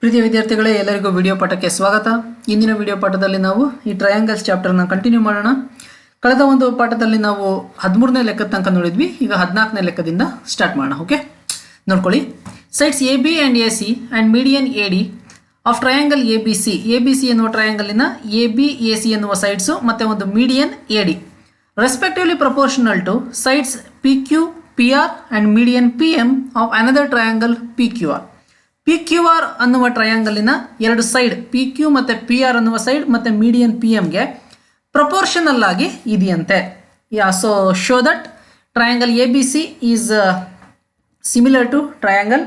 ಪ್ರೀತಿಯ ವಿದ್ಯಾರ್ಥಿಗಳೇ, ಎಲ್ಲರಿಗೂ ವಿಡಿಯೋ ಪಾಠಕ್ಕೆ ಸ್ವಾಗತ. ಇಂದಿನ ವಿಡಿಯೋ ಪಾಠದಲ್ಲಿ ನಾವು ಈ ಟ್ರಯಾಂಗಲ್ಸ್ ಚಾಪ್ಟರ್ನ ಕಂಟಿನ್ಯೂ ಮಾಡೋಣ. ಕಳೆದ ಒಂದು ಪಾಠದಲ್ಲಿ ನಾವು 13ನೇ ಲೆಕ್ಕದ ತನಕ ನೋಡಿದ್ವಿ. ಈಗ 14ನೇ ಲೆಕ್ಕದಿಂದ ಸ್ಟಾರ್ಟ್ ಮಾಡೋಣ. ಓಕೆ, ನೋಡ್ಕೊಳ್ಳಿ. Sides A B and A C and median A D of triangle A B C ಎನ್ನುವ ಟ್ರಯಾಂಗಲಿನ ಎ ಬಿ ಎ ಸಿ ಎನ್ನುವ ಸೈಡ್ಸು ಮತ್ತು ಒಂದು median A D respectively proportional to sides P Q P R and median P M of another triangle P Q R. P Q R ಅನ್ನುವ ಟ್ರಯಾಂಗಲಿನ ಎರಡು side P Q ಮತ್ತು P R ಅನ್ನುವ side ಮತ್ತು median P ಎಮ್ಗೆ proportional ಆಗಿ ಇದೆಯಂತೆ. So show that triangle A B C is similar to triangle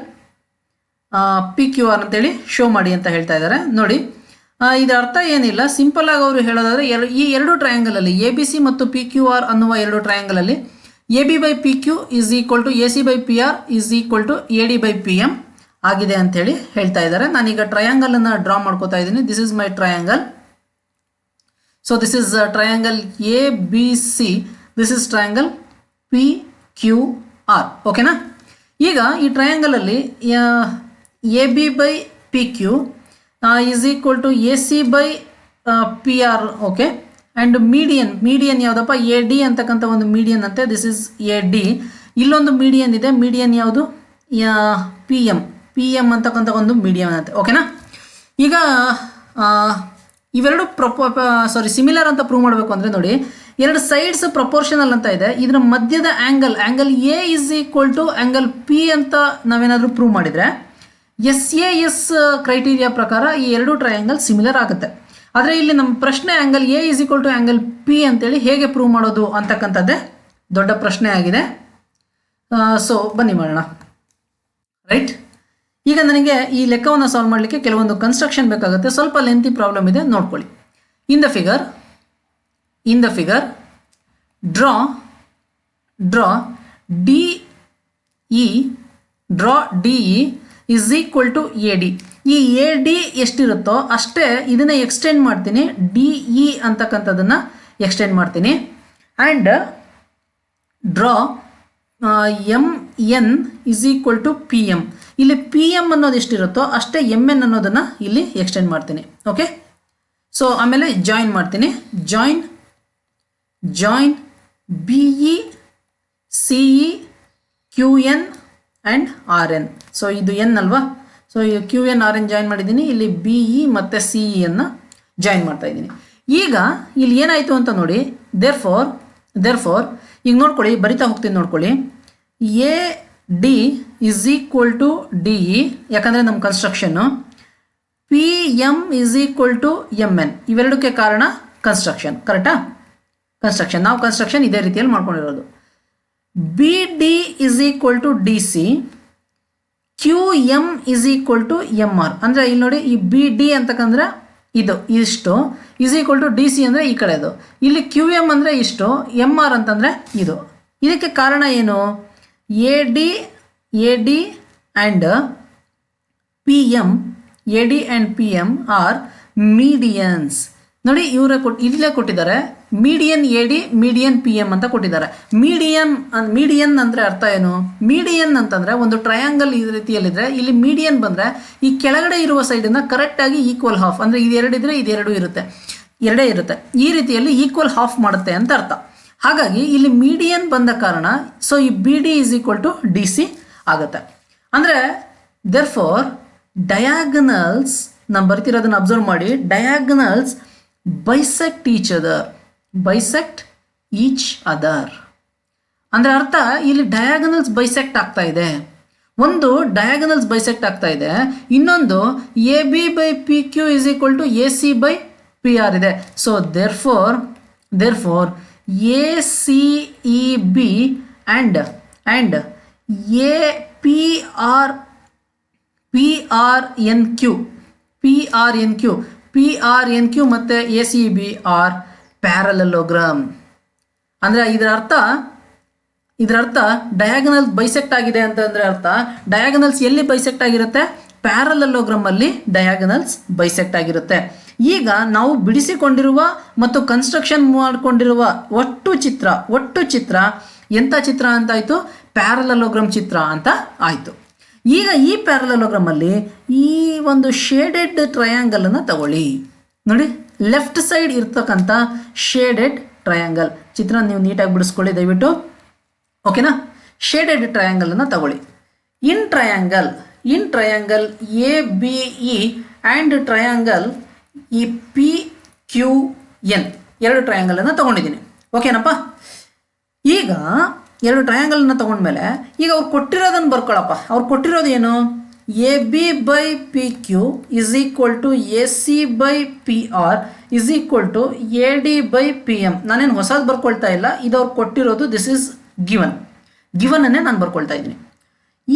P Q R ಅಂತೇಳಿ ಶೋ ಮಾಡಿ ಅಂತ ಹೇಳ್ತಾ ಇದ್ದಾರೆ. ನೋಡಿ, ಇದರ ಅರ್ಥ ಏನಿಲ್ಲ, ಸಿಂಪಲ್ ಆಗಿ ಅವರು ಹೇಳೋದಾದರೆ ಈ ಎರಡು ಟ್ರಯಾಂಗಲಲ್ಲಿ ಎ ಬಿ ಸಿ ಮತ್ತು ಪಿ ಕ್ಯೂ ಆರ್ ಅನ್ನುವ ಎರಡು ಟ್ರಯಾಂಗಲಲ್ಲಿ A B by P Q is equal to A C by P R is equal to A D by P M ಆಗಿದೆ ಅಂಥೇಳಿ ಹೇಳ್ತಾ ಇದ್ದಾರೆ. ನಾನೀಗ ಟ್ರಯಾಂಗಲನ್ನು ಡ್ರಾ ಮಾಡ್ಕೋತಾ ಇದ್ದೀನಿ. This is my triangle. So this is triangle A B C, this is triangle P Q R. ಓಕೆನಾ? ಈಗ ಈ ಟ್ರಯಾಂಗಲಲ್ಲಿ A B by P Q is equal to A C by P R. Okay, and median ಯಾವುದಪ್ಪ? A D ಅಂತಕ್ಕಂಥ ಒಂದು median ಅಂತೆ. This is A D. ಇಲ್ಲೊಂದು median ಇದೆ. ಮೀಡಿಯನ್ ಯಾವುದು? ಪಿ ಎಮ್ ಅಂತಕ್ಕಂಥ ಒಂದು ಮೀಡಿಯನ್ ಅಂತೆ. ಓಕೆನಾ? ಈಗ ಇವೆರಡು ಸಿಮಿಲರ್ ಅಂತ ಪ್ರೂವ್ ಮಾಡಬೇಕು ಅಂದರೆ ನೋಡಿ, ಎರಡು ಸೈಡ್ಸ್ ಪ್ರಪೋರ್ಷನಲ್ ಅಂತ ಇದೆ. ಇದರ ಮಧ್ಯದ angle A is equal to angle P ಅಂತ ನಾವೇನಾದರೂ ಪ್ರೂವ್ ಮಾಡಿದರೆ ಎಸ್ ಕ್ರೈಟೀರಿಯಾ ಪ್ರಕಾರ ಈ ಎರಡು ಟ್ರಯಾಂಗಲ್ ಸಿಮಿಲರ್ ಆಗುತ್ತೆ. ಆದರೆ ಇಲ್ಲಿ ನಮ್ಮ ಪ್ರಶ್ನೆ angle A is equal to angle P ಅಂತೇಳಿ ಹೇಗೆ ಪ್ರೂವ್ ಮಾಡೋದು ಅಂತಕ್ಕಂಥದ್ದೇ ದೊಡ್ಡ ಪ್ರಶ್ನೆ ಆಗಿದೆ. ಸೊ ಬನ್ನಿ ಮಾಡೋಣ. ರೈಟ್, ಈಗ ನನಗೆ ಈ ಲೆಕ್ಕವನ್ನು ಸಾಲ್ವ್ ಮಾಡಲಿಕ್ಕೆ ಕೆಲವೊಂದು ಕನ್ಸ್ಟ್ರಕ್ಷನ್ ಬೇಕಾಗುತ್ತೆ. ಸ್ವಲ್ಪ ಲೆಂತಿ ಪ್ರಾಬ್ಲಮ್ ಇದೆ, ನೋಡ್ಕೊಳ್ಳಿ. In the figure draw D E is equal to A D. ಈ ಎ ಡಿ ಎಷ್ಟಿರುತ್ತೋ ಅಷ್ಟೇ ಇದನ್ನು ಎಕ್ಸ್ಟೆಂಡ್ ಮಾಡ್ತೀನಿ, ಡಿ ಇ ಅಂತಕ್ಕಂಥದ್ದನ್ನು ಎಕ್ಸ್ಟೆಂಡ್ ಮಾಡ್ತೀನಿ. And draw M N is equal to P M. ಇಲ್ಲಿ ಪಿ ಎಮ್ ಅನ್ನೋದು ಎಷ್ಟಿರುತ್ತೋ ಅಷ್ಟೇ ಎಮ್ ಎನ್ ಅನ್ನೋದನ್ನು ಇಲ್ಲಿ ಎಕ್ಸ್ಟೆಂಡ್ ಮಾಡ್ತೀನಿ. ಓಕೆ, ಸೊ ಆಮೇಲೆ ಜಾಯಿನ್ ಮಾಡ್ತೀನಿ. Join B E C E Q N and R N. So ಇದು ಎನ್ ಅಲ್ವಾ? ಸೊ ಈ Q N R N join ಮಾಡಿದ್ದೀನಿ. ಇಲ್ಲಿ ಬಿ ಇ ಮತ್ತು ಸಿ ಇಯನ್ನು ಜಾಯಿನ್ ಮಾಡ್ತಾ ಇದ್ದೀನಿ. ಈಗ ಇಲ್ಲಿ ಏನಾಯಿತು ಅಂತ ನೋಡಿ. ದೇರ್ ಫೋರ್ ಈಗ ನೋಡ್ಕೊಳ್ಳಿ, ಬರಿತಾ ಹೋಗ್ತೀನಿ ನೋಡ್ಕೊಳ್ಳಿ. A D is equal to D E, ಯಾಕಂದರೆ ನಮ್ಮ ಕನ್ಸ್ಟ್ರಕ್ಷನ್ನು. P M is equal to M N. ಇವೆರಡಕ್ಕೆ ಕಾರಣ ಕನ್ಸ್ಟ್ರಕ್ಷನ್. ಕರೆಕ್ಟಾ? ನಾವು ಕನ್ಸ್ಟ್ರಕ್ಷನ್ ಇದೇ ರೀತಿಯಲ್ಲಿ ಮಾಡ್ಕೊಂಡಿರೋದು. B D is equal to D C, Q M is equal to M R. ಅಂದರೆ ಇಲ್ಲಿ ನೋಡಿ, ಈ ಬಿ ಡಿ ಅಂತಕ್ಕಂದ್ರೆ ಇಷ್ಟು is equal to D C ಅಂದರೆ ಈ ಕಡೆದು. ಇಲ್ಲಿ ಕ್ಯೂ ಎಮ್ ಅಂದರೆ ಇಷ್ಟು, ಎಮ್ ಆರ್ ಅಂತಂದರೆ ಇದು. ಇದಕ್ಕೆ ಕಾರಣ ಏನು? A D and P M are medians. ನೋಡಿ, ಇಲ್ಲೇ ಕೊಟ್ಟಿದ್ದಾರೆ median A D, median P M ಅಂತ ಕೊಟ್ಟಿದ್ದಾರೆ. ಮೀಡಿಯನ್ ಅಂದರೆ ಅರ್ಥ ಏನು? ಮೀಡಿಯನ್ ಅಂತಂದರೆ ಒಂದು ಟ್ರಯಾಂಗಲ್ ಈ ರೀತಿಯಲ್ಲಿದ್ದರೆ ಇಲ್ಲಿ ಮೀಡಿಯನ್ ಬಂದರೆ ಈ ಕೆಳಗಡೆ ಇರುವ ಸೈಡನ್ನು ಕರೆಕ್ಟಾಗಿ ಈಕ್ವಲ್ ಹಾಫ್, ಅಂದರೆ ಇದು ಎರಡಿದ್ರೆ ಇದು ಎರಡೇ ಇರುತ್ತೆ. ಈ ರೀತಿಯಲ್ಲಿ ಈಕ್ವಲ್ ಹಾಫ್ ಮಾಡುತ್ತೆ ಅಂತ ಅರ್ಥ. ಹಾಗಾಗಿ ಇಲ್ಲಿ ಮೀಡಿಯನ್ ಬಂದ ಕಾರಣ ಸೊ ಈ B D is equal to D C ಆಗುತ್ತೆ. ಅಂದರೆ ದೇರ್ ಫೋರ್ ಡಯಾಗನಲ್ಸ್, ನಾನು ಬರ್ತಿರೋದನ್ನು ಅಬ್ಸರ್ವ್ ಮಾಡಿ, ಡಯಾಗನಲ್ಸ್ ಬೈಸೆಕ್ಟ್ ಈಚ್ ಅದರ್. ಅಂದರೆ ಅರ್ಥ ಇಲ್ಲಿ ಡಯಾಗನಲ್ಸ್ ಬೈಸೆಕ್ಟ್ ಆಗ್ತಾ ಇದೆ. ಒಂದು ಡಯಾಗನಲ್ಸ್ ಬೈಸೆಕ್ಟ್ ಆಗ್ತಾ ಇದೆ, ಇನ್ನೊಂದು A B by P Q is equal to A C by P R ಇದೆ. So therefore A C E B and A P R N Q ಮತ್ತು A C B R parallelogram. ಅಂದರೆ ಇದರ ಅರ್ಥ diagonals bisect ಆಗಿದೆ ಅಂತಂದರೆ ಅರ್ಥ diagonals ಎಲ್ಲಿ bisect ಆಗಿರುತ್ತೆ? ಪ್ಯಾರಲಲೋಗ್ರಾಮಲ್ಲಿ ಡಯಾಗನಲ್ಸ್ ಬೈಸೆಕ್ಟ್ ಆಗಿರುತ್ತೆ. ಈಗ ನಾವು ಬಿಡಿಸಿಕೊಂಡಿರುವ ಮತ್ತು ಕನ್ಸ್ಟ್ರಕ್ಷನ್ ಮಾಡಿಕೊಂಡಿರುವ ಒಟ್ಟು ಚಿತ್ರ ಎಂಥ ಚಿತ್ರ ಅಂತಾಯಿತು? ಪ್ಯಾರಲಲೋಗ್ರಾಮ್ ಚಿತ್ರ ಅಂತ ಆಯಿತು. ಈಗ ಈ ಪ್ಯಾರಲೋಗ್ರಾಮಲ್ಲಿ ಈ ಒಂದು ಶೇಡೆಡ್ ಟ್ರಯಾಂಗಲನ್ನು ತಗೊಳ್ಳಿ. ನೋಡಿ, ಲೆಫ್ಟ್ ಸೈಡ್ ಇರ್ತಕ್ಕಂಥ ಶೇಡೆಡ್ ಟ್ರಯಾಂಗಲ್ ಚಿತ್ರ ನೀವು ನೀಟಾಗಿ ಬಿಡಿಸ್ಕೊಳ್ಳಿ ದಯವಿಟ್ಟು. ಓಕೆನಾ? ಶೇಡೆಡ್ ಟ್ರಯಾಂಗಲನ್ನು ತಗೊಳ್ಳಿ. In triangle A B E and triangle ಈ ಪಿ ಕ್ಯೂ ಎನ್ ಎರಡು ಟ್ರಯಾಂಗಲನ್ನು ತೊಗೊಂಡಿದ್ದೀನಿ. ಓಕೆನಪ್ಪ? ಈಗ ಎರಡು ಟ್ರಯಾಂಗಲನ್ನು ತೊಗೊಂಡ್ಮೇಲೆ ಈಗ ಅವ್ರು ಕೊಟ್ಟಿರೋದನ್ನು ಬರ್ಕೊಳ್ಳಪ್ಪ. ಅವ್ರು ಕೊಟ್ಟಿರೋದು ಏನು? A B by P Q is equal to A C by P R is equal to A D by P M. ನಾನೇನು ಹೊಸದು ಬರ್ಕೊಳ್ತಾ ಇಲ್ಲ, ಇದು ಅವ್ರು ಕೊಟ್ಟಿರೋದು. ದಿಸ್ ಈಸ್ ಗಿವನನ್ನೇ ನಾನು ಬರ್ಕೊಳ್ತಾ ಇದ್ದೀನಿ.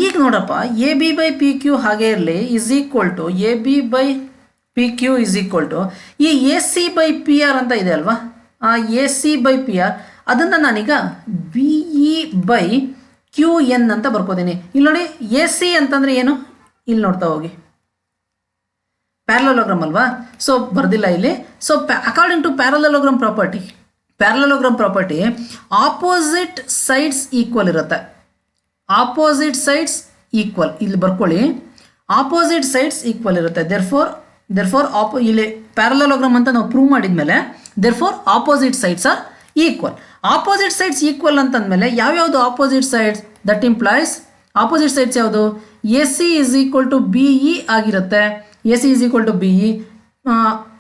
ಈಗ ನೋಡಪ್ಪ, A B by P Q ಹಾಗೆ ಇರಲಿ is equal to A B by P Q is equal to ಈ A C by P R ಅಂತ ಇದೆ ಅಲ್ವಾ, ಆ A C by P R ಅದನ್ನು ನಾನೀಗ B E by Q N ಅಂತ ಬರ್ಕೋತೀನಿ. ಇಲ್ಲಿ ನೋಡಿ, ಎ ಸಿ ಅಂತಂದರೆ ಏನು? ಇಲ್ಲಿ ನೋಡ್ತಾ ಹೋಗಿ, ಪ್ಯಾರಲೋಗ್ರಾಮ್ ಅಲ್ವಾ, ಸೊ ಬರ್ದಿಲ್ಲ ಇಲ್ಲಿ. So according to parallelogram property opposite sides equal ಇರುತ್ತೆ. ಆಪೋಸಿಟ್ ಸೈಡ್ಸ್ ಈಕ್ವಲ್ ಇಲ್ಲಿ ಬರ್ಕೊಳ್ಳಿ, ಆಪೋಸಿಟ್ ಸೈಡ್ಸ್ ಈಕ್ವಲ್ ಇರುತ್ತೆ. ದೇರ್ಫೋರ್ ಇಲ್ಲಿ ಪ್ಯಾರಲೋಗ್ರಾಮ್ ಅಂತ ನಾವು ಪ್ರೂವ್ ಮಾಡಿದ್ಮೇಲೆ therefore opposite sides are equal. Opposite sides equal ಅಂತಂದಮೇಲೆ ಯಾವ್ಯಾವುದು opposite sides? That implies opposite sides ಯಾವುದು? A C is equal to B E ಆಗಿರುತ್ತೆ. A C is equal to B E,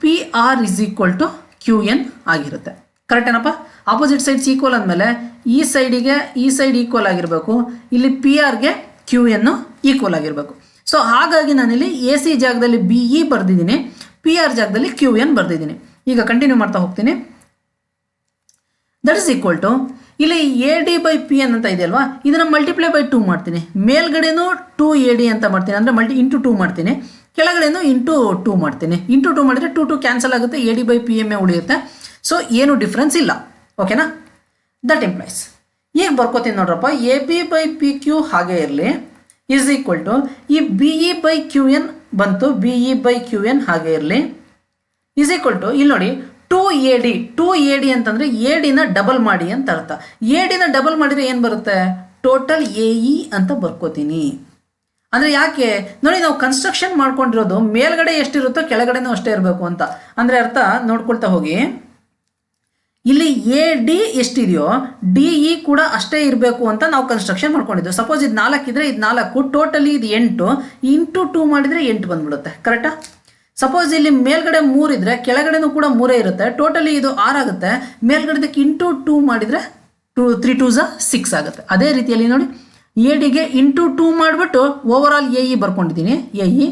P R is equal to Q N ಆಗಿರುತ್ತೆ. Correct ಏನಪ್ಪ? Opposite sides equal ಅಂದಮೇಲೆ ಈ ಸೈಡಿಗೆ ಈ side equal ಆಗಿರಬೇಕು, ಇಲ್ಲಿ ಪಿ ಆರ್ಗೆ ಕ್ಯೂ ಎನ್ನು ಈಕ್ವಲ್ ಆಗಿರಬೇಕು. ಸೊ ಹಾಗಾಗಿ ನಾನಿಲ್ಲಿ ಎ ಸಿ ಜಾಗದಲ್ಲಿ ಬಿ ಇ ಬರೆದಿದ್ದೀನಿ, ಪಿ ಆರ್ ಜಾಗದಲ್ಲಿ ಕ್ಯೂ ಎನ್ ಬರೆದಿದ್ದೀನಿ. ಈಗ ಕಂಟಿನ್ಯೂ ಮಾಡ್ತಾ ಹೋಗ್ತೀನಿ. ದಟ್ ಇಸ್ ಈಕ್ವಲ್ ಟು ಇಲ್ಲಿ A D by P N ಅಂತ ಇದೆಯಲ್ವಾ, ಇದನ್ನು ಮಲ್ಟಿಪ್ಲೈ ಬೈ 2 ಮಾಡ್ತೀನಿ. ಮೇಲ್ಗಡೆನೂ 2 ಎ ಡಿ ಅಂತ ಮಾಡ್ತೀನಿ, ಅಂದರೆ ಇಂಟು 2 ಮಾಡ್ತೀನಿ. ಕೆಳಗಡೆನೂ ಇಂಟು 2 ಮಾಡ್ತೀನಿ. ಇಂಟು 2 ಮಾಡಿದರೆ 2 ಕ್ಯಾನ್ಸಲ್ ಆಗುತ್ತೆ, A D by P M A ಉಳಿಯುತ್ತೆ. ಸೊ ಏನು ಡಿಫ್ರೆನ್ಸ್ ಇಲ್ಲ. ಓಕೆನಾ? ದಟ್ ಇಂಪ್ಲೈಸ್ ಈಗ ಬರ್ಕೋತೀನಿ ನೋಡ್ರಪ್ಪ, A B by P Q ಹಾಗೆ ಇರಲಿ ಈಸ್ ಈಕ್ವಲ್ ಟು ಈ B E by Q N ಬಂತು, B E by Q N ಹಾಗೆ ಇರಲಿ ಈಸ್ ಈಕ್ವಲ್ ಟು ಇಲ್ಲಿ ನೋಡಿ 2 ಎ ಡಿ ಅಂತಂದರೆ ಎ ಡಿನ ಡಬಲ್ ಮಾಡಿ ಅಂತ ಅರ್ಥ. ಎ ಡಿನ ಡಬಲ್ ಮಾಡಿದರೆ ಏನು ಬರುತ್ತೆ? ಟೋಟಲ್ ಎ ಇ ಅಂತ ಬರ್ಕೋತೀನಿ. ಅಂದರೆ ಯಾಕೆ ನೋಡಿ, ನಾವು ಕನ್ಸ್ಟ್ರಕ್ಷನ್ ಮಾಡ್ಕೊಂಡಿರೋದು ಮೇಲ್ಗಡೆ ಎಷ್ಟಿರುತ್ತೋ ಕೆಳಗಡೆನೂ ಅಷ್ಟೇ ಇರಬೇಕು ಅಂತ. ಅಂದರೆ ಅರ್ಥ ನೋಡ್ಕೊಳ್ತಾ ಹೋಗಿ, ಇಲ್ಲಿ ಎ ಡಿ ಎಷ್ಟಿದೆಯೋ ಡಿ ಇ ಕೂಡ ಅಷ್ಟೇ ಇರಬೇಕು ಅಂತ ನಾವು ಕನ್ಸ್ಟ್ರಕ್ಷನ್ ಮಾಡ್ಕೊಂಡಿದ್ದು. ಸಪೋಸ್ ಇದು 4 ಇದ್ದರೆ ಇದು 4, ಟೋಟಲಿ ಇದು 8, ಇಂಟು 2 ಮಾಡಿದರೆ 8 ಬಂದ್ಬಿಡುತ್ತೆ. ಕರೆಕ್ಟಾ? ಸಪೋಸ್ ಇಲ್ಲಿ ಮೇಲ್ಗಡೆ 3 ಇದ್ದರೆ ಕೆಳಗಡೆನೂ ಕೂಡ 3 ಇರುತ್ತೆ, ಟೋಟಲಿ ಇದು 6 ಆಗುತ್ತೆ. ಮೇಲ್ಗಡೆದಕ್ಕೆ ಇಂಟು 2 ಮಾಡಿದರೆ 3 2 6 ಆಗುತ್ತೆ. ಅದೇ ರೀತಿಯಲ್ಲಿ ನೋಡಿ, ಎ ಡಿಗೆ ಇಂಟು 2 ಮಾಡಿಬಿಟ್ಟು ಓವರ್ ಆಲ್ ಎ ಇ ಬರ್ಕೊಂಡಿದ್ದೀನಿ, ಎ ಇ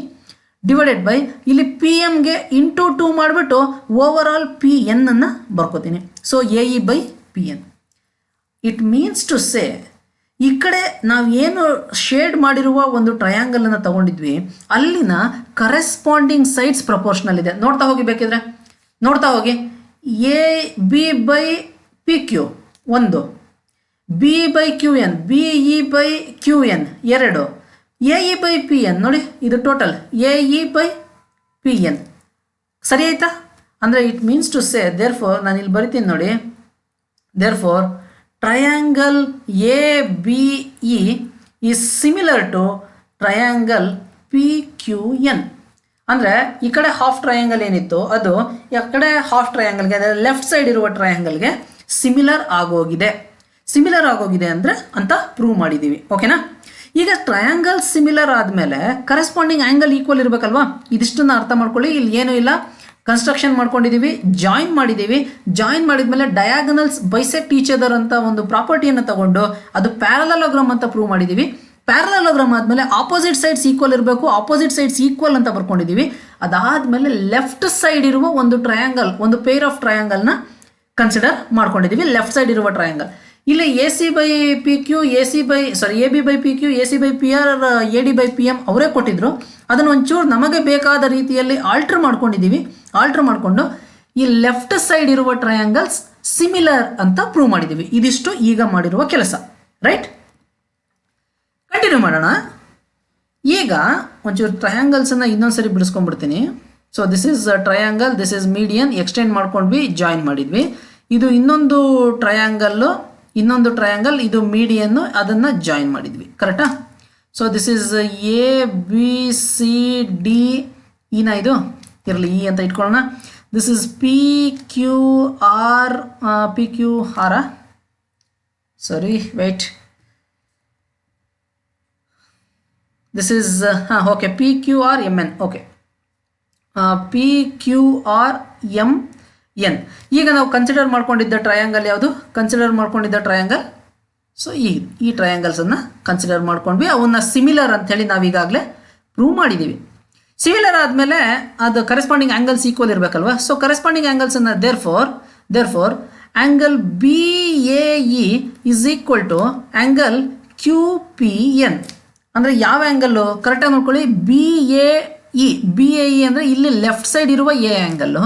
ಡಿವೈಡೆಡ್ ಬೈ ಇಲ್ಲಿ ಪಿ ಎಮ್ಗೆ ಇಂಟು 2 ಮಾಡಿಬಿಟ್ಟು ಓವರ್ ಆಲ್ ಪಿ ಎನ್ ಅನ್ನು ಬರ್ಕೋತೀನಿ. So A E by P N. It means to say, ಈ ಕಡೆ ನಾವೇನು ಶೇಡ್ ಮಾಡಿರುವ ಒಂದು ಟ್ರಯಾಂಗಲನ್ನು ತಗೊಂಡಿದ್ವಿ, ಅಲ್ಲಿನ ಕರೆಸ್ಪಾಂಡಿಂಗ್ ಸೈಡ್ಸ್ ಪ್ರಪೋರ್ಷನಲ್ ಇದೆ. ನೋಡ್ತಾ ಹೋಗಿ, ಬೇಕಿದ್ರೆ ನೋಡ್ತಾ ಹೋಗಿ. A B by P Q 1, B by Q N, B E by Q N 2, A E by P N ನೋಡಿ, ಇದು total A E by P N. ಸರಿ ಆಯ್ತಾ? ಅಂದರೆ it means to say, therefore ನಾನು ಇಲ್ಲಿ ಬರಿತೀನಿ ನೋಡಿ, therefore triangle A B E is similar to triangle P Q N. ಅಂದರೆ ಈ ಕಡೆ ಹಾಫ್ ಟ್ರಯಾಂಗಲ್ ಏನಿತ್ತು ಅದು ಈ ಕಡೆ ಹಾಫ್ ಟ್ರಯಾಂಗಲ್ಗೆ, ಅಂದರೆ ಲೆಫ್ಟ್ ಸೈಡ್ ಇರುವ ಟ್ರಯಾಂಗಲ್ಗೆ ಸಿಮಿಲರ್ ಆಗೋಗಿದೆ. ಸಿಮಿಲರ್ ಆಗೋಗಿದೆ ಅಂದರೆ ಅಂತ ಪ್ರೂವ್ ಮಾಡಿದ್ದೀವಿ. ಓಕೆನಾ? ಈಗ ಟ್ರಯಾಂಗಲ್ ಸಿಮಿಲರ್ ಆದಮೇಲೆ ಕರೆಸ್ಪಾಂಡಿಂಗ್ ಆ್ಯಂಗಲ್ ಈಕ್ವಲ್ ಇರಬೇಕಲ್ವಾ? ಇದಿಷ್ಟನ್ನು ಅರ್ಥ ಮಾಡ್ಕೊಳ್ಳಿ. ಇಲ್ಲಿ ಏನೂ ಇಲ್ಲ, ಕನ್ಸ್ಟ್ರಕ್ಷನ್ ಮಾಡ್ಕೊಂಡಿದ್ದೀವಿ, ಜಾಯಿನ್ ಮಾಡಿದ್ದೀವಿ. ಜಾಯಿನ್ ಮಾಡಿದ್ಮೇಲೆ ಡಯಾಗನಲ್ಸ್ ಬೈಸೆಕ್ಟ್ ಈಚ್ ಅದರ್ ಅಂತ ಒಂದು ಪ್ರಾಪರ್ಟಿಯನ್ನು ತಗೊಂಡು ಅದು ಪ್ಯಾರಲೋಗ್ರಾಮ್ ಅಂತ ಪ್ರೂವ್ ಮಾಡಿದ್ದೀವಿ. ಪ್ಯಾರಲೋಗ್ರಾಮ್ ಆದಮೇಲೆ ಆಪೋಸಿಟ್ ಸೈಡ್ಸ್ ಈಕ್ವಲ್ ಇರಬೇಕು, ಆಪೋಸಿಟ್ ಸೈಡ್ಸ್ ಈಕ್ವಲ್ ಅಂತ ಬರ್ಕೊಂಡಿದ್ದೀವಿ. ಅದಾದಮೇಲೆ ಲೆಫ್ಟ್ ಸೈಡ್ ಇರುವ ಒಂದು ಟ್ರಯಾಂಗಲ್, ಒಂದು ಪೇರ್ ಆಫ್ ಟ್ರಯಾಂಗಲ್ನ ಕನ್ಸಿಡರ್ ಮಾಡ್ಕೊಂಡಿದ್ದೀವಿ, ಲೆಫ್ಟ್ ಸೈಡ್ ಇರುವ ಟ್ರಯಾಂಗಲ್. ಇಲ್ಲಿ A C by P Q, A B by P Q, A C by P R, A D by P M ಅವರೇ ಕೊಟ್ಟಿದ್ರು. ಅದನ್ನು ಒಂಚೂರು ನಮಗೆ ಬೇಕಾದ ರೀತಿಯಲ್ಲಿ ಆಲ್ಟ್ರ್ ಮಾಡ್ಕೊಂಡಿದ್ದೀವಿ. ಆಲ್ಟ್ರ್ ಮಾಡಿಕೊಂಡು ಈ ಲೆಫ್ಟ್ ಸೈಡ್ ಇರುವ ಟ್ರಯಾಂಗಲ್ಸ್ ಸಿಮಿಲರ್ ಅಂತ ಪ್ರೂವ್ ಮಾಡಿದ್ದೀವಿ. ಇದಿಷ್ಟು ಈಗ ಮಾಡಿರುವ ಕೆಲಸ. ರೈಟ್? ಕಂಟಿನ್ಯೂ ಮಾಡೋಣ. ಈಗ ಒಂಚೂರು ಟ್ರಯಾಂಗಲ್ಸನ್ನು ಇನ್ನೊಂದ್ಸರಿ ಬಿಡಿಸ್ಕೊಂಡ್ಬಿಡ್ತೀನಿ. So this is triangle, this is median, extend ಮಾಡ್ಕೊಂಡ್ವಿ, ಜಾಯಿನ್ ಮಾಡಿದ್ವಿ. ಇದು ಇನ್ನೊಂದು ಟ್ರಯಾಂಗಲ್, ಇದು ಮೀಡಿಯನ್ನು, ಅದನ್ನು ಜಾಯಿನ್ ಮಾಡಿದ್ವಿ. ಕರೆಕ್ಟಾ? So this is A B C D ಇನ ಇದು ಇರಲಿ ಇ ಅಂತ ಇಟ್ಕೊಳ್ಳೋಣ. This is P Q R sorry wait, this is okay P Q R M N, okay P Q R M N. ಈಗ ನಾವು ಕನ್ಸಿಡರ್ ಮಾಡ್ಕೊಂಡಿದ್ದ ಟ್ರಯಾಂಗಲ್ ಯಾವುದು? Consider ಮಾಡ್ಕೊಂಡಿದ್ದ ಟ್ರಯಾಂಗಲ್, ಸೊ ಈ ಟ್ರಯಾಂಗಲ್ಸನ್ನು ಕನ್ಸಿಡರ್ ಮಾಡ್ಕೊಂಡ್ವಿ. ಅವನ್ನ ಸಿಮಿಲರ್ ಅಂಥೇಳಿ ನಾವು ಈಗಾಗಲೇ ಪ್ರೂವ್ ಮಾಡಿದ್ದೀವಿ. ಸಿಮಿಲರ್ ಆದಮೇಲೆ ಅದು ಕರೆಸ್ಪಾಂಡಿಂಗ್ ಆ್ಯಂಗಲ್ಸ್ ಈಕ್ವಲ್ ಇರಬೇಕಲ್ವ. ಸೊ ಕರೆಸ್ಪಾಂಡಿಂಗ್ ಆ್ಯಂಗಲ್ಸನ್ನು therefore angle B A E is equal to angle Q P N. ಅಂದರೆ ಯಾವ ಆ್ಯಂಗಲ್ಲು ಕರೆಕ್ಟಾಗಿ ನೋಡ್ಕೊಳ್ಳಿ, ಬಿ ಎ ಇ ಅಂದರೆ ಇಲ್ಲಿ ಲೆಫ್ಟ್ ಸೈಡ್ ಇರುವ A angle,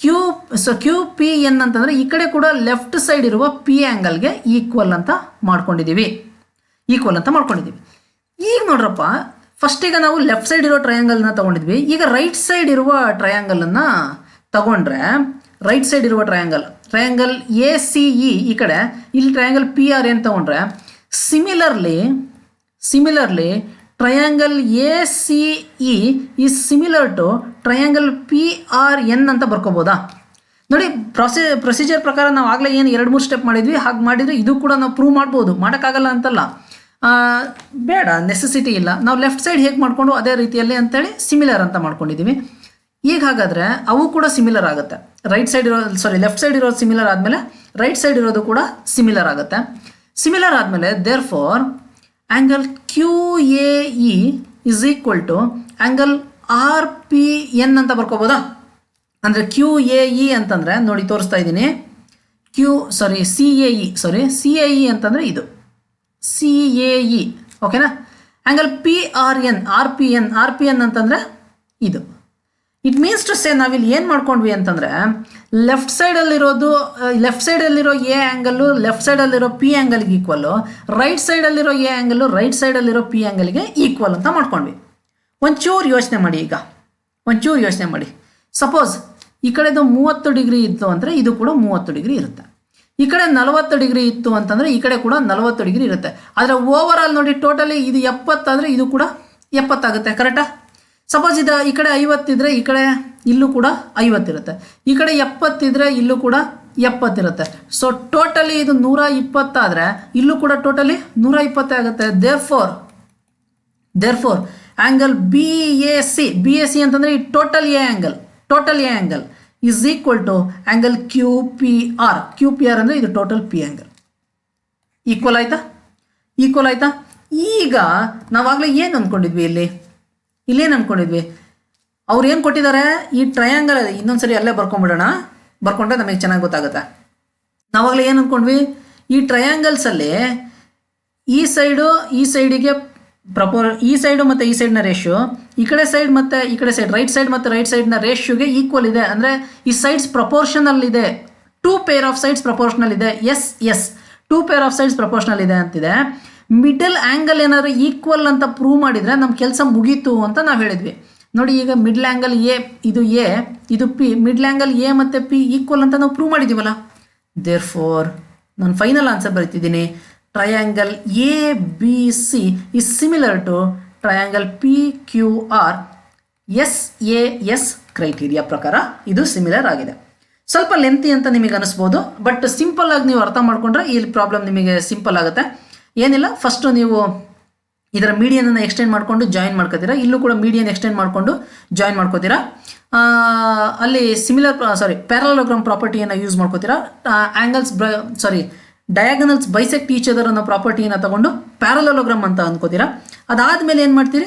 Q P N ಅಂತಂದರೆ ಈ ಕಡೆ ಕೂಡ ಲೆಫ್ಟ್ ಸೈಡ್ ಇರುವ ಪಿ ಆ್ಯಂಗಲ್ಗೆ ಈಕ್ವಲ್ ಅಂತ ಮಾಡ್ಕೊಂಡಿದ್ದೀವಿ. ಈಗ ನೋಡ್ರಪ್ಪ, ಫಸ್ಟಿಗೆ ನಾವು ಲೆಫ್ಟ್ ಸೈಡ್ ಇರೋ ಟ್ರಯಾಂಗಲ್ನ ತೊಗೊಂಡಿದ್ವಿ. ಈಗ ರೈಟ್ ಸೈಡ್ ಇರುವ ಟ್ರಯಾಂಗಲನ್ನು ತಗೊಂಡ್ರೆ, ರೈಟ್ ಸೈಡ್ ಇರುವ ಟ್ರಯಾಂಗಲ್ ಎ ಸಿ ಇ ಈ ಕಡೆ, ಇಲ್ಲಿ ಟ್ರಯಾಂಗಲ್ ಪಿ ಆರ್ ಎನ್ ತೊಗೊಂಡ್ರೆ, similarly triangle A C E is similar to triangle P R N ಅಂತ ಬರ್ಕೋಬೋದಾ? ನೋಡಿ, ಪ್ರೊಸೀಜರ್ ಪ್ರಕಾರ ನಾವು ಆಗಲೇ ಏನು 2-3 ಸ್ಟೆಪ್ ಮಾಡಿದ್ವಿ, ಹಾಗೆ ಮಾಡಿದರೆ ಇದು ಕೂಡ ನಾವು ಪ್ರೂವ್ ಮಾಡ್ಬೋದು, ಮಾಡೋಕ್ಕಾಗಲ್ಲ ಅಂತಲ್ಲ, ಬೇಡ, ನೆಸೆಸಿಟಿ ಇಲ್ಲ. ನಾವು ಲೆಫ್ಟ್ ಸೈಡ್ ಹೇಗೆ ಮಾಡಿಕೊಂಡು ಅದೇ ರೀತಿಯಲ್ಲಿ ಅಂತೇಳಿ ಸಿಮಿಲರ್ ಅಂತ ಮಾಡ್ಕೊಂಡಿದ್ದೀವಿ. ಈಗ ಹಾಗಾದರೆ ಅವು ಕೂಡ ಸಿಮಿಲರ್ ಆಗುತ್ತೆ. ಲೆಫ್ಟ್ ಸೈಡ್ ಇರೋದು ಸಿಮಿಲರ್ ಆದಮೇಲೆ ರೈಟ್ ಸೈಡ್ ಇರೋದು ಕೂಡ ಸಿಮಿಲರ್ ಆಗುತ್ತೆ. ಸಿಮಿಲರ್ ಆದಮೇಲೆ therefore angle Q A E is equal to angle R P N ಅಂತ ಬರ್ಕೋಬೋದಾ? ಅಂದರೆ ಕ್ಯೂ ಎ ಇ ಅಂತಂದರೆ ನೋಡಿ ತೋರಿಸ್ತಾ ಇದ್ದೀನಿ, ಸಿ ಎ ಇ ಅಂತಂದರೆ ಇದು ಸಿ ಎ ಇ, ಓಕೆನಾ? Angle P R P N ಅಂತಂದರೆ ಇದು. ಇಟ್ ಮೀನ್ಸ್ ಟು ಸೇ ನಾವಿಲ್ಲಿ ಏನು ಮಾಡ್ಕೊಂಡ್ವಿ ಅಂತಂದರೆ, ಲೆಫ್ಟ್ ಸೈಡಲ್ಲಿರೋ ಎ ಆ್ಯಂಗಲ್ಲು ಲೆಫ್ಟ್ ಸೈಡಲ್ಲಿರೋ ಪಿ ಆ್ಯಂಗಲ್ಗೆ ಈಕ್ವಲ್ಲು, ರೈಟ್ ಸೈಡಲ್ಲಿರೋ ಎ ಆ್ಯಂಗಲ್ಲು ರೈಟ್ ಸೈಡಲ್ಲಿರೋ ಪಿ ಆ್ಯಂಗಲ್ಗೆ ಈಕ್ವಲ್ ಅಂತ ಮಾಡ್ಕೊಂಡ್ವಿ. ಒಂಚೂರು ಯೋಚನೆ ಮಾಡಿ. ಸಪೋಸ್ ಈ ಕಡೆದು 30 ಡಿಗ್ರಿ ಇತ್ತು ಅಂದರೆ ಇದು ಕೂಡ 30 ಡಿಗ್ರಿ ಇರುತ್ತೆ. ಈ ಕಡೆ 40 ಡಿಗ್ರಿ ಇತ್ತು ಅಂತಂದರೆ ಈ ಕಡೆ ಕೂಡ 40 ಡಿಗ್ರಿ ಇರುತ್ತೆ. ಆದರೆ ಓವರ್ ಆಲ್ ನೋಡಿ, ಟೋಟಲಿ ಇದು 70 ಆದರೆ ಇದು ಕೂಡ 70 ಆಗುತ್ತೆ, ಕರೆಕ್ಟಾ? ಸಪೋಸ್ ಈ ಕಡೆ 50 ಇದ್ದರೆ ಈ ಕಡೆ ಇಲ್ಲೂ ಕೂಡ 50 ಇರುತ್ತೆ, ಈ ಕಡೆ 70 ಇದ್ದರೆ ಇಲ್ಲೂ ಕೂಡ 70 ಇರುತ್ತೆ. ಸೊ ಟೋಟಲಿ ಇದು 120 ಆದರೆ ಇಲ್ಲೂ ಕೂಡ ಟೋಟಲಿ 120 ಆಗುತ್ತೆ. Therefore angle B A C ಅಂತಂದರೆ ಈ total A angle is equal to angle Q P R ಅಂದರೆ ಇದು ಟೋಟಲ್ ಪಿ ಆ್ಯಂಗಲ್. ಈಕ್ವಲ್ ಆಯ್ತಾ? ಈಗ ನಾವಾಗಲೇ ಏನು ಅಂದ್ಕೊಂಡಿದ್ವಿ, ಇಲ್ಲೇನು ಅಂದ್ಕೊಂಡಿದ್ವಿ, ಅವ್ರು ಏನು ಕೊಟ್ಟಿದ್ದಾರೆ, ಈ ಟ್ರಯಾಂಗಲ್ ಇನ್ನೊಂದ್ಸರಿ ಅಲ್ಲೇ ಬರ್ಕೊಂಡ್ರೆ ನಮಗೆ ಚೆನ್ನಾಗಿ ಗೊತ್ತಾಗುತ್ತೆ. ನಾವಾಗಲೇ ಏನು ಅಂದ್ಕೊಂಡ್ವಿ, ಈ ಟ್ರಯಾಂಗಲ್ಸಲ್ಲಿ ಈ ಸೈಡಿಗೆ ಈ ಸೈಡು ಮತ್ತು ಈ ಸೈಡ್ನ ರೇಷ್ಯೋ, ಈ ಕಡೆ ಸೈಡ್ ಮತ್ತು ಈ ಕಡೆ ಸೈಡ್, ರೈಟ್ ಸೈಡ್ ಮತ್ತು ರೈಟ್ ಸೈಡ್ನ ರೇಷ್ಯೋಗೆ ಈಕ್ವಲ್ ಇದೆ. ಅಂದರೆ ಈ ಸೈಡ್ಸ್ ಪ್ರಪೋರ್ಷನಲ್ ಇದೆ, 2 ಪೇರ್ ಆಫ್ ಸೈಡ್ಸ್ ಪ್ರಪೋರ್ಷನಲ್ ಇದೆ. Yes 2 pair of sides proportional ಇದೆ ಅಂತಿದೆ. ಮಿಡಲ್ ಆ್ಯಂಗಲ್ ಏನಾದ್ರು ಈಕ್ವಲ್ ಅಂತ ಪ್ರೂವ್ ಮಾಡಿದರೆ ನಮ್ಮ ಕೆಲಸ ಮುಗೀತು ಅಂತ ನಾವು ಹೇಳಿದ್ವಿ. ನೋಡಿ, ಈಗ ಮಿಡ್ಲ್ ಆ್ಯಂಗಲ್ ಇದು ಪಿ, ಮಿಡ್ಲ್ ಆ್ಯಂಗಲ್ ಎ ಮತ್ತು ಪಿ ಈಕ್ವಲ್ ಅಂತ ನಾವು ಪ್ರೂವ್ ಮಾಡಿದ್ದೀವಲ್ಲ. ದೇರ್ ಫೋರ್ ನಾನು ಫೈನಲ್ ಆನ್ಸರ್ ಬರೀತಿದ್ದೀನಿ, triangle A B C is similar to triangle P Q R. S criteria ಪ್ರಕಾರ ಇದು ಸಿಮಿಲರ್ ಆಗಿದೆ. ಸ್ವಲ್ಪ ಲೆಂತಿ ಅಂತ ನಿಮಗೆ ಅನಿಸ್ಬೋದು, ಬಟ್ ಸಿಂಪಲ್ ಆಗಿ ನೀವು ಅರ್ಥ ಮಾಡಿಕೊಂಡ್ರೆ ಈ ಪ್ರಾಬ್ಲಮ್ ನಿಮಗೆ ಸಿಂಪಲ್ ಆಗುತ್ತೆ. ಏನಿಲ್ಲ, ಫಸ್ಟು ನೀವು ಇದರ ಮೀಡಿಯನನ್ನು ಎಕ್ಸ್ಟೆಂಡ್ ಮಾಡಿಕೊಂಡು ಜಾಯಿನ್ ಮಾಡ್ಕೋತೀರಾ, ಇಲ್ಲೂ ಕೂಡ ಮೀಡಿಯನ್ ಎಕ್ಸ್ಟೆಂಡ್ ಮಾಡಿಕೊಂಡು ಜಾಯಿನ್ ಮಾಡ್ಕೋತೀರಾ. ಅಲ್ಲಿ ಪ್ಯಾರಲೋಗ್ರಾಮ್ ಪ್ರಾಪರ್ಟಿಯನ್ನು ಯೂಸ್ ಮಾಡ್ಕೋತೀರಾ. ಡಯಾಗನಲ್ಸ್ ಬೈಸೆಕ್ಟ್ ಈಚ್ ಅದರ್ ಅನ್ನೋ ಪ್ರಾಪರ್ಟಿಯನ್ನು ತಗೊಂಡು ಪ್ಯಾರಲೋಗ್ರಾಮ್ ಅಂತ ಅಂದ್ಕೋತೀರಾ. ಅದಾದಮೇಲೆ ಏನು ಮಾಡ್ತೀರಿ,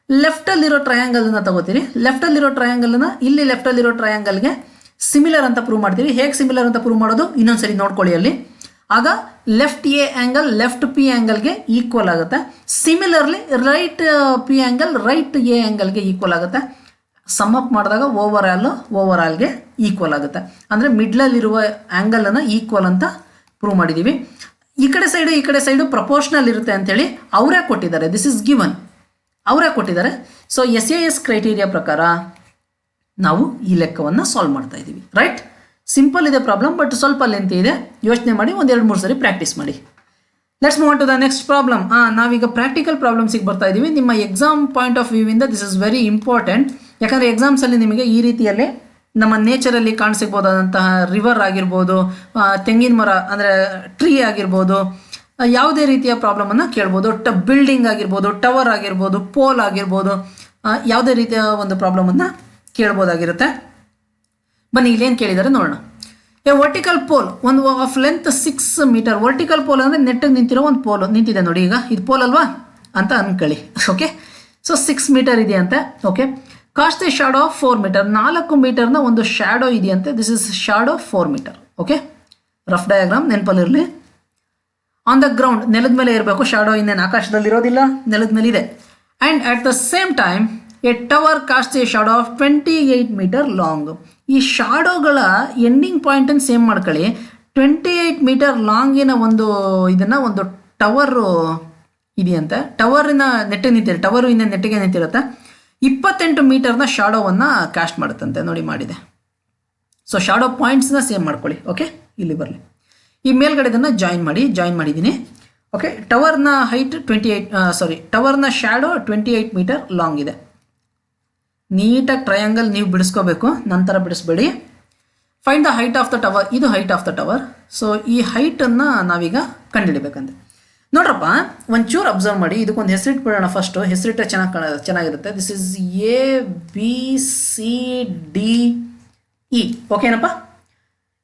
ಲೆಫ್ಟಲ್ಲಿರೋ ಟ್ರಯಾಂಗಲನ್ನು ತಗೋತೀರಿ. ಲೆಫ್ಟಲ್ಲಿರೋ ಟ್ರಯಾಂಗಲನ್ನು ಇಲ್ಲಿ ಲೆಫ್ಟಲ್ಲಿರೋ ಟ್ರಯಾಂಗಲ್ಗೆ ಸಿಮಿಲರ್ ಅಂತ ಪ್ರೂವ್ ಮಾಡ್ತೀರಿ. ಹೇಗೆ ಸಿಮಿಲರ್ ಅಂತ ಪ್ರೂವ್ ಮಾಡೋದು ಇನ್ನೊಂದ್ಸರಿ ನೋಡ್ಕೊಳ್ಳಿ ಅಲ್ಲಿ. ಆಗ left A angle left P ಆ್ಯಂಗಲ್ಗೆ ಈಕ್ವಲ್ ಆಗುತ್ತೆ. Similarly right P angle right A ಆ್ಯಂಗಲ್ಗೆ ಈಕ್ವಲ್ ಆಗುತ್ತೆ. ಸಮ್ ಅಪ್ ಮಾಡಿದಾಗ ಓವರ್ ಆಲ್ಗೆ ಈಕ್ವಲ್ ಆಗುತ್ತೆ. ಅಂದರೆ ಮಿಡ್ಲಲ್ಲಿರುವ ಆ್ಯಂಗಲನ್ನು ಈಕ್ವಲ್ ಅಂತ ಪ್ರೂವ್ ಮಾಡಿದ್ದೀವಿ. ಈ ಕಡೆ ಸೈಡು ಪ್ರಪೋರ್ಷನಲ್ ಇರುತ್ತೆ ಅಂತೇಳಿ ಅವರೇ ಕೊಟ್ಟಿದ್ದಾರೆ. ದಿಸ್ ಇಸ್ ಗಿವನ್, ಅವರೇ ಕೊಟ್ಟಿದ್ದಾರೆ. ಸೊ ಎಸ್ ಕ್ರೈಟೀರಿಯಾ ಪ್ರಕಾರ ನಾವು ಈ ಲೆಕ್ಕವನ್ನು ಸಾಲ್ವ್ ಮಾಡ್ತಾ ಇದ್ದೀವಿ. ರೈಟ್, ಸಿಂಪಲ್ ಇದೆ ಪ್ರಾಬ್ಲಮ್, ಬಟ್ ಸ್ವಲ್ಪ ಲೆಂತಿ ಇದೆ. ಯೋಚನೆ ಮಾಡಿ, 1-2-3 ಸರಿ ಪ್ರಾಕ್ಟೀಸ್ ಮಾಡಿ. Let's move to the next problem. ನಾವೀಗ ಪ್ರಾಕ್ಟಿಕಲ್ ಪ್ರಾಬ್ಲಮ್ಸಿಗೆ ಬರ್ತಾ ಇದ್ದೀವಿ. ನಿಮ್ಮ ಎಕ್ಸಾಮ್ ಪಾಯಿಂಟ್ ಆಫ್ ವ್ಯೂವಿಂದ ದಿಸ್ ಇಸ್ ವೆರಿ ಇಂಪಾರ್ಟೆಂಟ್. ಯಾಕಂದರೆ ಎಕ್ಸಾಮ್ಸಲ್ಲಿ ನಿಮಗೆ ಈ ರೀತಿಯಲ್ಲಿ ನಮ್ಮ ನೇಚರಲ್ಲಿ ಕಾಣಿಸಿರ್ಬೋದಾದಂತಹ ರಿವರ್ ಆಗಿರ್ಬೋದು, ತೆಂಗಿನ ಮರ ಅಂದರೆ ಟ್ರೀ ಆಗಿರ್ಬೋದು, ಯಾವುದೇ ರೀತಿಯ ಪ್ರಾಬ್ಲಮನ್ನು ಕೇಳ್ಬೋದು. ಬಿಲ್ಡಿಂಗ್ ಆಗಿರ್ಬೋದು, ಟವರ್ ಆಗಿರ್ಬೋದು, ಪೋಲ್ ಆಗಿರ್ಬೋದು, ಯಾವುದೇ ರೀತಿಯ ಒಂದು ಪ್ರಾಬ್ಲಮನ್ನು ಕೇಳ್ಬೋದಾಗಿರುತ್ತೆ. ಬನ್ನಿ ಇಲ್ಲೇನು ಕೇಳಿದ್ದಾರೆ ನೋಡೋಣ. ಎ ವರ್ಟಿಕಲ್ ಪೋಲ್ ಒಂದು of length 6 metre. Vertical pole ಅಂದರೆ ನೆಟ್ಟಿಗೆ ನಿಂತಿರೋ ಒಂದು ಪೋಲ್ ನಿಂತಿದೆ ನೋಡಿ. ಈಗ ಇದು ಪೋಲ್ ಅಲ್ವಾ ಅಂತ ಅನ್ಕೊಳ್ಳಿ. ಓಕೆ, ಸೊ 6 ಮೀಟರ್ ಇದೆಯಂತೆ. Okay, cast the shadow of 4 meter. 4 ಮೀಟರ್ನ ಒಂದು ಶಾಡೋ ಇದೆಯಂತೆ. This is shadow 4 meter. Okay, rough diagram ನೆನಪಲ್ಲಿರಲಿ. ಆನ್ ದ ಗ್ರೌಂಡ್, ನೆಲದ ಮೇಲೆ ಇರಬೇಕು. ಶಾಡೋ ಇನ್ನೇನು ಆಕಾಶದಲ್ಲಿ ಇರೋದಿಲ್ಲ, ನೆಲದ ಮೇಲೆ ಇದೆ. And at the same time a tower cast a shadow of 28 metre long. ಈ ಶಾಡೋಗಳ ಎಂಡಿಂಗ್ ಪಾಯಿಂಟನ್ನು ಸೇಮ್ ಮಾಡ್ಕೊಳ್ಳಿ. 28 ಮೀಟರ್ ಲಾಂಗಿನ ಒಂದು ಇದನ್ನು ಒಂದು ಟವರು ಇದೆಯಂತೆ. ಟವರಿನ ನೆಟ್ಟಿಗೆ ನಿಂತಿರುತ್ತೆ. ಟವರು ಇನ್ನೇ ನೆಟ್ಟಿಗೆ ನಿಂತಿರುತ್ತೆ. 28 ಮೀಟರ್ನ ಶಾಡೋವನ್ನು ಕ್ಯಾಸ್ಟ್ ಮಾಡುತ್ತಂತೆ. ನೋಡಿ ಮಾಡಿದೆ. ಸೊ ಶಾಡೋ ಪಾಯಿಂಟ್ಸ್ನ ಸೇಮ್ ಮಾಡ್ಕೊಳ್ಳಿ. ಓಕೆ, ಇಲ್ಲಿ ಬರಲಿ. ಈ ಮೇಲ್ಗಡೆದನ್ನು ಜಾಯಿನ್ ಮಾಡಿದ್ದೀನಿ. ಓಕೆ, ಟವರ್ನ ಹೈಟ್ ಟವರ್ನ ಶಾಡೋ 28 ಮೀಟರ್ ಲಾಂಗ್ ಇದೆ. ನೀಟಾಗಿ ಟ್ರಯಾಂಗಲ್ ನೀವು ಬಿಡಿಸ್ಕೋಬೇಕು, ನಂತರ ಬಿಡಿಸ್ಬೇಡಿ. Find the height of the tower. ಇದು height of the tower. So ಈ ಹೈಟನ್ನು ನಾವೀಗ ಕಂಡುಹಿಡಿಬೇಕಂತೆ. ನೋಡ್ರಪ್ಪ, ಒಂಚೂರು ಅಬ್ಸರ್ವ್ ಮಾಡಿ. ಇದಕ್ಕೊಂದು ಹೆಸರಿಟ್ಬಿಡೋಣ. ಫಸ್ಟು ಹೆಸರಿಟ್ಟರೆ ಚೆನ್ನಾಗಿರುತ್ತೆ. This is ABCDE. ಓಕೆನಪ್ಪ.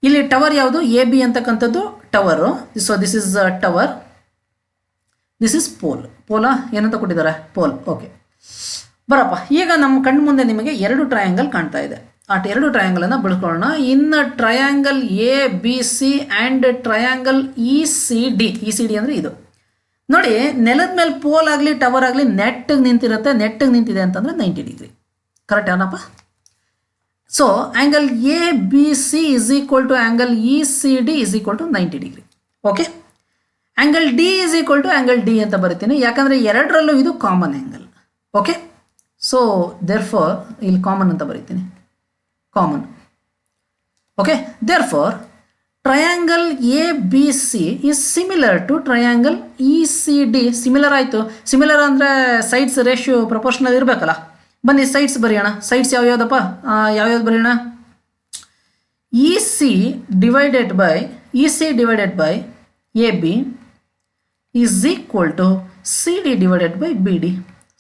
ಇಲ್ಲಿ ಟವರ್ ಯಾವುದು? AB ಅಂತಕ್ಕಂಥದ್ದು tower. So this is tower, this is pole. ಪೋಲಾ ಏನಂತ ಕೊಟ್ಟಿದ್ದಾರೆ? ಪೋಲ್. ಓಕೆ, ಬರಪ್ಪ. ಈಗ ನಮ್ಮ ಕಣ್ಣು ಮುಂದೆ ನಿಮಗೆ 2 ಟ್ರಯಾಂಗಲ್ ಕಾಣ್ತಾ ಇದೆ. ಆ 2 ಟ್ರಯಾಂಗಲನ್ನು ಬಿಡ್ಕೊಳ್ಳೋಣ. ಇನ್ನು triangle ABC and triangle ECD. ECD ಅಂದರೆ ಇದು ನೋಡಿ. ನೆಲದ ಮೇಲೆ ಪೋಲ್ ಆಗಲಿ ಟವರ್ ಆಗಲಿ ನೆಟ್ಟಿಗೆ ನಿಂತಿರುತ್ತೆ. ನೆಟ್ಟಿಗೆ ನಿಂತಿದೆ ಅಂತಂದರೆ 90 ಡಿಗ್ರಿ. ಕರೆಕ್ಟ್ ಏನಪ್ಪ? So angle ABC is equal to angle ECD is equal to 90 degree. Okay, angle D is equal to angle D ಅಂತ ಬರಿತೀನಿ. ಯಾಕಂದರೆ ಎರಡರಲ್ಲೂ ಇದು common angle. Okay, so therefore ಇಲ್ಲಿ ಕಾಮನ್ ಅಂತ ಬರಿತೀನಿ. Common. Okay, therefore triangle ABC is similar to triangle ECD. Similar ಆಯಿತು. Similar ಅಂದರೆ ಸೈಡ್ಸ್ ರೇಷಿಯೋ ಪ್ರಪೋರ್ಷನಲ್ ಇರಬೇಕಲ್ಲ. ಬನ್ನಿ ಸೈಡ್ಸ್ ಬರೆಯೋಣ. ಸೈಡ್ಸ್ ಯಾವ್ಯಾವುದಪ್ಪ? ಯಾವ್ಯಾವ್ದು ಬರೆಯೋಣ? EC divided by AB is equal to CD divided by BD.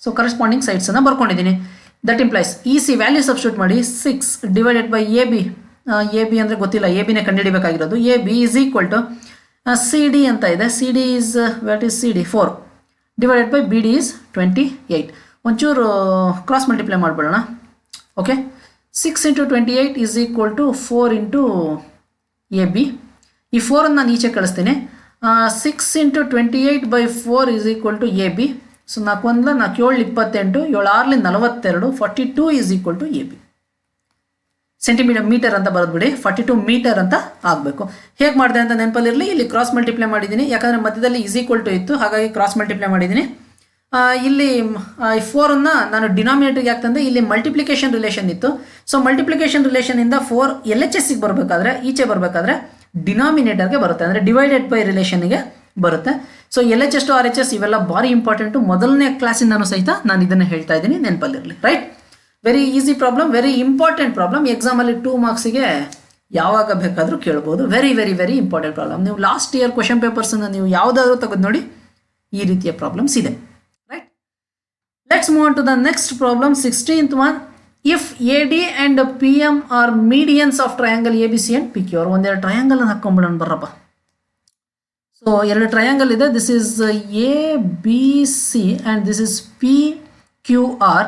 So corresponding ಸೈಡ್ಸನ್ನು ಬರ್ಕೊಂಡಿದ್ದೀನಿ. That implies EC value substitute ಮಾಡಿ. 6 ಡಿವೈಡೆಡ್ ಬೈ AB. AB ಅಂದರೆ ಗೊತ್ತಿಲ್ಲ, ABನೇ ಕಂಡುಹಿಡಿಬೇಕಾಗಿರೋದು. AB is equal to CD ಅಂತ ಇದೆ. CD is what is CD? 4 divided by BD is 28. ಒಂಚೂರು ಕ್ರಾಸ್ ಮಲ್ಟಿಪ್ಲೈ ಮಾಡಿಬಿಡೋಣ. Okay, 6 into 28 is equal to 4 into AB. ಈ 4ಅನ್ನು ನಾನು ಈಚೆ ಕಳಿಸ್ತೀನಿ. 6 into 28 by 4 is equal to AB. So 4 1 4 7 28, 7 6 42, 42 is equal to AB. Metre ಅಂತ ಬರೆದ್ಬಿಡಿ. 42 ಮೀಟರ್ ಅಂತ ಆಗಬೇಕು. ಹೇಗೆ ಮಾಡಿದೆ ಅಂತ ನೆನಪಲ್ಲಿರಲಿ. ಇಲ್ಲಿ ಕ್ರಾಸ್ ಮಲ್ಟಿಪ್ಲೈ ಮಾಡಿದ್ದೀನಿ. ಯಾಕಂದರೆ ಮಧ್ಯದಲ್ಲಿ ಈಸ್ ಈಕ್ವಲ್ ಟು ಇತ್ತು, ಹಾಗಾಗಿ ಕ್ರಾಸ್ ಮಲ್ಟಿಪ್ಲೈ ಮಾಡಿದ್ದೀನಿ. ಇಲ್ಲಿ 4ಅನ್ನು ನಾನು ಡಿನಾಮಿನೇಟರ್ಗೆ ಯಾಕಂದರೆ ಇಲ್ಲಿ ಮಲ್ಟಿಪ್ಲಿಕೇಶನ್ ರಿಲೇಷನ್ ಇತ್ತು. ಸೊ ಮಲ್ಟಿಪ್ಲಿಕೇಶನ್ ರಿಲೇಷನಿಂದ 4 LHSಗೆ ಬರಬೇಕಾದ್ರೆ, ಈಚೆ ಬರಬೇಕಾದ್ರೆ ಡಿನಾಮಿನೇಟರ್ಗೆ ಬರುತ್ತೆ, ಅಂದರೆ ಡಿವೈಡೆಡ್ ಬೈ ರಿಲೇಷನ್ಗೆ ಬರುತ್ತೆ. ಸೊ LHS ಟು RHS ಇವೆಲ್ಲ ಭಾರಿ ಇಂಪಾರ್ಟೆಂಟು. ಮೊದಲನೇ ಕ್ಲಾಸಿಂದನೂ ಸಹಿತ ನಾನು ಇದನ್ನು ಹೇಳ್ತಾ ಇದ್ದೀನಿ, ನೆನಪಲ್ಲಿರಲಿ. Right, very easy problem, very important problem. ಎಕ್ಸಾಮಲ್ಲಿ 2 ಮಾರ್ಕ್ಸಿಗೆ ಯಾವಾಗ ಬೇಕಾದರೂ ಕೇಳ್ಬೋದು. Very very very important problem. ನೀವು ಲಾಸ್ಟ್ ಇಯರ್ ಕ್ವಶನ್ ಪೇಪರ್ಸನ್ನು ನೀವು ಯಾವುದಾದ್ರೂ ತೆಗೆದು ನೋಡಿ, ಈ ರೀತಿಯ ಪ್ರಾಬ್ಲಮ್ಸ್ ಇದೆ. Right, let's move on to the next problem. 16th one. If AD and PM are medians of triangle ABC and PQ. ಅವ್ರು ಒಂದೆರಡು ಟ್ರಯಾಂಗಲನ್ನು ಹಾಕ್ಕೊಂಬಿಡೋಣ ಬರ್ರಪ್ಪ. ಸೊ 2 ಟ್ರಯಾಂಗಲ್ ಇದೆ. This is ABC and this is PQR.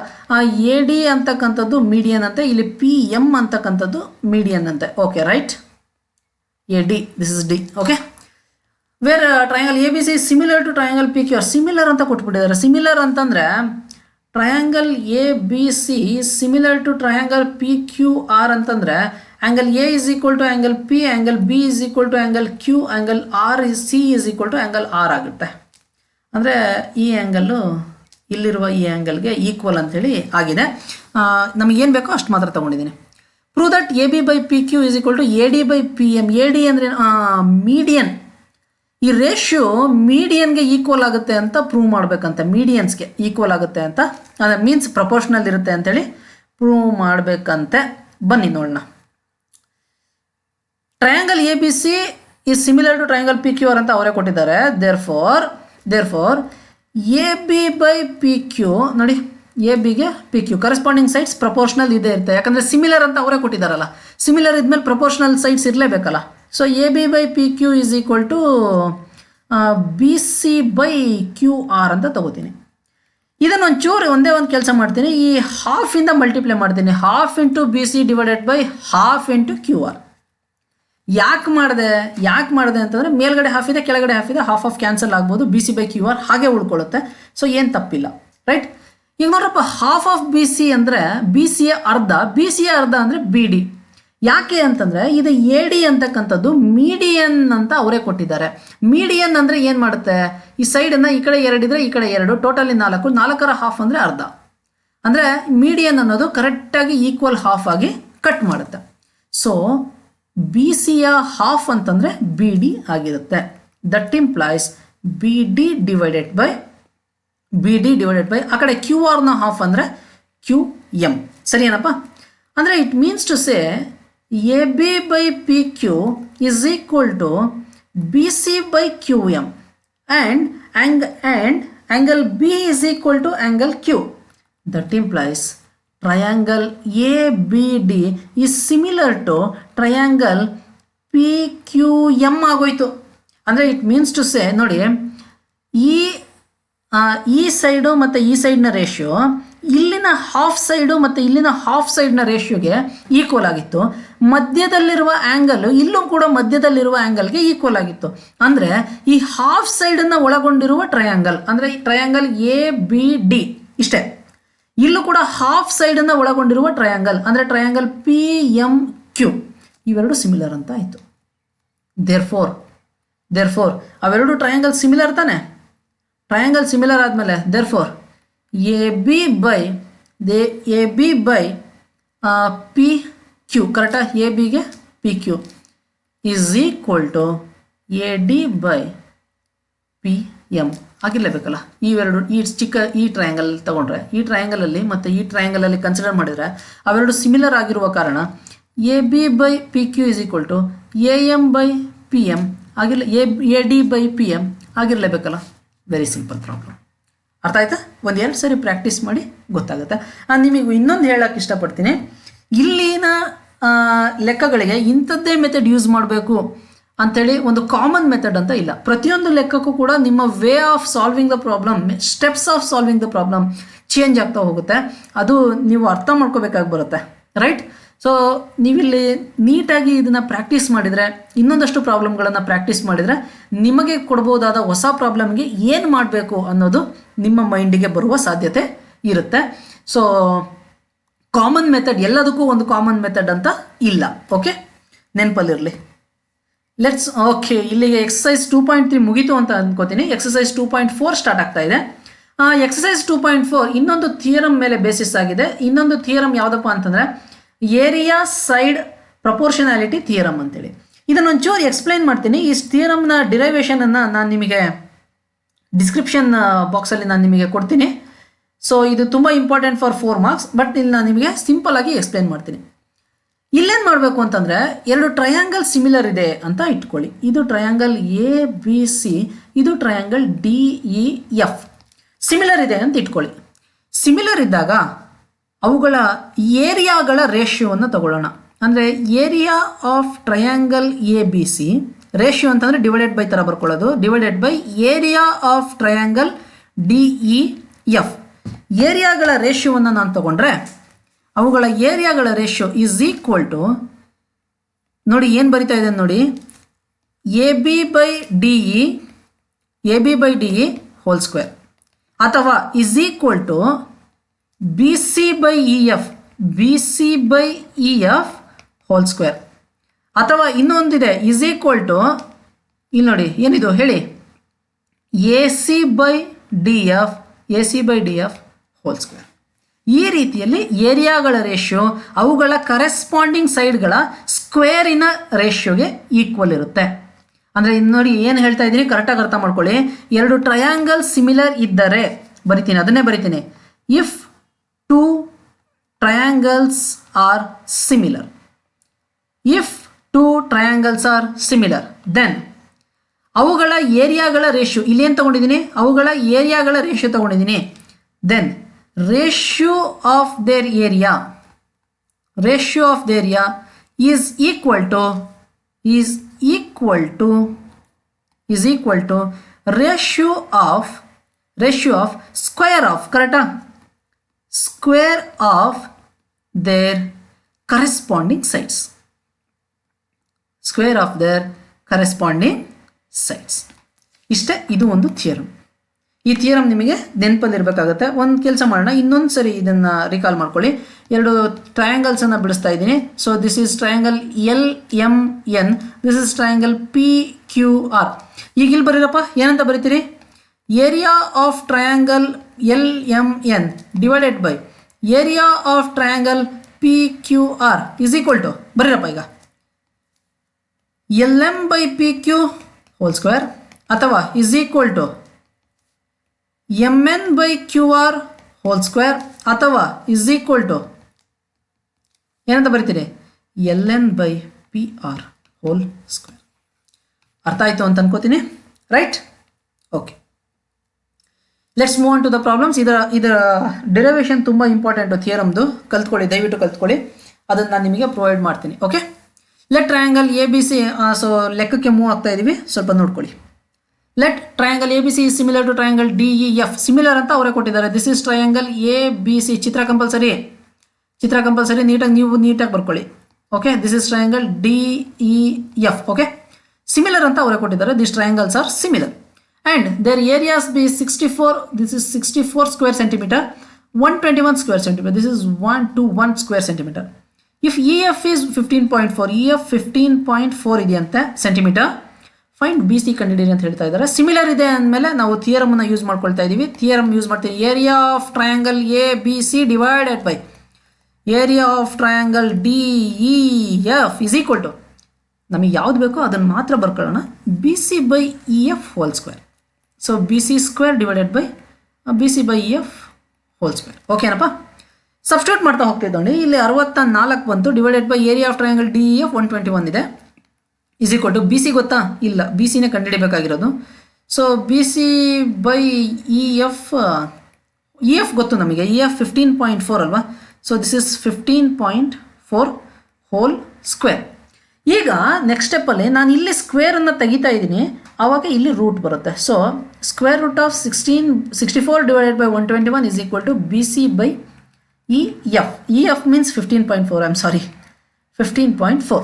AD ಅಂತಕ್ಕಂಥದ್ದು median ಅಂತೆ, ಇಲ್ಲಿ PM ಅಂತಕ್ಕಂಥದ್ದು ಮೀಡಿಯನ್ ಅಂತೆ. Okay, right. AD, this is D. Okay, where triangle ABC is similar to triangle PQR. Similar ಅಂತ ಕೊಟ್ಬಿಟ್ಟಿದ್ದಾರೆ. ಸಿಮಿಲರ್ ಅಂತಂದರೆ triangle ABC is similar to triangle PQR ಅಂತಂದರೆ angle A is equal to angle P, angle B is equal to angle Q, angle C is equal to angle R ಆಗುತ್ತೆ. ಅಂದರೆ ಈ angle ಇಲ್ಲಿರುವ ಈ ಆ್ಯಂಗಲ್ಗೆ equal ಅಂಥೇಳಿ ಆಗಿದೆ. ನಮಗೇನು ಬೇಕೋ ಅಷ್ಟು ಮಾತ್ರ ತೊಗೊಂಡಿದ್ದೀನಿ. Prove that AB by PQ is equal to AD by PM. AD ಅಂದರೆ ಮೀಡಿಯನ್. ಈ ರೇಷಿಯೋ ಮೀಡಿಯನ್ಗೆ ಈಕ್ವಲ್ ಆಗುತ್ತೆ ಅಂತ ಪ್ರೂವ್ ಮಾಡಬೇಕಂತೆ, ಮೀಡಿಯನ್ಸ್ಗೆ ಈಕ್ವಲ್ ಆಗುತ್ತೆ ಅಂತ, ಅಂದರೆ ಮೀನ್ಸ್ ಪ್ರಪೋರ್ಷನಲ್ ಇರುತ್ತೆ ಅಂತೇಳಿ ಪ್ರೂವ್ ಮಾಡಬೇಕಂತೆ. ಬನ್ನಿ ನೋಡೋಣ. Triangle A B C is similar to triangle P Q R ಅಂತ ಅವರೇ ಕೊಟ್ಟಿದ್ದಾರೆ. Therefore A B by P Q ನೋಡಿ, ಎ ಬಿಗೆ P Q corresponding sides proportional ಇದೇ ಇರುತ್ತೆ. ಯಾಕಂದರೆ ಸಿಮಿಲರ್ ಅಂತ ಅವರೇ ಕೊಟ್ಟಿದ್ದಾರಲ್ಲ, ಸಿಮಿಲರ್ ಇದ್ಮೇಲೆ ಪ್ರಪೋರ್ಷನಲ್ ಸೈಡ್ಸ್ ಇರಲೇಬೇಕಲ್ಲ. So A B by P Q is equal to B C by Q R ಅಂತ ತಗೋತೀನಿ. ಇದನ್ನು ಒಂಚೂರು ಒಂದೇ ಒಂದು ಕೆಲಸ ಮಾಡ್ತೀನಿ, ಈ ಹಾಫಿಂದ ಮಲ್ಟಿಪ್ಲೈ ಮಾಡ್ತೀನಿ. Half into B C divided by half into Q R. ಯಾಕೆ ಮಾಡಿದೆ ಅಂತಂದರೆ ಮೇಲ್ಗಡೆ ಹಾಫ್ ಇದೆ, ಕೆಳಗಡೆ ಹಾಫ್ ಇದೆ, ಹಾಫ್ ಕ್ಯಾನ್ಸಲ್ ಆಗ್ಬೋದು, B C by Q R ಹಾಗೆ ಉಳ್ಕೊಳ್ಳುತ್ತೆ. ಸೊ ಏನು ತಪ್ಪಿಲ್ಲ, ರೈಟ್? ಈಗ ನೋಡ್ರಪ್ಪ, ಹಾಫ್ ಆಫ್ ಬಿ ಸಿ ಅಂದರೆ ಬಿ ಸಿಯ ಅರ್ಧ, ಬಿ ಸಿಯ ಅರ್ಧ ಅಂದರೆ ಬಿ ಡಿ. ಯಾಕೆ ಅಂತಂದರೆ ಇದು ಎ ಡಿ ಅಂತಕ್ಕಂಥದ್ದು ಮೀಡಿಯನ್ ಅಂತ ಅವರೇ ಕೊಟ್ಟಿದ್ದಾರೆ. ಮೀಡಿಯನ್ ಅಂದರೆ ಏನು ಮಾಡುತ್ತೆ, ಈ ಸೈಡನ್ನು ಈ ಕಡೆ 2 ಇದ್ದರೆ ಈ ಕಡೆ 2, ಟೋಟಲಿ 4, 4ರ ಹಾಫ್ ಅಂದರೆ ಅರ್ಧ. ಅಂದರೆ ಮೀಡಿಯನ್ ಅನ್ನೋದು ಕರೆಕ್ಟಾಗಿ ಈಕ್ವಲ್ ಹಾಫ್ ಆಗಿ ಕಟ್ ಮಾಡುತ್ತೆ. ಸೊ ಬಿ ಸಿಯ ಹಾಫ್ ಅಂತಂದರೆ ಬಿ ಡಿ ಆಗಿರುತ್ತೆ. That implies B D divided by ಆ ಕಡೆ ಕ್ಯೂ ಆರ್ನ ಹಾಫ್ ಅಂದರೆ ಕ್ಯೂ ಎಮ್. ಸರಿ ಏನಪ್ಪ? ಅಂದರೆ it means to say A B by P Q is equal to B C by Q M and angle B is equal to angle Q. That implies triangle A B D is similar to triangle P Q M ಆಗೋಯ್ತು. ಅಂದರೆ it means to ಸೇ ನೋಡಿ, ಈ side ಮತ್ತು ಈ ಸೈಡ್ನ ratio ಇಲ್ಲಿನ half side ಮತ್ತು ಇಲ್ಲಿನ half ಸೈಡ್ನ ರೇಷಿಯೋಗೆ equal ಆಗಿತ್ತು. ಮಧ್ಯದಲ್ಲಿರುವ ಆ್ಯಂಗಲ್ ಇಲ್ಲೂ ಕೂಡ ಮಧ್ಯದಲ್ಲಿರುವ ಆ್ಯಂಗಲ್ಗೆ ಈಕ್ವಲ್ ಆಗಿತ್ತು. ಅಂದರೆ ಈ ಹಾಫ್ ಸೈಡನ್ನು ಒಳಗೊಂಡಿರುವ ಟ್ರಯಾಂಗಲ್ ಅಂದರೆ ಟ್ರಯಾಂಗಲ್ ಎ ಬಿ ಡಿ ಇಷ್ಟೇ. ಇಲ್ಲೂ ಕೂಡ ಹಾಫ್ ಸೈಡನ್ನು ಒಳಗೊಂಡಿರುವ ಟ್ರಯಾಂಗಲ್ ಅಂದರೆ ಟ್ರಯಾಂಗಲ್ ಪಿ ಎಮ್ ಕ್ಯೂ, ಇವೆರಡು ಸಿಮಿಲರ್ ಅಂತ ಆಯಿತು. ದೇರ್ ಫೋರ್ ಅವೆರಡು ಟ್ರಯಾಂಗಲ್ ಸಿಮಿಲರ್ ತಾನೆ. ಟ್ರಯಾಂಗಲ್ ಸಿಮಿಲರ್ ಆದಮೇಲೆ therefore A B by P Q, ಕರೆಕ್ಟಾ? ಎ ಬಿಗೆ P Q is equal to A D by P M ಆಗಿರಲೇಬೇಕಲ್ಲ. ಇವೆರಡು ಈ ಟ್ರಯಾಂಗಲ್ ತಗೊಂಡ್ರೆ ಈ ಟ್ರಯಾಂಗಲಲ್ಲಿ ಮತ್ತು ಈ ಟ್ರಯಾಂಗಲಲ್ಲಿ ಕನ್ಸಿಡರ್ ಮಾಡಿದರೆ ಅವೆರಡು ಸಿಮಿಲರ್ ಆಗಿರುವ ಕಾರಣ A B by P Q is equal to A M by P M ಆಗಿರಲಿ, A D by P M ಆಗಿರಲೇಬೇಕಲ್ಲ. Very simple problem. ಅರ್ಥ ಆಯ್ತಾ? 1-2 ಸರಿ ಪ್ರಾಕ್ಟೀಸ್ ಮಾಡಿ ಗೊತ್ತಾಗುತ್ತೆ. ನಿಮಗೆ ಇನ್ನೊಂದು ಹೇಳೋಕ್ಕೆ ಇಷ್ಟಪಡ್ತೀನಿ, ಇಲ್ಲಿನ ಲೆಕ್ಕಗಳಿಗೆ ಇಂಥದ್ದೇ ಮೆಥಡ್ ಯೂಸ್ ಮಾಡಬೇಕು ಅಂಥೇಳಿ ಒಂದು ಕಾಮನ್ ಮೆಥಡ್ ಅಂತ ಇಲ್ಲ. ಪ್ರತಿಯೊಂದು ಲೆಕ್ಕಕ್ಕೂ ಕೂಡ ನಿಮ್ಮ way of solving the problem, steps of solving the problem change ಆಗ್ತಾ ಹೋಗುತ್ತೆ. ಅದು ನೀವು ಅರ್ಥ ಮಾಡ್ಕೋಬೇಕಾಗಿ ಬರುತ್ತೆ, ರೈಟ್? ಸೊ ನೀವಿಲ್ಲಿ ನೀಟಾಗಿ ಇದನ್ನು ಪ್ರಾಕ್ಟೀಸ್ ಮಾಡಿದರೆ, ಇನ್ನೊಂದಷ್ಟು ಪ್ರಾಬ್ಲಮ್ಗಳನ್ನು ಪ್ರಾಕ್ಟೀಸ್ ಮಾಡಿದರೆ ನಿಮಗೆ ಕೊಡ್ಬೋದಾದ ಹೊಸ ಪ್ರಾಬ್ಲಮ್ಗೆ ಏನು ಮಾಡಬೇಕು ಅನ್ನೋದು ನಿಮ್ಮ ಮೈಂಡಿಗೆ ಬರುವ ಸಾಧ್ಯತೆ ಇರುತ್ತೆ. ಸೊ ಕಾಮನ್ ಮೆಥಡ್, ಎಲ್ಲದಕ್ಕೂ ಒಂದು ಕಾಮನ್ ಮೆಥಡ್ ಅಂತ ಇಲ್ಲ. ಓಕೆ, ನೆನಪಲ್ಲಿರಲಿ. ಓಕೆ, ಇಲ್ಲಿಗೆ ಎಕ್ಸಸೈಸ್ 2.3 ಮುಗೀತು ಅಂತ ಅಂದ್ಕೋತೀನಿ. ಎಕ್ಸಸೈಸ್ 2.4 ಸ್ಟಾರ್ಟ್ ಆಗ್ತಾ ಇದೆ. ಎಕ್ಸಸೈಸ್ 2.4 ಇನ್ನೊಂದು ಥಿಯರಮ್ ಮೇಲೆ ಬೇಸಿಸ್ ಆಗಿದೆ. ಇನ್ನೊಂದು ಥಿಯರಮ್ ಯಾವುದಪ್ಪ ಅಂತಂದರೆ ಏರಿಯಾ ಸೈಡ್ ಪ್ರಪೋರ್ಷನಾಲಿಟಿ ಥಿಯರಮ್ ಅಂತೇಳಿ. ಇದನ್ನೊಂಚೂರು ಎಕ್ಸ್ಪ್ಲೈನ್ ಮಾಡ್ತೀನಿ. ಈ ಥಿಯರಮ್ನ ಡಿರೈವೇಷನನ್ನು ನಾನು ನಿಮಗೆ ಡಿಸ್ಕ್ರಿಪ್ಷನ್ ಬಾಕ್ಸಲ್ಲಿ ನಾನು ನಿಮಗೆ ಕೊಡ್ತೀನಿ. ಸೊ ಇದು ತುಂಬ ಇಂಪಾರ್ಟೆಂಟ್ ಫಾರ್ 4 ಮಾರ್ಕ್ಸ್. ಬಟ್ ಇಲ್ಲಿ ನಾನು ನಿಮಗೆ ಸಿಂಪಲ್ ಆಗಿ ಎಕ್ಸ್ಪ್ಲೈನ್ ಮಾಡ್ತೀನಿ. ಇಲ್ಲೇನು ಮಾಡಬೇಕು ಅಂತಂದರೆ, 2 ಟ್ರಯಾಂಗಲ್ ಸಿಮಿಲರ್ ಇದೆ ಅಂತ ಇಟ್ಕೊಳ್ಳಿ. ಇದು ಟ್ರಯಾಂಗಲ್ ಎ ಬಿ ಸಿ, ಇದು triangle D E F similar ಇದೆ ಅಂತ ಇಟ್ಕೊಳ್ಳಿ. ಸಿಮಿಲರ್ ಇದ್ದಾಗ ಅವುಗಳ ಏರಿಯಾಗಳ ರೇಷಿಯೋವನ್ನು ತಗೊಳ್ಳೋಣ. ಅಂದರೆ area of triangle A B C, ratio ಅಂತಂದರೆ ಡಿವೈಡೆಡ್ ಬೈ ಥರ ಬರ್ಕೊಳ್ಳೋದು, divided by area of triangle D E F. ಏರಿಯಾಗಳ ರೇಷಿಯೋವನ್ನು ನಾನು ತಗೊಂಡ್ರೆ ಅವುಗಳ ಏರಿಯಾಗಳ ರೇಷಿಯೋ ಈಸ್ ಈಕ್ವಲ್ ಟು, ನೋಡಿ ಏನು ಬರಿತಾ ಇದೆ ನೋಡಿ, A B by D E whole square, ಅಥವಾ is equal to B C by E F whole square, ಅಥವಾ ಇನ್ನೊಂದಿದೆ ಈಸ್ ಈಕ್ವಲ್ ಟು, ಇಲ್ಲಿ ನೋಡಿ ಏನಿದು ಹೇಳಿ, A C by D F whole square. ಈ ರೀತಿಯಲ್ಲಿ ಏರಿಯಾಗಳ ರೇಷಿಯೋ ಅವುಗಳ ಕರೆಸ್ಪಾಂಡಿಂಗ್ ಸೈಡ್ಗಳ ಸ್ಕ್ವೇರಿನ ರೇಷಿಯೋಗೆ ಈಕ್ವಲ್ ಇರುತ್ತೆ. ಅಂದರೆ ಇನ್ನು ನೋಡಿ ಏನು ಹೇಳ್ತಾ ಇದ್ದೀನಿ ಕರೆಕ್ಟಾಗಿ ಅರ್ಥ ಮಾಡ್ಕೊಳ್ಳಿ. ಎರಡು ಟ್ರಯಾಂಗಲ್ ಸಿಮಿಲರ್ ಇದ್ದರೆ ಬರಿತೀನಿ, ಅದನ್ನೇ ಬರಿತೀನಿ. If two triangles are similar, if two triangles are similar then ಅವುಗಳ ಏರಿಯಾಗಳ ರೇಷಿಯೋ, ಇಲ್ಲಿ ಏನು ತೊಗೊಂಡಿದ್ದೀನಿ, ಅವುಗಳ ಏರಿಯಾಗಳ ರೇಷಿಯೋ ತೊಗೊಂಡಿದ್ದೀನಿ. Then ratio of their area, ratio of the area is equal to ratio of square of, correcta, square of their corresponding sides, square of their corresponding sides. ಇಷ್ಟೇ, ಇದು ಒಂದು ಥಿಯರಮ್. ಈ ಥಿಯರಮ್ ನಿಮಗೆ ನೆನಪಲ್ಲಿರಬೇಕಾಗುತ್ತೆ. ಒಂದು ಕೆಲಸ ಮಾಡೋಣ, ಇನ್ನೊಂದು ಸರಿ ಇದನ್ನು ರಿಕಾಲ್ ಮಾಡ್ಕೊಳ್ಳಿ. ಎರಡು ಟ್ರಯಾಂಗಲ್ಸನ್ನು ಬಿಡಿಸ್ತಾ ಇದ್ದೀನಿ. So this is triangle LMN, this is triangle PQR. ಈಗ ಇಲ್ಲಿ ಬರೀರಪ್ಪ, ಏನಂತ ಬರೀತೀರಿ, area of triangle LMN divided by area of triangle PQR is equal to, ಬರೀರಪ್ಪ ಈಗ LM/PQ ಹೋಲ್ ಸ್ಕ್ವೇರ್ ಅಥವಾ is equal to MN/QR whole square ಅಥವಾ is equal to ಏನಂತ ಬರೀತೀರಿ, LN/PR ಹೋಲ್ ಸ್ಕ್ವೇರ್. ಅರ್ಥ ಆಯಿತು ಅಂತ ಅನ್ಕೋತೀನಿ, right? Okay, let's move on to the problems. ಇದರ ಡಿರೈವೇಷನ್ ತುಂಬ ಇಂಪಾರ್ಟೆಂಟು, ಥಿಯರಮ್ದು ಕಲ್ತ್ಕೊಳ್ಳಿ, ದಯವಿಟ್ಟು ಕಲ್ತ್ಕೊಳ್ಳಿ. ಅದನ್ನು ನಾನು ನಿಮಗೆ ಪ್ರೊವೈಡ್ ಮಾಡ್ತೀನಿ. Okay, let triangle ABC, so ಲೆಕ್ಕಕ್ಕೆ ಮೂವ್ ಆಗ್ತಾ ಇದ್ದೀವಿ, ಸ್ವಲ್ಪ ನೋಡ್ಕೊಳ್ಳಿ. Let triangle ABC is similar to triangle DEF. Similar ಅಂತ ಅವರೇ ಕೊಟ್ಟಿದ್ದಾರೆ. This is triangle ABC. ಚಿತ್ರ ಕಂಪಲ್ಸರಿ ನೀಟಾಗಿ ಬರ್ಕೊಳ್ಳಿ. Okay, this is triangle DEF. Okay, similar ಅಂತ ಅವರೇ ಕೊಟ್ಟಿದ್ದಾರೆ. This triangles are similar and their areas be 64. This is 64 square centimetre, 121 square centimetre. This is 121 square centimetre. If EF is 15.4, EF 15.4 ಇದೆಯಂತೆ centimetre. Find BC ಕಂಡುಹಿಡಿಯಿರಿ ಅಂತ ಹೇಳ್ತಾ ಇದ್ದಾರೆ. Similar ಇದೆ ಅಂದಮೇಲೆ ನಾವು ಥಿಯರಮನ್ನು ಯೂಸ್ ಮಾಡ್ಕೊಳ್ತಾ ಇದ್ದೀವಿ. ಥಿಯರಮ್ ಯೂಸ್ ಮಾಡ್ತೀವಿ. Area of triangle ABC divided by area of triangle DEF is equal to, ನಮಗೆ ಯಾವ್ದು ಬೇಕೋ ಅದನ್ನು ಮಾತ್ರ ಬರ್ಕೊಳ್ಳೋಣ, BC/EF whole square. So BC square divided by BC/EF whole square. ಓಕೆನಪ್ಪ, ಸಬ್ಸ್ಟಿಟ್ಯೂಟ್ ಮಾಡ್ತಾ ಹೋಗ್ತಿದ್ದೋಣ. ಇಲ್ಲಿ 64 ಬಂತು, divided by area of triangle DEF 121 ಇದೆ, ಇಸ್ ಈಕ್ವಲ್ ಟು BC ಗೊತ್ತಾ, ಇಲ್ಲ BCನೇ ಕಂಡುಹಿಡಿಬೇಕಾಗಿರೋದು. ಸೊ BC/EF, EF ಗೊತ್ತು ನಮಗೆ, EF 15.4 ಅಲ್ವಾ. So this is 15.4 whole square. ಈಗ ನೆಕ್ಸ್ಟ್ ಸ್ಟೆಪ್ಪಲ್ಲಿ ನಾನು ಇಲ್ಲಿ ಸ್ಕ್ವೇರನ್ನು ತೆಗಿತಾ ಇದ್ದೀನಿ, ಆವಾಗ ಇಲ್ಲಿ ರೂಟ್ ಬರುತ್ತೆ. So square root of 64 divided by 121 is equal to BC/EF. EF means 15.4, I am sorry 15.4.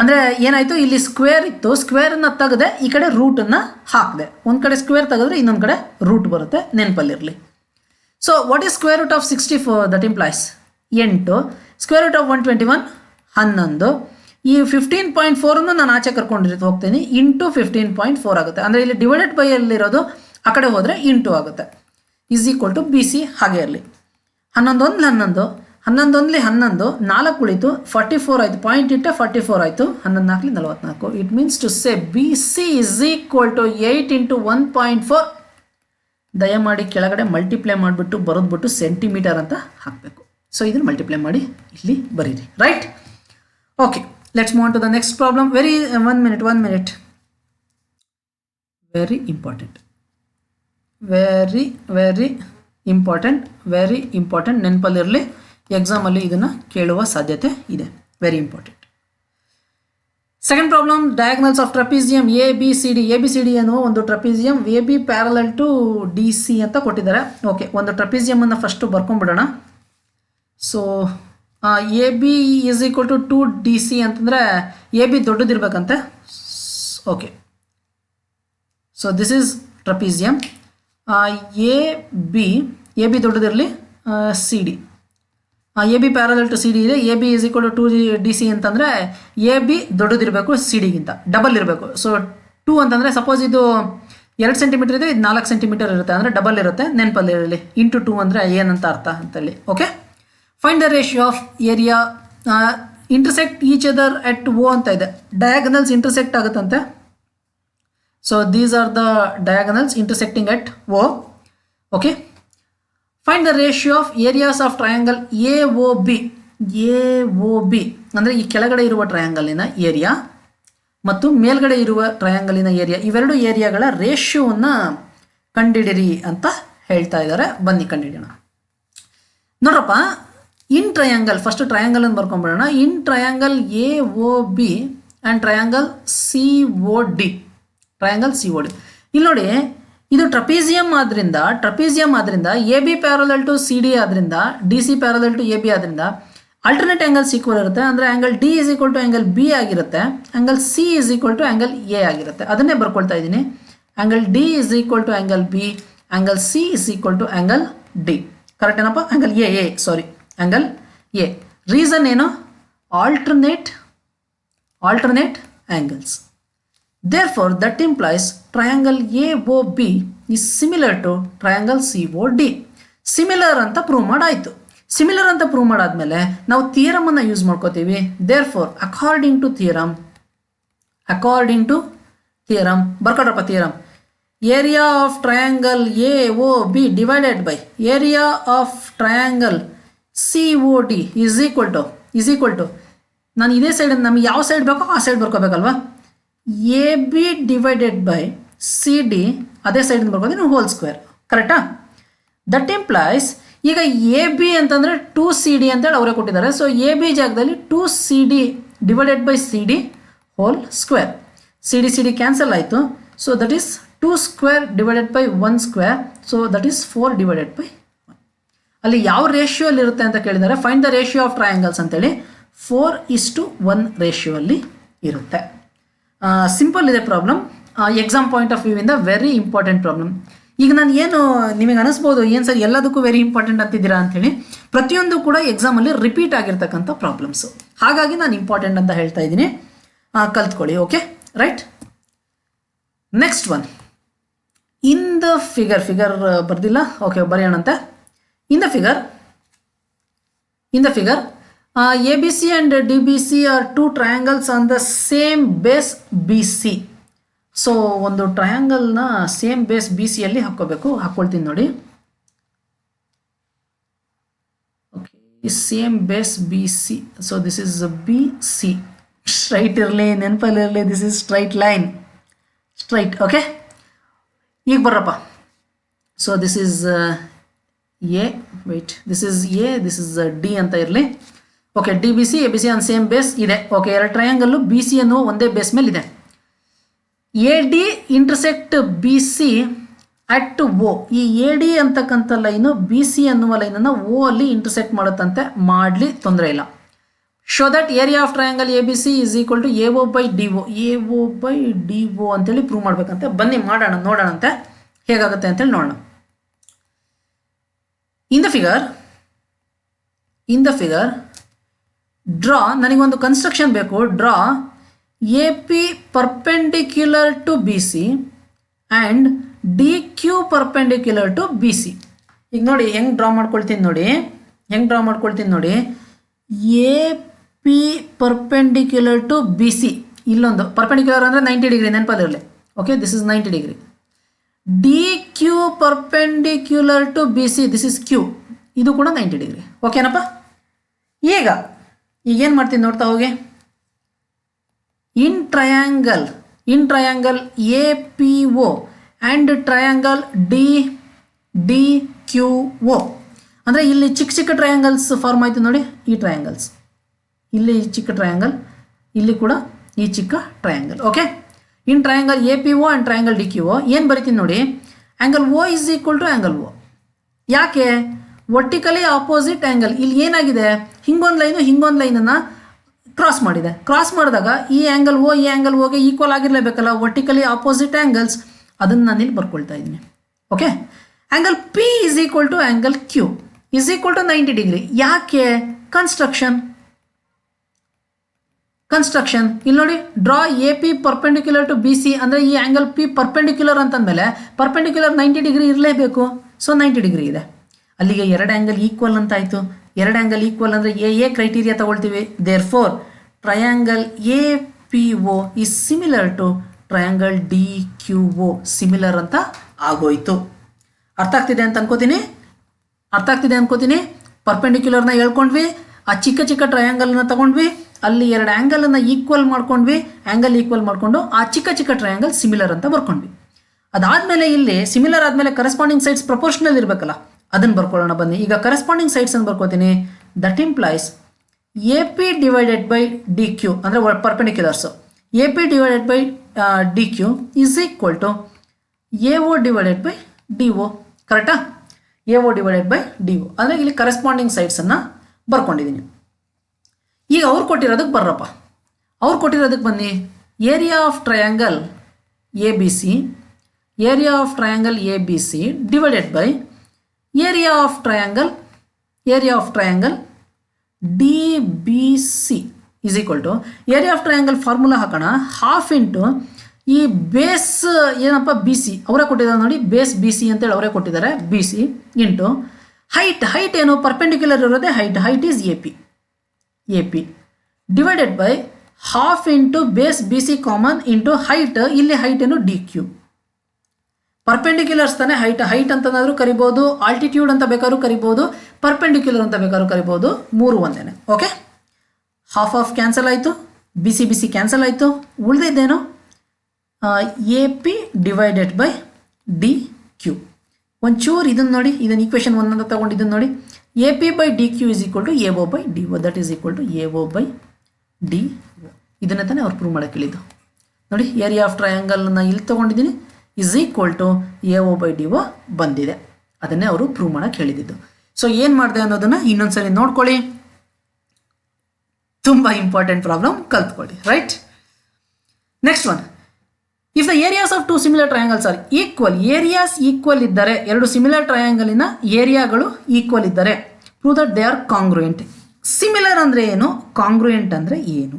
ಅಂದರೆ ಏನಾಯಿತು, ಇಲ್ಲಿ ಸ್ಕ್ವೇರ್ ಇತ್ತು, ಸ್ಕ್ವೇರನ್ನು ತೆಗೆದೆ ಈ ಕಡೆ ರೂಟನ್ನು ಹಾಕಿದೆ. ಒಂದು ಕಡೆ ಸ್ಕ್ವೇರ್ ತೆಗೆದ್ರೆ ಇನ್ನೊಂದು ಕಡೆ ರೂಟ್ ಬರುತ್ತೆ, ನೆನಪಲ್ಲಿರಲಿ. So what is square root of 64? That implies 8. Square root of 121 11. ಈ 15.4 ನಾನು ಆಚೆ ಕರ್ಕೊಂಡು ಹೋಗ್ತೀನಿ, ಇಂಟು 15.4 ಆಗುತ್ತೆ. ಅಂದರೆ ಇಲ್ಲಿ ಡಿವೈಡೆಡ್ ಬೈ ಅಲ್ಲಿರೋದು ಆ ಕಡೆ ಹೋದರೆ ಇಂಟು ಆಗುತ್ತೆ. ಈಸ್ ಈಕ್ವಲ್ ಟು BC ಹಾಗೆ ಇರಲಿ. 11 11 11 11 4 ಉಳಿತು, 44 ಆಯಿತು. ಪಾಯಿಂಟ್ ಇಟ್ಟೆ 44 ಆಯಿತು, 11 4 44. It means to say BC is equal to 8 into 1.4. ದಯಮಾಡಿ ಕೆಳಗಡೆ ಮಲ್ಟಿಪ್ಲೈ ಮಾಡಿಬಿಟ್ಟು ಬರೋದ್ಬಿಟ್ಟು ಸೆಂಟಿಮೀಟರ್ ಅಂತ ಹಾಕಬೇಕು. ಸೊ ಇದನ್ನು ಮಲ್ಟಿಪ್ಲೈ ಮಾಡಿ ಇಲ್ಲಿ ಬರೀರಿ, right? Okay, let's move on to the next problem. One minute. Very important, ನೆನಪಲ್ಲಿರಲಿ. ಎಕ್ಸಾಮಲ್ಲಿ ಇದನ್ನು ಕೇಳುವ ಸಾಧ್ಯತೆ ಇದೆ. Very important. Second problem, diagonals of trapezium ABCD. ABCD ಅನ್ನೋ ಒಂದು trapezium, AB parallel to DC ಅಂತ ಕೊಟ್ಟಿದ್ದಾರೆ. ಓಕೆ, ಒಂದು ಟ್ರಪೀಸಿಯಮನ್ನು ಫಸ್ಟು ಬರ್ಕೊಂಡ್ಬಿಡೋಣ. So AB is equal to 2DC ಅಂತಂದರೆ AB ದೊಡ್ಡದಿರ್ಬೇಕಂತೆ. Okay, so this is trapezium. AB ದೊಡ್ಡದಿರಲಿ, CD AB parallel to CD ಇದೆ. AB is equal to 2DC ಅಂತಂದರೆ AB ದೊಡ್ಡದಿರಬೇಕು, CD-ಗಿಂತ ಡಬಲ್ ಇರಬೇಕು. ಸೊ 2 ಅಂತಂದರೆ ಸಪೋಸ್ ಇದು 2 ಸೆಂಟಿಮೀಟರ್ ಇದೆ, ಇದು 4 ಸೆಂಟಿಮೀಟರ್ ಇರುತ್ತೆ, ಅಂದರೆ ಡಬಲ್ ಇರುತ್ತೆ, ನೆನಪಲ್ಲಿರಲಿ. ಇಂಟು 2 ಅಂದರೆ ಏನಂತ ಅರ್ಥ ಅಂತೇಳಿ. Okay, find the ratio of area intersect each other at O ಅಂತ ಇದೆ. ಡಯಾಗನಲ್ಸ್ ಇಂಟರ್ಸೆಕ್ಟ್ ಆಗುತ್ತಂತೆ. So these are the diagonals intersecting at O. Okay. Find the ratio of areas of triangle AOB. AOB ಅಂದರೆ ಈ ಕೆಳಗಡೆ ಇರುವ ಟ್ರಯಾಂಗಲಿನ area ಮತ್ತು ಮೇಲ್ಗಡೆ ಇರುವ ಟ್ರಯಾಂಗಲಿನ ಏರಿಯಾ, ಇವೆರಡು ಏರಿಯಾಗಳ ರೇಷಿಯೋವನ್ನು ಕಂಡುಹಿಡಿಯಿರಿ ಅಂತ ಹೇಳ್ತಾ ಇದ್ದಾರೆ. ಬನ್ನಿ ಕಂಡುಹಿಡಿಯೋಣ. ನೋಡ್ರಪ್ಪ, ಇನ್ ಟ್ರಯಾಂಗಲ್, ಫಸ್ಟ್ ಟ್ರಯಾಂಗಲ್ ಅಂತ ಬರ್ಕೊಂಡ್ಬಿಡೋಣ. In triangle AOB and triangle COD. Triangle COD ಇಲ್ಲಿ ನೋಡಿ, ಇದು ಟ್ರಪೀಸಿಯಂ ಆದ್ರಿಂದ AB ಪ್ಯಾರಲಲ್ ಟು CD ಆದ್ರಿಂದ DC ಪ್ಯಾರಲಲ್ ಟು AB ಆದ್ರಿಂದ ಆಲ್ಟರ್ನೇಟ್ ಆ್ಯಂಗಲ್ಸ್ ಈಕ್ವಲ್ ಇರುತ್ತೆ. ಅಂದರೆ angle D is equal to angle B ಆಗಿರುತ್ತೆ, angle C is equal to angle A ಆಗಿರುತ್ತೆ. ಅದನ್ನೇ ಬರ್ಕೊಳ್ತಾ ಇದ್ದೀನಿ. Angle D is equal to angle B, angle C is equal to angle D. Correct ಏನಪ್ಪ? Angle angle A. Reason ಏನು? Alternate angles. Therefore, that implies triangle AOB is similar to triangle COD. Similar ಅಂತ prove ಮಾಡಾಯಿತು. Similar ಅಂತ prove ಮಾಡಾದ್ಮೇಲೆ ನಾವು ಥಿಯರಮನ್ನು use ಮಾಡ್ಕೋತೀವಿ. Therefore, according to theorem, ಬರ್ಕೊಡ್ರಪ್ಪ theorem. Area of triangle AOB divided by area of triangle COD is equal to ನಾನು ಇದೇ ಸೈಡ್, ನಮಗೆ ಯಾವ ಸೈಡ್ ಬೇಕೋ ಆ ಸೈಡ್ ಬರ್ಕೋಬೇಕಲ್ವಾ? AB ಡಿವೈಡೆಡ್ ಬೈ CD, ಅದೇ ಸೈಡಿಂದ ಬರ್ಕೋತೀನಿ, ಹೋಲ್ ಸ್ಕ್ವೇರ್. ಕರೆಕ್ಟಾ? ದಟ್ ಇಂಪ್ಲೈಸ್, ಈಗ AB ಅಂತಂದರೆ 2CD ಅಂತೇಳಿ ಅವರೇ ಕೊಟ್ಟಿದ್ದಾರೆ. ಸೊ AB ಜಾಗದಲ್ಲಿ 2CD divided by CD whole square. CD cancel ಆಯಿತು. So that is 2 square divided by 1 square. So that is 4 divided by 1. ಅಲ್ಲಿ ಯಾವ ರೇಷಿಯೋ ಅಲ್ಲಿ ಇರುತ್ತೆ ಅಂತ ಕೇಳಿದ್ದಾರೆ. Find the ratio of triangles ಅಂತೇಳಿ 4:1 ರೇಷಿಯೋ ಅಲ್ಲಿ ಇರುತ್ತೆ. ಸಿಂಪಲ್ ಇದೆ problem. Exam point of view ಇಂದ ವೆರಿ ಇಂಪಾರ್ಟೆಂಟ್ ಪ್ರಾಬ್ಲಮ್. ಈಗ ನಾನು ಏನು ನಿಮಗೆ ಅನಿಸ್ಬೋದು, ಏನು ಸರ್ ಎಲ್ಲದಕ್ಕೂ ವೆರಿ ಇಂಪಾರ್ಟೆಂಟ್ ಅಂತಿದ್ದೀರಾ ಅಂಥೇಳಿ. ಪ್ರತಿಯೊಂದು ಕೂಡ ಎಕ್ಸಾಮಲ್ಲಿ ರಿಪೀಟ್ ಆಗಿರ್ತಕ್ಕಂಥ ಪ್ರಾಬ್ಲಮ್ಸು. ಹಾಗಾಗಿ ನಾನು ಇಂಪಾರ್ಟೆಂಟ್ ಅಂತ ಹೇಳ್ತಾ ಇದ್ದೀನಿ, ಕಲ್ತ್ಕೊಳ್ಳಿ. Okay, right. Next one, in the figure ಬರ್ದಿಲ್ಲ, ಓಕೆ ಬರೆಯೋಣಂತೆ. In the figure ABC and DBC are two triangles on the same base BC. So ಒಂದು ಟ್ರಯಾಂಗಲ್ನ ಸೇಮ್ ಬೇಸ್ BC ಅಲ್ಲಿ ಹಾಕ್ಕೊಳ್ತೀನಿ ನೋಡಿ. Okay, same base BC. So this is BC. Straight ಇರಲಿ, ನೆನಪಲ್ಲಿರಲಿ, this is straight line, straight. Okay, ಈಗ ಬರ್ರಪ್ಪ. So this is A, wait, this is A, this is D ಅಂತ ಇರಲಿ. Okay, DBC ABC on same base ಇದೆ. Okay, ಎರಡು triangle BC ಅನ್ನುವ ಒಂದೇ ಬೇಸ್ ಮೇಲೆ ಇದೆ. AD intersect BC at O. ಈ AD ಅಂತಕ್ಕಂಥ ಲೈನು BC ಅನ್ನುವ ಲೈನನ್ನು O ಅಲ್ಲಿ ಇಂಟರ್ಸೆಕ್ಟ್ ಮಾಡುತ್ತಂತೆ, ಮಾಡಲಿ, ತೊಂದರೆ ಇಲ್ಲ. Show that area of triangle ABC is equal to AO by DO ಅಂತೇಳಿ ಪ್ರೂವ್ ಮಾಡಬೇಕಂತೆ. ಬನ್ನಿ ಮಾಡೋಣ, ನೋಡೋಣಂತೆ ಹೇಗಾಗುತ್ತೆ ಅಂತೇಳಿ ನೋಡೋಣ. ಇನ್ ದ ಫಿಗರ್ ಡ್ರಾ, ನನಗೊಂದು ಕನ್ಸ್ಟ್ರಕ್ಷನ್ ಬೇಕು. Draw AP perpendicular to BC and DQ perpendicular to BC. ಈಗ ನೋಡಿ ಹೆಂಗೆ ಡ್ರಾ ಮಾಡ್ಕೊಳ್ತೀನಿ ನೋಡಿ. AP ಪರ್ಪೆಂಡಿಕ್ಯುಲರ್ ಟು BC, ಇಲ್ಲೊಂದು ಪರ್ಪೆಂಡಿಕ್ಯುಲರ್ ಅಂದರೆ 90 ಡಿಗ್ರಿ, ನೆನಪಲ್ಲಿರಲಿ. Okay, this is 90 degree. DQ perpendicular to BC, this is Q, ಇದು ಕೂಡ 90 ಡಿಗ್ರಿ. ಓಕೆನಪ್ಪ? ಈಗೇನು ಮಾಡ್ತೀನಿ ನೋಡ್ತಾ ಹೋಗಿ. ಇನ್ triangle APO and triangle DQO, ಅಂದರೆ ಇಲ್ಲಿ ಚಿಕ್ಕ ಟ್ರಯಾಂಗಲ್ಸ್ ಫಾರ್ಮ್ ಆಯಿತು ನೋಡಿ. ಈ ಟ್ರಯಾಂಗಲ್ಸ್, ಇಲ್ಲಿ ಚಿಕ್ಕ ಟ್ರಯಾಂಗಲ್, ಇಲ್ಲಿ ಕೂಡ ಈ ಚಿಕ್ಕ triangle. Okay, in triangle APO and triangle DQO ಏನು ಬರಿತೀನಿ ನೋಡಿ. Angle O is equal to angle O. ಯಾಕೆ? Vertically opposite angle. ಇಲ್ಲಿ ಏನಾಗಿದೆ, ಹಿಂಗೊಂದು ಲೈನನ್ನು ಕ್ರಾಸ್ ಮಾಡಿದೆ. ಕ್ರಾಸ್ ಮಾಡಿದಾಗ ಈ ಆ್ಯಂಗಲ್ O ಈ ಆ್ಯಂಗಲ್ Oಗೆ ಈಕ್ವಲ್ ಆಗಿರಲೇಬೇಕಲ್ಲ, ವರ್ಟಿಕಲಿ ಆಪೋಸಿಟ್ ಆ್ಯಂಗಲ್ಸ್. ಅದನ್ನು ನಾನು ಇಲ್ಲಿ ಬರ್ಕೊಳ್ತಾ ಇದ್ದೀನಿ. Okay, angle P is equal to angle Q is equal to 90 degree. ಯಾಕೆ? ಕನ್ಸ್ಟ್ರಕ್ಷನ್. ಇಲ್ಲಿ ನೋಡಿ, draw AP perpendicular to BC ಅಂದರೆ ಈ ಆ್ಯಂಗಲ್ P ಪರ್ಪೆಂಡಿಕ್ಯುಲರ್ ಅಂತಂದಮೇಲೆ ಪರ್ಪೆಂಡಿಕ್ಯುಲರ್ 90 ಡಿಗ್ರಿ ಇರಲೇಬೇಕು. ಸೊ 90 ಡಿಗ್ರಿ ಇದೆ. ಅಲ್ಲಿಗೆ ಎರಡು ಆ್ಯಂಗಲ್ ಈಕ್ವಲ್ ಅಂತ ಆಯಿತು. ಎರಡು ಆ್ಯಂಗಲ್ ಈಕ್ವಲ್ ಅಂದರೆ AA ಕ್ರೈಟೀರಿಯಾ ತಗೊಳ್ತೀವಿ. Therefore triangle APO is similar to triangle D Q O similar ಅಂತ ಆಗೋಯ್ತು. ಅರ್ಥ ಆಗ್ತಿದೆ ಅಂತ ಅನ್ಕೋತೀನಿ. ಪರ್ಪೆಂಡಿಕ್ಯುಲರ್ನ ಹೇಳ್ಕೊಂಡ್ವಿ, ಆ ಚಿಕ್ಕ ಚಿಕ್ಕ ಟ್ರಯಾಂಗಲ್ನ ತಗೊಂಡ್ವಿ, ಅಲ್ಲಿ ಎರಡು ಆ್ಯಂಗಲನ್ನು ಈಕ್ವಲ್ ಮಾಡ್ಕೊಂಡ್ವಿ, ಆ್ಯಂಗಲ್ ಈಕ್ವಲ್ ಮಾಡಿಕೊಂಡು ಆ ಚಿಕ್ಕ ಚಿಕ್ಕ ಟ್ರಯಾಂಗಲ್ ಸಿಮಿಲರ್ ಅಂತ ಬರ್ಕೊಂಡ್ವಿ. ಅದಾದಮೇಲೆ ಇಲ್ಲಿ ಸಿಮಿಲರ್ ಆದಮೇಲೆ ಕರೆಸ್ಪಾಂಡಿಂಗ್ ಸೈಡ್ಸ್ ಪ್ರಪೋರ್ಷನಲ್ ಇರಬೇಕಲ್ಲ, ಅದನ್ನು ಬರ್ಕೊಳ್ಳೋಣ ಬನ್ನಿ. ಈಗ ಕರೆಸ್ಪಾಂಡಿಂಗ್ ಸೈಡ್ಸ್ ಅಂತ ಬರ್ಕೋತೀನಿ. That implies A P divided by D Q ಅಂದರೆ perpendiculars. A P divided by D Q is equal to A O divided by D O. ಕರೆಕ್ಟಾ? A O divided by D O ಅಂದರೆ ಇಲ್ಲಿ corresponding ಸೈಡ್ಸನ್ನು ಬರ್ಕೊಂಡಿದ್ದೀನಿ. ಈಗ ಅವ್ರು ಕೊಟ್ಟಿರೋದಕ್ಕೆ ಬರ್ರಪ್ಪ. ಅವ್ರು ಕೊಟ್ಟಿರೋದಕ್ಕೆ ಬನ್ನಿ. Area of triangle A B C divided by area of triangle D B C is equal to area of triangle formula ಹಾಕೋಣ. ಹಾಫ್ ಇಂಟು ಈ ಬೇಸ್ ಏನಪ್ಪ ಬಿ ಸಿ ಅವರೇ ಕೊಟ್ಟಿದ್ದಾರೆ ನೋಡಿ, ಬೇಸ್ ಬಿ ಸಿ ಅಂತೇಳಿ ಅವರೇ ಕೊಟ್ಟಿದ್ದಾರೆ, ಬಿ ಸಿ ಇಂಟು ಹೈಟ್ ಏನು ಪರ್ಪೆಂಡಿಕ್ಯುಲರ್ ಇರೋದೇ height is A P divided by half into base B C common into height, ಇಲ್ಲಿ ಹೈಟ್ ಏನು ಡಿ ಕ್ಯೂ. ಪರ್ಪೆಂಡಿಕ್ಯುಲರ್ಸ್ ತಾನೇ ಹೈಟ್ ಅಂತನಾದರೂ ಕರಿಬೋದು, ಆಲ್ಟಿಟ್ಯೂಡ್ ಅಂತ ಬೇಕಾದ್ರೂ ಕರಿಬೋದು, ಪರ್ಪೆಂಡಿಕ್ಯುಲರ್ ಅಂತ ಬೇಕಾದ್ರೂ ಕರಿಬೋದು, ಮೂರು ಒಂದೇನೆ. ಓಕೆ, ಹಾಫ್ ಕ್ಯಾನ್ಸಲ್ ಆಯಿತು, ಬಿ ಸಿ ಕ್ಯಾನ್ಸಲ್ ಆಯಿತು, ಉಳಿದಿದ್ದೇನು A P divided by D Q. ಒಂಚೂರು ಇದನ್ನು ನೋಡಿ, ಇದನ್ನು ಈಕ್ವೇಷನ್ 1 ಅಂತ ತಗೊಂಡು ಇದನ್ನು ನೋಡಿ. A P by D Q is equal to A O by D O, that is equal to A O by D O. ಇದನ್ನೇ ತಾನೇ ಅವ್ರು ಪ್ರೂವ್ ಮಾಡೋಕ್ಕೆ ಹೇಳಿದ್ದು ನೋಡಿ. ಏರಿಯಾ ಆಫ್ ಟ್ರಯಾಂಗಲ್ನ ಇಲ್ಲಿ ತೊಗೊಂಡಿದ್ದೀನಿ, is equal to A O by D O ಬಂದಿದೆ. ಅದನ್ನೇ ಅವರು ಪ್ರೂವ್ ಮಾಡೋಕ್ಕೆ ಹೇಳಿದ್ದು. ಸೊ ಏನು ಮಾಡಿದೆ ಅನ್ನೋದನ್ನು ಇನ್ನೊಂದ್ಸರಿ ನೋಡ್ಕೊಳ್ಳಿ, ತುಂಬ ಇಂಪಾರ್ಟೆಂಟ್ ಪ್ರಾಬ್ಲಮ್ ಕಲ್ತ್ಕೊಳ್ಳಿ. Right, next one. If the areas of two similar triangles are equal, areas equal ಇದ್ದರೆ, ಎರಡು ಸಿಮಿಲರ್ ಟ್ರಯಾಂಗಲಿನ ಏರಿಯಾಗಳು ಈಕ್ವಲ್ ಇದ್ದರೆ, prove that they are congruent. Similar ಅಂದರೆ ಏನು, ಕಾಂಗ್ರುಯೆಂಟ್ ಅಂದರೆ ಏನು?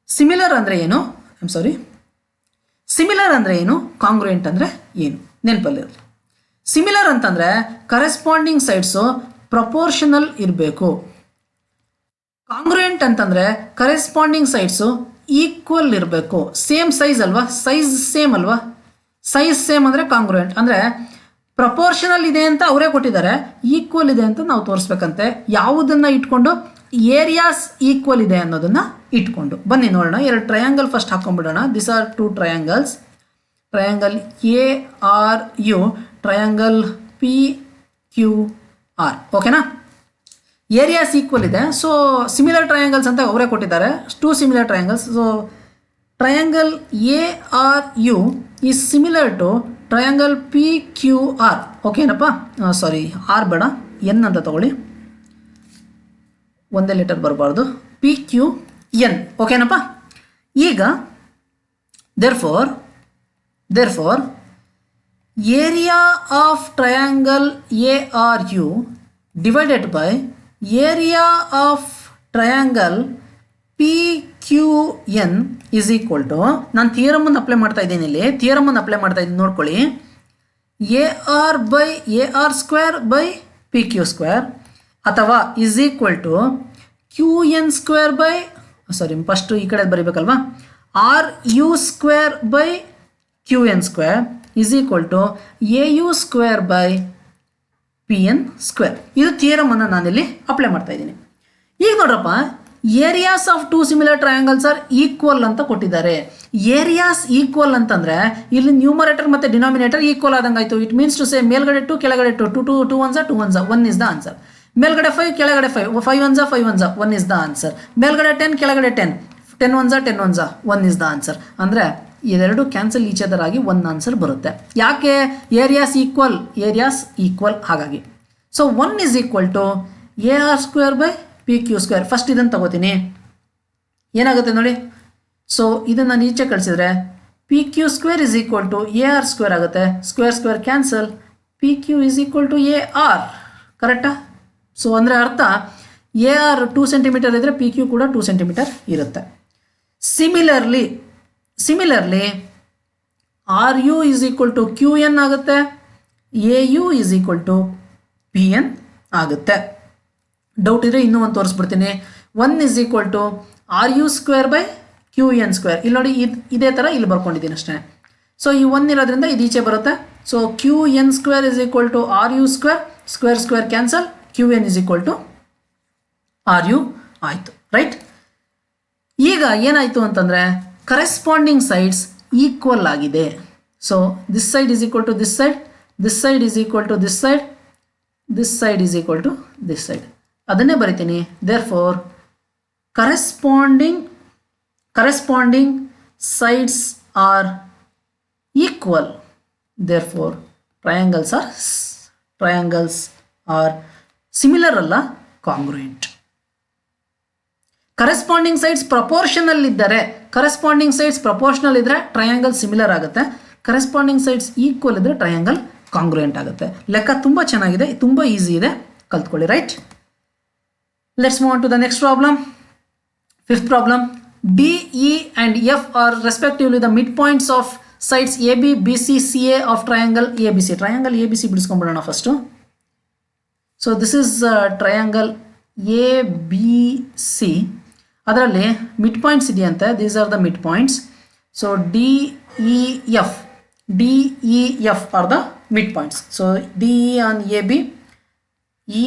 ಸಿಮಿಲರ್ ಅಂದರೆ ಏನು, ಸಿಮಿಲರ್ ಅಂದರೆ ಏನು, ಕಾಂಗ್ರುಯೆಂಟ್ ಅಂದರೆ ಏನು ನೆನಪಲ್ಲಿರಲಿ. ಸಿಮಿಲರ್ ಅಂತಂದರೆ ಕರೆಸ್ಪಾಂಡಿಂಗ್ ಸೈಡ್ಸು ಪ್ರಪೋರ್ಷನಲ್ ಇರಬೇಕು. ಕಾಂಗ್ರುಯೆಂಟ್ ಅಂತಂದರೆ ಕರೆಸ್ಪಾಂಡಿಂಗ್ ಸೈಡ್ಸು ಈಕ್ವಲ್ ಇರಬೇಕು. ಸೇಮ್ ಸೈಜ್ ಅಲ್ವಾ, ಸೈಜ್ ಸೇಮ್ ಅಂದರೆ ಕಾಂಗ್ರುಯೆಂಟ್. ಅಂದರೆ ಪ್ರಪೋರ್ಷನಲ್ ಇದೆ ಅಂತ ಅವರೇ ಕೊಟ್ಟಿದ್ದಾರೆ, ಈಕ್ವಲ್ ಇದೆ ಅಂತ ನಾವು ತೋರಿಸ್ಬೇಕಂತೆ. ಯಾವುದನ್ನು ಇಟ್ಕೊಂಡು? ಏರಿಯಾಸ್ ಈಕ್ವಲ್ ಇದೆ ಅನ್ನೋದನ್ನು ಇಟ್ಕೊಂಡು. ಬನ್ನಿ ನೋಡೋಣ. ಎರಡು ಟ್ರಯಾಂಗಲ್ ಫಸ್ಟ್ ಹಾಕೊಂಡ್ಬಿಡೋಣ. This are two triangles. Triangle A R U, triangle P Q R. ಓಕೆನಾ? ಏರಿಯಾಸ್ ಈಕ್ವಲ್ ಇದೆ, ಸೊ ಸಿಮಿಲರ್ ಟ್ರಯಾಂಗಲ್ಸ್ ಅಂತ ಅವರೇ ಕೊಟ್ಟಿದ್ದಾರೆ, two similar triangles. So triangle A R U is similar to triangle P Q R. ಓಕೆನಪ್ಪ? Sorry, R ಬೇಡ, N ಅಂತ ತಗೊಳ್ಳಿ, ಒಂದೇ ಲೆಟರ್ ಬರಬಾರ್ದು. P Q N. ಓಕೆನಪ್ಪ? ಈಗ therefore area of triangle A R U divided by area of triangle P Q N is equal to, ನಾನು ಥಿಯರಮನ್ನು ಅಪ್ಲೈ ಮಾಡ್ತಾ ಇದ್ದೀನಿ, ಇಲ್ಲಿ ಥಿಯರಮನ್ನು ಅಪ್ಲೈ ಮಾಡ್ತಾ ಇದ್ದೀನಿ ನೋಡ್ಕೊಳ್ಳಿ. A R square by P Q square ಅಥವಾ is equal to Q N square by, sorry first ಈ ಕಡೆ ಬರೀಬೇಕಲ್ವಾ, R U square by Q N square is equal to A U square by P N square. ಇದು ಥಿಯರಮನ್ನು ನಾನಿಲ್ಲಿ apply ಮಾಡ್ತಾ ಇದ್ದೀನಿ. ಈಗ ನೋಡ್ರಪ್ಪ, areas of two similar triangles are equal ಅಂತ ಕೊಟ್ಟಿದ್ದಾರೆ. ಏರಿಯಾಸ್ ಈಕ್ವಲ್ ಅಂತಂದರೆ ಇಲ್ಲಿ ನ್ಯೂಮರೇಟರ್ ಮತ್ತು ಡಿನಾಮಿನೇಟರ್ ಈಕ್ವಲ್ ಆದಂಗೆ ಆಯಿತು. ಇಟ್ ಮೀನ್ಸ್ ಟು ಸೇ ಮೇಲ್ಗಡೆ 2 ಕೆಳಗಡೆ 2, 2 1 1 ಇಸ್ ದ ಆನ್ಸರ್. ಮೇಲ್ಗಡೆ 5 ಕೆಳಗಡೆ 5, 5 1 1 ಇಸ್ ದ ಆನ್ಸರ್. ಮೇಲ್ಗಡೆ 10 ಕೆಳಗಡೆ 10, 10 1 1 ಇಸ್ ದ ಆನ್ಸರ್. ಅಂದರೆ ಇದೆರಡು ಕ್ಯಾನ್ಸಲ್ ಈಚ್ ಅದರ್ ಆಗಿ ಒಂದು ಆನ್ಸರ್ ಬರುತ್ತೆ. ಯಾಕೆ? ಏರಿಯಾಸ್ ಈಕ್ವಲ್ ಹಾಗಾಗಿ. So 1 is equal to A R square by P Q square. First ಇದನ್ನು ತಗೋತೀನಿ, ಏನಾಗುತ್ತೆ ನೋಡಿ. ಸೊ ಇದನ್ನು ನಾನು ಈಚೆ ಕಳಿಸಿದ್ರೆ P Q square is equal to A R square ಆಗುತ್ತೆ. Square cancel, P Q is equal to A R. ಕರೆಕ್ಟಾ? ಸೊ ಅಂದರೆ ಅರ್ಥ ಎ ಆರ್ 2 ಸೆಂಟಿಮೀಟರ್ ಇದ್ದರೆ ಪಿ ಕ್ಯೂ ಕೂಡ 2 ಸೆಂಟಿಮೀಟರ್ ಇರುತ್ತೆ. Similarly R U is equal to Q N ಆಗುತ್ತೆ, A U is equal to P N ಆಗುತ್ತೆ. Doubt ಇದ್ದರೆ ಇನ್ನೂ ಒಂದು ತೋರಿಸ್ಬಿಡ್ತೀನಿ. 1 is equal to R U square by Q Q N square. ಇಲ್ಲಿ ನೋಡಿ ಇದೇ ಥರ ಇಲ್ಲಿ ಬರ್ಕೊಂಡಿದ್ದೀನಿ ಅಷ್ಟೇ. ಸೊ ಈ 1 ಇರೋದ್ರಿಂದ ಇದು ಈಚೆ ಬರುತ್ತೆ. So Q N square is equal to R U square, square square cancel, Q N is equal to R U ಆಯಿತು, ರೈಟ್. ಈಗ ಏನಾಯಿತು ಅಂತಂದರೆ ಕರೆಸ್ಪಾಂಡಿಂಗ್ ಸೈಡ್ಸ್ ಈಕ್ವಲ್ ಆಗಿದೆ. So this side is equal to this side, this side is equal to this side, this side is equal to this side. ಅದನ್ನೇ ಬರಿತೀನಿ. Therefore corresponding sides are equal. Therefore triangles are similar ಅಲ್ಲ, ಕಾಂಗ್ರುಯೆಂಟ್. Corresponding sides proportional ಇದ್ದರೆ, corresponding sides proportional ಇದ್ದರೆ triangle similar ಆಗುತ್ತೆ. Corresponding sides equal ಇದ್ದರೆ triangle congruent ಆಗುತ್ತೆ. ಲೆಕ್ಕ ತುಂಬ ಚೆನ್ನಾಗಿದೆ, ತುಂಬ ಈಸಿ ಇದೆ, ಕಲ್ತ್ಕೊಳ್ಳಿ, right. Let's move on to the next problem. Fifth problem. D, E and F are respectively the mid points of sides A B, B C, C A of triangle A B C. Triangle A B C ಬಿಡಿಸ್ಕೊಂಡ್ಬಿಡೋಣ first. So this is triangle A B C. ಅದರಲ್ಲಿ mid points ಇದೆಯಂತೆ. These are the mid points. So D E F are the mid points. So D E on A B, E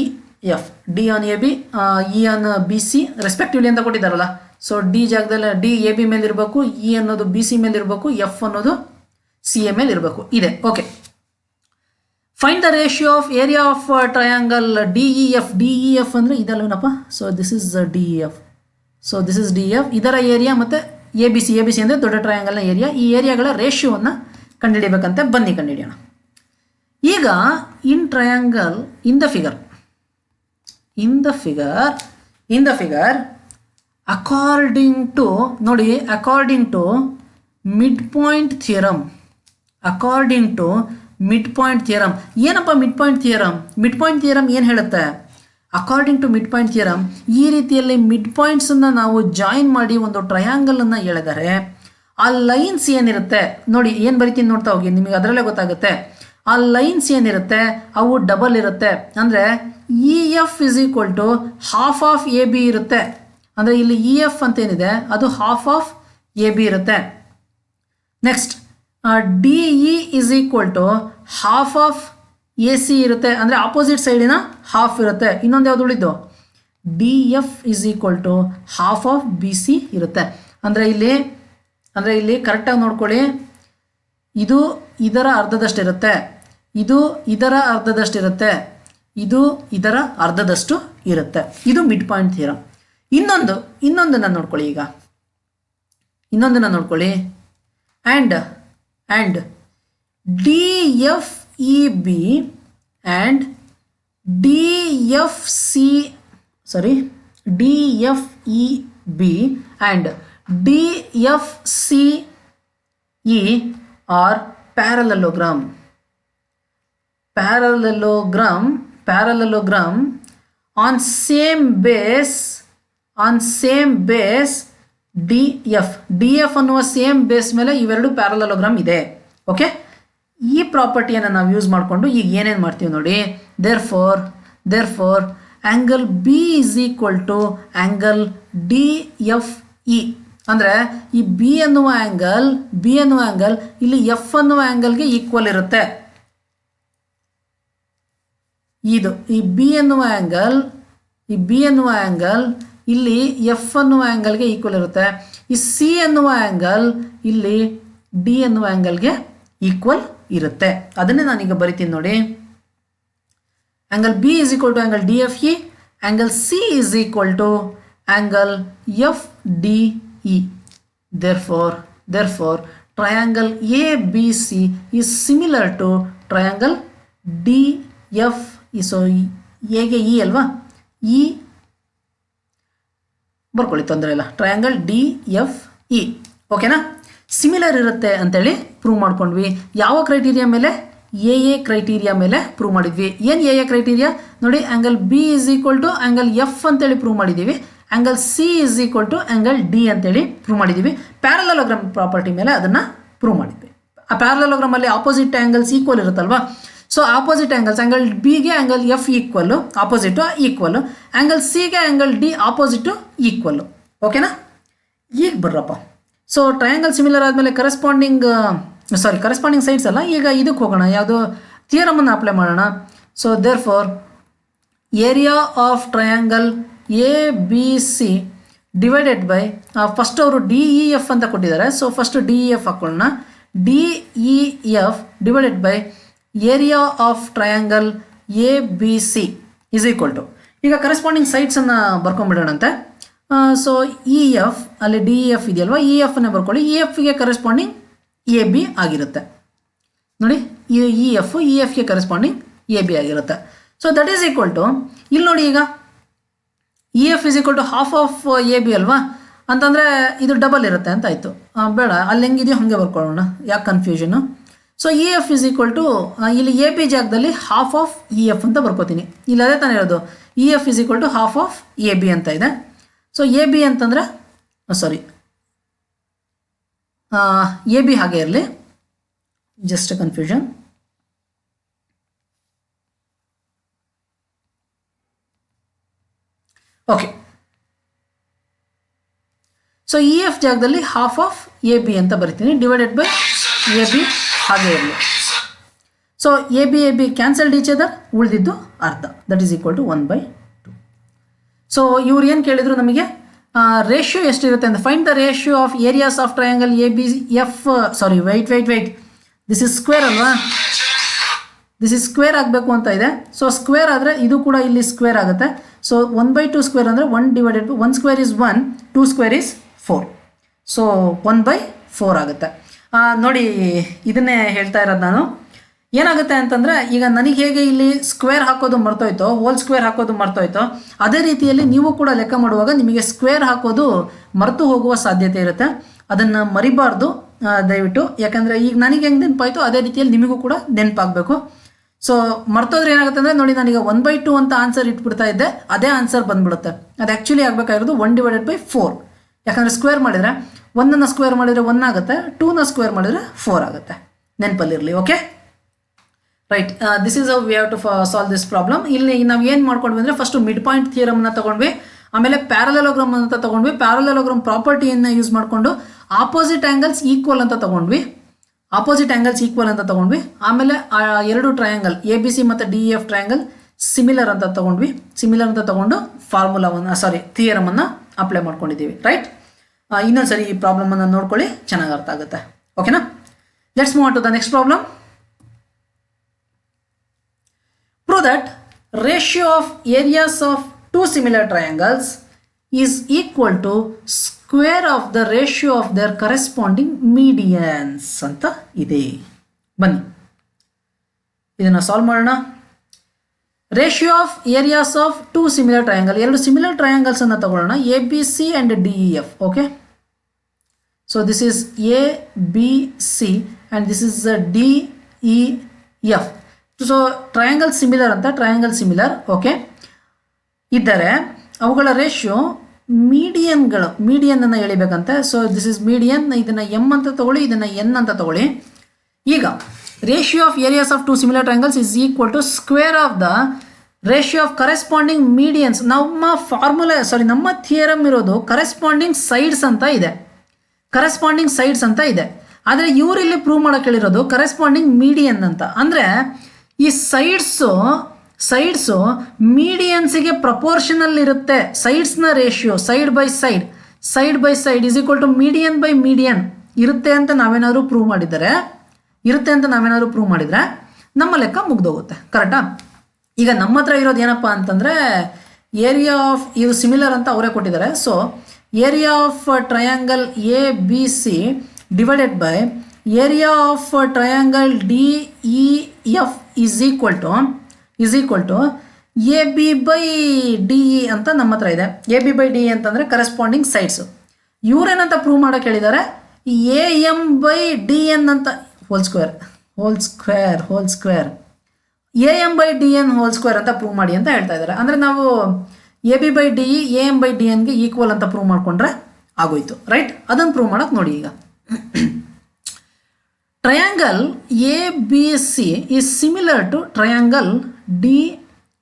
F, D on A B, E on B C respectively ಅಂತ ಕೊಟ್ಟಿದ್ದಾರಲ್ಲ. So D ಜಾಗದಲ್ಲಿ D A B ಮೇಲೆ ಇರಬೇಕು, E ಅನ್ನೋದು B C ಮೇಲೆ ಇರಬೇಕು, F ಅನ್ನೋದು C A ಮೇಲೆ ಇರಬೇಕು. ಇದೆ, okay. Find the ratio of area of triangle D E F. D E F ಅಂದರೆ ಇದಲ್ವೇನಪ್ಪ. So this is D E F. So this is D E F. ಇದರ area ಮತ್ತು ಎ ಬಿ ಸಿ ಅಂದರೆ ದೊಡ್ಡ ಟ್ರಯಾಂಗಲ್ನ area. ಈ ಏರಿಯಾಗಳ ರೇಷಿಯೋವನ್ನು ಕಂಡುಹಿಡಿಯಬೇಕಂತೆ. ಬನ್ನಿ ಕಂಡುಹಿಡಿಯೋಣ. ಈಗ in triangle in the figure according to mid point theorem. ಏನಪ್ಪ mid point theorem? Mid point theorem ಏನು ಹೇಳುತ್ತೆ? According to mid point theorem, ಈ ರೀತಿಯಲ್ಲಿ ಮಿಡ್ ಪಾಯಿಂಟ್ಸನ್ನು ನಾವು ಜಾಯಿನ್ ಮಾಡಿ ಒಂದು ಟ್ರಯಾಂಗಲನ್ನು ಎಳೆದರೆ ಆ ಲೈನ್ಸ್ ಏನಿರುತ್ತೆ ನೋಡಿ, ಏನು ಬರಿತೀನಿ ನೋಡ್ತಾ ಹೋಗಿ, ನಿಮಗೆ ಅದರಲ್ಲೇ ಗೊತ್ತಾಗುತ್ತೆ. ಆ ಲೈನ್ಸ್ ಏನಿರುತ್ತೆ ಅವು ಡಬಲ್ ಇರುತ್ತೆ. ಅಂದರೆ E F is equal to half of A B ಇರುತ್ತೆ. ಅಂದರೆ ಇಲ್ಲಿ ಇ ಎಫ್ ಅಂತ ಏನಿದೆ ಅದು ಹಾಫ್ ಆಫ್ ಎ ಬಿ ಇರುತ್ತೆ. Next D E is equal to half of A C ಇರುತ್ತೆ. ಅಂದರೆ ಆಪೋಸಿಟ್ ಸೈಡಿನ ಹಾಫ್ ಇರುತ್ತೆ. ಇನ್ನೊಂದು ಯಾವುದು ಉಳಿದು? D F is equal to half of B C ಇರುತ್ತೆ. ಅಂದರೆ ಇಲ್ಲಿ ಕರೆಕ್ಟಾಗಿ ನೋಡ್ಕೊಳ್ಳಿ, ಇದು ಇದರ ಅರ್ಧದಷ್ಟಿರುತ್ತೆ, ಇದು ಇದರ ಅರ್ಧದಷ್ಟಿರುತ್ತೆ, ಇದು ಇದರ ಅರ್ಧದಷ್ಟು ಇರುತ್ತೆ. ಇದು ಮಿಡ್ ಪಾಯಿಂಟ್ ಥಿಯರಮ್. ಇನ್ನೊಂದನ್ನು ನೋಡ್ಕೊಳ್ಳಿ. ಈಗ ಇನ್ನೊಂದನ್ನು ನೋಡ್ಕೊಳ್ಳಿ. And D F E B and D F E B and D F C E are parallelogram on same base DF ಅನ್ನುವ ಸೇಮ್ ಬೇಸ್ ಮೇಲೆ ಇವೆರಡು ಪ್ಯಾರಲೋಗ್ರಾಮ್ ಇದೆ. ಓಕೆ, ಈ ಪ್ರಾಪರ್ಟಿಯನ್ನು ನಾವು ಯೂಸ್ ಮಾಡಿಕೊಂಡು ಈಗ ಏನೇನು ಮಾಡ್ತೀವಿ ನೋಡಿ. Therefore angle B is equal to angle D F E. ಅಂದರೆ ಈ ಬಿ ಅನ್ನುವ ಆ್ಯಂಗಲ್ ಇಲ್ಲಿ ಎಫ್ ಅನ್ನುವ ಆ್ಯಂಗಲ್ಗೆ ಈಕ್ವಲ್ ಇರುತ್ತೆ. ಈ ಬಿ ಅನ್ನುವ ಆ್ಯಂಗಲ್ ಇಲ್ಲಿ ಎಫ್ ಅನ್ನುವ ಆ್ಯಂಗಲ್ಗೆ ಈಕ್ವಲ್ ಇರುತ್ತೆ. ಈ ಸಿ ಅನ್ನುವ ಆ್ಯಂಗಲ್ ಇಲ್ಲಿ ಡಿ ಅನ್ನುವ ಆ್ಯಂಗಲ್ಗೆ ಈಕ್ವಲ್ ಇರುತ್ತೆ. ಅದನ್ನೇ ನಾನೀಗ ಬರಿತೀನಿ ನೋಡಿ. Angle B is equal to angle D F E, angle C is equal to angle F D E. Therefore, triangle ABC is similar to triangle DF. So ಹೇಗೆ E ಅಲ್ವಾ, E ಬರ್ಕೊಳ್ಳಿ, ತೊಂದರೆ ಇಲ್ಲ. Triangle DFE. ಓಕೆನಾ, similar ಇರುತ್ತೆ ಅಂತೇಳಿ prove ಮಾಡ್ಕೊಂಡ್ವಿ. ಯಾವ ಕ್ರೈಟೀರಿಯಾ ಮೇಲೆ? ಎ ಕ್ರೈಟೀರಿಯಾ ಮೇಲೆ ಪ್ರೂವ್ ಮಾಡಿದ್ವಿ. ಏನು ಎ ಕ್ರೈಟೀರಿಯಾ ನೋಡಿ, angle B is equal to angle F ಅಂತೇಳಿ ಪ್ರೂವ್ ಮಾಡಿದ್ದೀವಿ. Angle C is equal to angle D ಅಂತೇಳಿ ಪ್ರೂವ್ ಮಾಡಿದ್ದೀವಿ. ಪ್ಯಾರಲೋಗ್ರಾಮ್ ಪ್ರಾಪರ್ಟಿ ಮೇಲೆ ಅದನ್ನು ಪ್ರೂವ್ ಮಾಡಿದ್ವಿ. ಆ ಪ್ಯಾರಲೋಗ್ರಾಮಲ್ಲಿ ಆಪೋಸಿಟ್ ಆ್ಯಂಗಲ್ಸ್ ಈಕ್ವಲ್ ಇರುತ್ತಲ್ವಾ. ಸೊ ಆಪೋಸಿಟ್ ಆ್ಯಂಗಲ್ಸ್, ಆ್ಯಂಗಲ್ ಬಿಗೆ angle F equal, opposite equal. Angle ಸಿಗೆ ಆ್ಯಂಗಲ್ ಡಿ ಆಪೋಸಿಟು ಈಕ್ವಲ್ಲು. ಓಕೆನಾ, ಈಗ ಬರ್ರಪ್ಪ, ಸೊ ಟ್ರಯಾಂಗಲ್ ಸಿಮಿಲರ್ ಆದಮೇಲೆ ಕರೆಸ್ಪಾಂಡಿಂಗ್ ಸೈಡ್ಸ್ ಅಲ್ಲ, ಈಗ ಇದಕ್ಕೆ ಹೋಗೋಣ, ಯಾವುದು ಥಿಯರಮನ್ನು ಅಪ್ಲೈ ಮಾಡೋಣ. So therefore area of triangle A B C divided by, first ಅವರು ಡಿ ಇ ಎಫ್ ಅಂತ ಕೊಟ್ಟಿದ್ದಾರೆ. So first D E F ಹಾಕೊಳ್ಳೋಣ. D E F divided by area of triangle A B C is equal to, ಈಗ corresponding ಸೈಡ್ಸನ್ನು ಬರ್ಕೊಂಡ್ಬಿಡೋಣಂತೆ. So E F ಅಲ್ಲಿ D E F ಇದೆಯಲ್ವ, E ಎಫ್ನೇ ಬರ್ಕೊಳ್ಳಿ. ಇ ಎಫ್ಗೆ ಕರೆಸ್ಪಾಂಡಿಂಗ್ ಎ ಬಿ ಆಗಿರುತ್ತೆ ನೋಡಿ. ಇ ಎಫ್ಗೆ ಕರೆಸ್ಪಾಂಡಿಂಗ್ ಎ ಬಿ ಆಗಿರುತ್ತೆ. So that is equal to, ಇಲ್ಲಿ ನೋಡಿ ಈಗ E F is equal to half of A B ಅಲ್ವಾ, ಅಂತಂದರೆ ಇದು ಡಬಲ್ ಇರುತ್ತೆ ಅಂತ ಆಯಿತು. ಬೇಡ, ಅಲ್ಲಿ ಹೆಂಗಿದೆಯೋ ಹಾಗೆ ಬರ್ಕೊಳ್ಳೋಣ, ಯಾಕೆ confusion. So E F is equal to, ಇಲ್ಲಿ ಎ ಬಿ ಜಾಗದಲ್ಲಿ ಹಾಫ್ ಆಫ್ ಇ ಎಫ್ ಅಂತ ಬರ್ಕೋತೀನಿ. ಇಲ್ಲಿ ಅದೇ ತಾನೇ ಇರೋದು, E F is equal to half of A B ಅಂತ ಇದೆ. ಸೊ ಎ ಬಿ ಅಂತಂದರೆ ಎ ಬಿ ಹಾಗೆ ಇರಲಿ, just confusion. Okay, so E F ಜಾಗದಲ್ಲಿ ಹಾಫ್ ಆಫ್ ಎ ಬಿ ಅಂತ ಬರಿತೀನಿ, ಡಿವೈಡೆಡ್ ಬೈ ಎ ಬಿ ಹಾಗೆ ಇರಲಿ. So A B cancelled each other, ಉಳಿದಿದ್ದು ಅರ್ಧ, that is equal to 1/2. So ಇವ್ರು ಏನು ಕೇಳಿದ್ರು ನಮಗೆ, ರೇಷಿಯೋ ಎಷ್ಟಿರುತ್ತೆ ಅಂತ. Find the ratio of areas of triangle A B F, wait, this is square ಅಲ್ವಾ, ದಿಸ್ ಇಸ್ ಸ್ಕ್ವೇರ್ ಆಗಬೇಕು ಅಂತ ಇದೆ. ಸೊ ಸ್ಕ್ವೇರ್ ಆದರೆ ಇದು ಕೂಡ ಇಲ್ಲಿ ಸ್ಕ್ವೇರ್ ಆಗುತ್ತೆ. ಸೊ 1/2 ಸ್ಕ್ವೇರ್ ಅಂದರೆ 1 divided by 1 square is 1, 2 square is 4. So 1/4 ಆಗುತ್ತೆ. ನೋಡಿ, ಇದನ್ನೇ ಹೇಳ್ತಾ ಇರೋದು ನಾನು. ಏನಾಗುತ್ತೆ ಅಂತಂದರೆ, ಈಗ ನನಗೆ ಹೇಗೆ ಇಲ್ಲಿ ಸ್ಕ್ವೇರ್ ಹಾಕೋದು ಮರ್ತೋಯ್ತೋ, ಹೋಲ್ ಸ್ಕ್ವೇರ್ ಹಾಕೋದು ಮರ್ತೋಯ್ತೋ, ಅದೇ ರೀತಿಯಲ್ಲಿ ನೀವು ಕೂಡ ಲೆಕ್ಕ ಮಾಡುವಾಗ ನಿಮಗೆ ಸ್ಕ್ವೇರ್ ಹಾಕೋದು ಮರೆತು ಹೋಗುವ ಸಾಧ್ಯತೆ ಇರುತ್ತೆ. ಅದನ್ನು ಮರಿಬಾರ್ದು ದಯವಿಟ್ಟು, ಯಾಕಂದರೆ ಈಗ ನನಗೆ ಹೆಂಗೆ ನೆನಪಾಯಿತು ಅದೇ ರೀತಿಯಲ್ಲಿ ನಿಮಗೂ ಕೂಡ ನೆನಪಾಗಬೇಕು. ಸೊ ಮರ್ತೋದ್ರೆ ಏನಾಗುತ್ತೆ ಅಂದರೆ, ನೋಡಿ ನಾನೀಗ 1/2 ಅಂತ ಆನ್ಸರ್ ಇಟ್ಬಿಡ್ತಾ ಇದ್ದೆ, ಅದೇ ಆನ್ಸರ್ ಬಂದ್ಬಿಡುತ್ತೆ. ಅದು ಆ್ಯಕ್ಚುಲಿ ಆಗಬೇಕಾಗಿರೋದು 1 ಡಿವೈಡೆಡ್ ಬೈ 4, ಯಾಕಂದರೆ ಸ್ಕ್ವೇರ್ ಮಾಡಿದರೆ 1 ಸ್ಕ್ವೇರ್ ಮಾಡಿದರೆ 1 ಆಗುತ್ತೆ, 2 ಸ್ಕ್ವೇರ್ ಮಾಡಿದರೆ 4 ಆಗುತ್ತೆ. ನೆನಪಲ್ಲಿರಲಿ. Okay, right. This is how we have to solve this problem. ಇಲ್ಲಿ ನಾವು ಏನು ಮಾಡ್ಕೊಂಡ್ವಿ ಅಂದರೆ, ಫಸ್ಟು ಮಿಡ್ ಪಾಯಿಂಟ್ ಥಿಯರಮ್ನ ತೊಗೊಂಡ್ವಿ, ಆಮೇಲೆ ಪ್ಯಾರಲೆಲೋಗ್ರಾಮ್ ಅಂತ ತೊಗೊಂಡ್ವಿ. ಪ್ಯಾರಲೆಲೋಗ್ರಾಮ್ ಪ್ರಾಪರ್ಟಿಯನ್ನು ಯೂಸ್ ಮಾಡಿಕೊಂಡು ಆಪೋಸಿಟ್ ಆ್ಯಂಗಲ್ಸ್ ಈಕ್ವಲ್ ಅಂತ ತೊಗೊಂಡ್ವಿ. ಆಮೇಲೆ ಎರಡು ಟ್ರಯಾಂಗಲ್ ಎ ಬಿ ಸಿ ಮತ್ತು ಡಿ ಎಫ್ ಟ್ರಯಾಂಗಲ್ ಸಿಮಿಲರ್ ಅಂತ ತೊಗೊಂಡು ಥಿಯರಮನ್ನು ಅಪ್ಲೈ ಮಾಡ್ಕೊಂಡಿದ್ದೀವಿ. ರೈಟ್, ಇನ್ನೊಂದ್ಸರಿ ಈ ಪ್ರಾಬ್ಲಮನ್ನು ನೋಡ್ಕೊಳ್ಳಿ, ಚೆನ್ನಾಗಿ ಅರ್ಥ ಆಗುತ್ತೆ. ಓಕೆನಾ? Let's move on to the next problem. Prove that ratio of areas of two similar triangles is equal to square of the ratio of their corresponding medians ಅಂತ ಇದೆ. ಬನ್ನಿ ಇದನ್ನು ಸಾಲ್ವ್ ಮಾಡೋಣ. Ratio of areas of two similar triangle, ಎರಡು similar triangles ಅನ್ನು ತಗೊಳ್ಳೋಣ, A B C and D E F. Okay, so this is A B C and this is D E F. So triangle similar okay ಇದ್ದರೆ ಅವುಗಳ ratio median ಅನ್ನು ಎಳಿಬೇಕಂತೆ. So this is median, ಇದನ್ನು M ಅಂತ ತಗೊಳ್ಳಿ, ಇದನ್ನು N ಅಂತ ತಗೊಳ್ಳಿ. ಈಗ ratio of areas of two similar triangles is equal to square of the ratio of corresponding medians. ನಮ್ಮ ಥಿಯರಮ್ ಇರೋದು ಕರೆಸ್ಪಾಂಡಿಂಗ್ ಸೈಡ್ಸ್ ಅಂತ ಇದೆ, ಆದರೆ ಇವರಿಲ್ಲಿ ಪ್ರೂವ್ ಮಾಡೋಕೆ ಹೇಳಿರೋದು ಕರೆಸ್ಪಾಂಡಿಂಗ್ ಮೀಡಿಯನ್ ಅಂತ. ಅಂದರೆ ಈ ಸೈಡ್ಸು ಮೀಡಿಯನ್ಸಿಗೆ ಪ್ರಪೋರ್ಷನಲ್ ಇರುತ್ತೆ. ಸೈಡ್ಸ್ನ ratio side by side is equal to median by median ಇರುತ್ತೆ ಅಂತ ನಾವೇನಾದರೂ ಪ್ರೂವ್ ಮಾಡಿದರೆ ನಮ್ಮ ಲೆಕ್ಕ ಮುಗ್ದೋಗುತ್ತೆ. ಕರೆಕ್ಟಾ? ಈಗ ನಮ್ಮ ಹತ್ರ ಇರೋದು ಏನಪ್ಪ ಅಂತಂದರೆ, ಏರಿಯಾ ಆಫ್ ಇದು ಸಿಮಿಲರ್ ಅಂತ ಅವರೇ ಕೊಟ್ಟಿದ್ದಾರೆ. So area of triangle A B C divided by area of triangle D E F is equal to A B by D E ಅಂತ ನಮ್ಮ ಹತ್ರ ಇದೆ. ಎ ಬಿ ಬೈ ಡಿ ಅಂತಂದರೆ ಕರೆಸ್ಪಾಂಡಿಂಗ್ ಸೈಡ್ಸು. ಇವರೇನಂತ ಪ್ರೂವ್ ಮಾಡೋಕೆ ಹೇಳಿದ್ದಾರೆ, A M by D N ಅಂತ whole square A M by D N whole square ಅಂತ ಪ್ರೂವ್ ಮಾಡಿ ಅಂತ ಹೇಳ್ತಾ ಇದ್ದಾರೆ. ಅಂದರೆ ನಾವು A B by D E A M by D ಎನ್ಗೆ ಈಕ್ವಲ್ ಅಂತ ಪ್ರೂವ್ ಮಾಡಿಕೊಂಡ್ರೆ ಆಗೋಯ್ತು. ರೈಟ್, ಅದನ್ನು ಪ್ರೂವ್ ಮಾಡೋಕೆ ನೋಡಿ. ಈಗ triangle A B C is similar to triangle D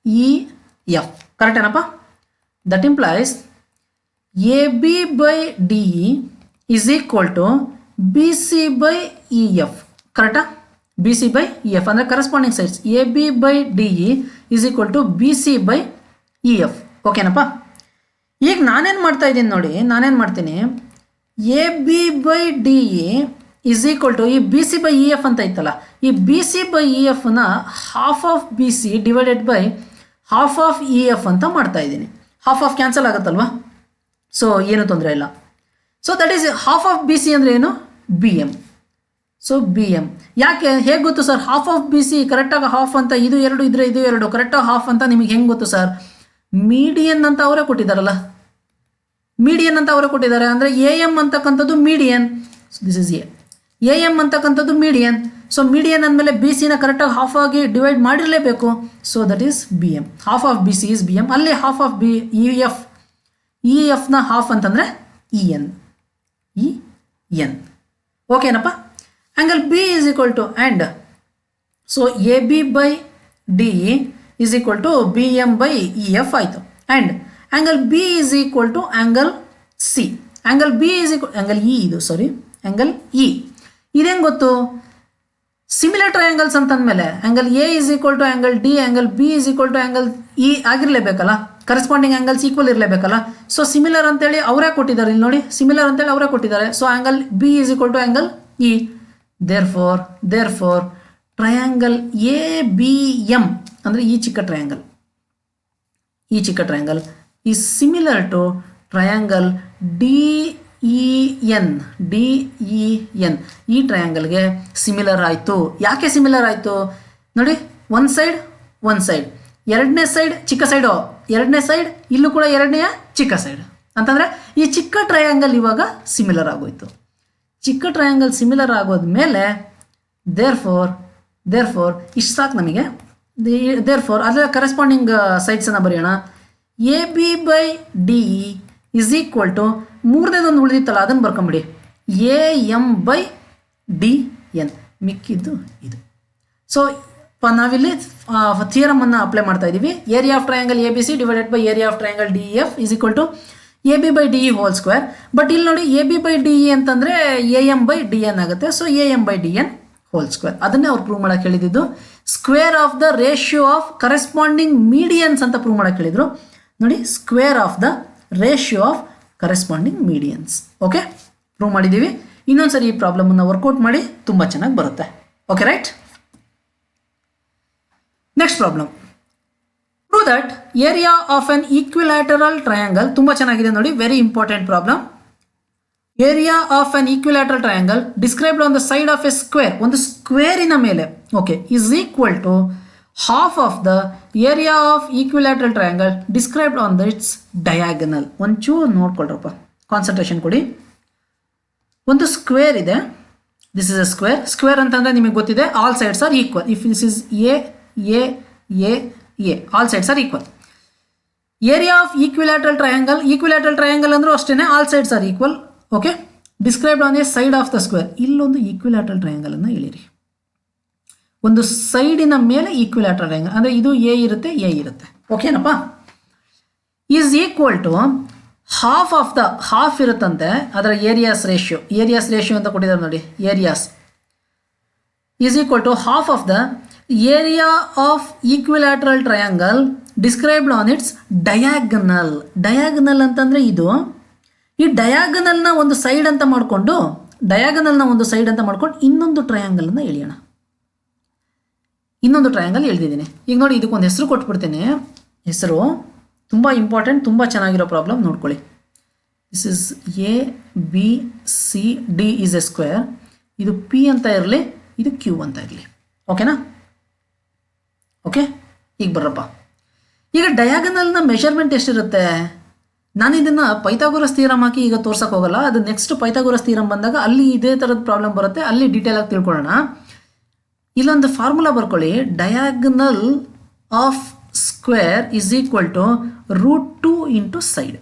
E F. Correct ಏನಪ್ಪ? That implies A B by D E is equal to B C by E F. ಕರೆಕ್ಟಾ? B C by E F ಅಂದರೆ corresponding sides A B by D E is equal to B C by E F. ಓಕೆನಪ್ಪ? ಈಗ ನಾನೇನು ಮಾಡ್ತಾ ಇದ್ದೀನಿ ನೋಡಿ, ನಾನೇನು ಮಾಡ್ತೀನಿ, A B by D E is equal to ಈ B C by E F ಅಂತ ಇತ್ತಲ್ಲ, ಈ ಬಿ ಸಿ ಬೈ ಇ ಎಫ್ನ half of B C divided by half of E F ಅಂತ ಮಾಡ್ತಾ ಇದ್ದೀನಿ. ಹಾಫ್ ಆಫ್ ಕ್ಯಾನ್ಸಲ್ ಆಗುತ್ತಲ್ವಾ, ಸೊ ಏನೂ ತೊಂದರೆ ಇಲ್ಲ. So that is half of B C ಅಂದರೆ ಏನು? B M. So B M ಯಾಕೆ, ಹೇಗೆ ಗೊತ್ತು sir? Half of B C ಕರೆಕ್ಟಾಗಿ ಹಾಫ್ ಅಂತ, ಇದು ಎರಡು ಇದ್ರೆ ಇದು ಎರಡು, ಕರೆಕ್ಟಾಗಿ ಹಾಫ್ ಅಂತ ನಿಮಗೆ ಹೆಂಗೆ ಗೊತ್ತು ಸರ್? ಮೀಡಿಯನ್ ಅಂತ ಅವರೇ ಕೊಟ್ಟಿದ್ದಾರಲ್ಲ, ಮೀಡಿಯನ್ ಅಂತ ಅವರೇ ಕೊಟ್ಟಿದ್ದಾರೆ. ಅಂದರೆ ಎ ಎಮ್ ಅಂತಕ್ಕಂಥದ್ದು median, this is A M ಅಂತಕ್ಕಂಥದ್ದು ಮೀಡಿಯನ್. ಸೊ ಮೀಡಿಯನ್ ಅಂದಮೇಲೆ ಬಿ ಸಿನ ಕರೆಕ್ಟಾಗಿ ಹಾಫ್ ಆಗಿ ಡಿವೈಡ್ ಮಾಡಿರಲೇಬೇಕು. So that is B M. Half of B C is B M. ಅಲ್ಲಿ half of B E F, E ಎಫ್ನ half ಅಂತಂದರೆ ಇ ಎನ್, ಇ ಎನ್. ಓಕೆನಪ್ಪ? Angle B is equal to and so A B by D is equal to B M by E F ಆಯಿತು. And angle B is equal to angle C. Angle B is equal angle E, ಇದು sorry angle E. ಇದೇನು ಗೊತ್ತು? Similar triangles ಅಂತಂದಮೇಲೆ angle A is equal to angle D, angle B is equal to angle E ಆಗಿರಲೇಬೇಕಲ್ಲ, corresponding angles equal ಇರಲೇಬೇಕಲ್ಲ. So similar ಅಂತೇಳಿ ಅವರೇ ಕೊಟ್ಟಿದ್ದಾರೆ, ಇಲ್ಲಿ ನೋಡಿ ಸಿಮಿಲರ್ ಅಂತೇಳಿ ಅವರೇ ಕೊಟ್ಟಿದ್ದಾರೆ. So angle B is equal to angle E. Therefore triangle A B M ಅಂದರೆ ಈ ಚಿಕ್ಕ triangle is similar to triangle D E N. ಈ ಟ್ರಯಾಂಗಲ್ಗೆ ಸಿಮಿಲರ್ ಆಯಿತು. ಯಾಕೆ ಸಿಮಿಲರ್ ಆಯಿತು ನೋಡಿ, ಒನ್ ಸೈಡ್ ಎರಡನೇ ಸೈಡ್ ಚಿಕ್ಕ ಸೈಡು, ಎರಡನೇ ಸೈಡ್ ಇಲ್ಲೂ ಕೂಡ ಎರಡನೆಯ ಚಿಕ್ಕ ಸೈಡ್ ಅಂತಂದರೆ ಈ ಚಿಕ್ಕ ಟ್ರಯಾಂಗಲ್ ಇವಾಗ ಸಿಮಿಲರ್ ಆಗೋಯ್ತು. ಚಿಕ್ಕ ಟ್ರಯಾಂಗಲ್ ಸಿಮಿಲರ್ ಆಗೋದ್ಮೇಲೆ ದೇರ್ಫೋರ್ ಇಷ್ಟು ಸಾಕು ನಮಗೆ. ದೇರ್ಫೋರ್ ಅದರ ಕರೆಸ್ಪಾಂಡಿಂಗ್ ಸೈಡ್ಸನ್ನು ಬರೆಯೋಣ. A B by D E is equal to ಮೂರನೇದೊಂದು ಉಳಿದಿತ್ತಲ್ಲ ಅದನ್ನು ಬರ್ಕೊಂಬಿಡಿ, A M by D N. ಮಿಕ್ಕಿದ್ದು ಇದು. ಸೊ ನಾವಿಲ್ಲಿ ಥಿಯರಮನ್ನು ಅಪ್ಲೈ ಮಾಡ್ತಾ ಇದ್ದೀವಿ. Area of triangle A B C divided by area of triangle D E F is equal to A B by D E whole square. But ಇಲ್ಲಿ ನೋಡಿ A B by D E ಅಂತಂದರೆ A M by D N ಆಗುತ್ತೆ. So A M by D N whole square. ಅದನ್ನೇ ಅವ್ರು prove ಮಾಡೋಕ್ಕೆ ಹೇಳಿದ್ದು. Square of the ratio of corresponding medians ಅಂತ prove ಮಾಡೋಕ್ಕೆ ಹೇಳಿದರು. ನೋಡಿ, square of the ratio of corresponding medians. Okay, prove ಮಾಡಿದ್ದೀವಿ. ಇನ್ನೊಂದ್ಸರಿ ಈ ಪ್ರಾಬ್ಲಮನ್ನು ವರ್ಕೌಟ್ ಮಾಡಿ, ತುಂಬ ಚೆನ್ನಾಗಿ ಬರುತ್ತೆ. Okay, right. Next problem. Prove that area of an equilateral triangle. ತುಂಬ ಚೆನ್ನಾಗಿದೆ ನೋಡಿ, very important problem. Area of an equilateral triangle described on the side of a square, ಒಂದು ಸ್ಕ್ವೇರಿನ ಮೇಲೆ, okay, is equal to half of the area of equilateral triangle described on its diagonal. ಒಂಚೂರು ನೋಡ್ಕೊಳ್ರಪ್ಪ, concentration ಕೊಡಿ. ಒಂದು square ಇದೆ, this is a square ಅಂತಂದರೆ ನಿಮಗೆ ಗೊತ್ತಿದೆ, all sides are equal. If this is a all sides are equal. Area of equilateral triangle ಅಂದರೂ ಅಷ್ಟೇ, all sides are equal. Okay, described on a side of the square. ಇಲ್ಲೊಂದು equilateral ಟ್ರಯಾಂಗಲನ್ನು ಹೇಳಿರಿ. ಒಂದು ಸೈಡಿನ ಮೇಲೆ ಈಕ್ವಿಲ್ಯಾಟರಲ್ triangle ಅಂದರೆ ಇದು ಎ ಇರುತ್ತೆ. ಓಕೆನಪ್ಪ? ಈಸ್ ಈಕ್ವಲ್ ಟು ಹಾಫ್ ಇರುತ್ತಂತೆ ಅದರ ಏರಿಯಾಸ್ ರೇಷಿಯೋ ಅಂತ ಕೊಟ್ಟಿದ್ದಾರೆ ನೋಡಿ. Areas is equal to half of the area of equilateral triangle described on its diagonal ಅಂತಂದರೆ ಇದು. ಈ ಡಯಾಗನಲ್ನ ಒಂದು ಸೈಡ್ ಅಂತ ಮಾಡಿಕೊಂಡು ಇನ್ನೊಂದು ಟ್ರಯಾಂಗಲನ್ನು ಎಳೆಯೋಣ. ಇನ್ನೊಂದು ಟ್ರಯಾಂಗಲ್ ಎಳೆದಿದ್ದೀನಿ. ಈಗ ನೋಡಿ, ಇದಕ್ಕೊಂದು ಹೆಸರು ಕೊಟ್ಬಿಡ್ತೇನೆ. ಹೆಸರು ತುಂಬ ಇಂಪಾರ್ಟೆಂಟ್, ತುಂಬ ಚೆನ್ನಾಗಿರೋ ಪ್ರಾಬ್ಲಮ್, ನೋಡ್ಕೊಳ್ಳಿ. This is A B C D is A square. ಇದು ಪಿ ಅಂತ ಇರಲಿ, ಇದು ಕ್ಯೂ ಅಂತ ಇರಲಿ. ಓಕೆನಾ? ಓಕೆ, ಈಗ ಬರ್ರಪ್ಪ. ಈಗ ಡಯಾಗನಲ್ನ ಮೆಷರ್ಮೆಂಟ್ ಎಷ್ಟಿರುತ್ತೆ? ನಾನು ಇದನ್ನು ಪೈಥಾಗೋರಸ್ ಥಿಯರಮ್ ಹಾಕಿ ಈಗ ತೋರ್ಸಕ್ಕೆ ಹೋಗಲ್ಲ. ಅದು ನೆಕ್ಸ್ಟ್ ಪೈಥಾಗೋರಸ್ ಥಿಯರಮ್ ಬಂದಾಗ ಅಲ್ಲಿ ಇದೇ ಥರದ ಪ್ರಾಬ್ಲಮ್ ಬರುತ್ತೆ, ಅಲ್ಲಿ ಡೀಟೇಲಾಗಿ ತಿಳ್ಕೊಳ್ಳೋಣ. ಇಲ್ಲೊಂದು ಫಾರ್ಮುಲಾ ಬರ್ಕೊಳ್ಳಿ. Diagonal of square is equal to √2 into side,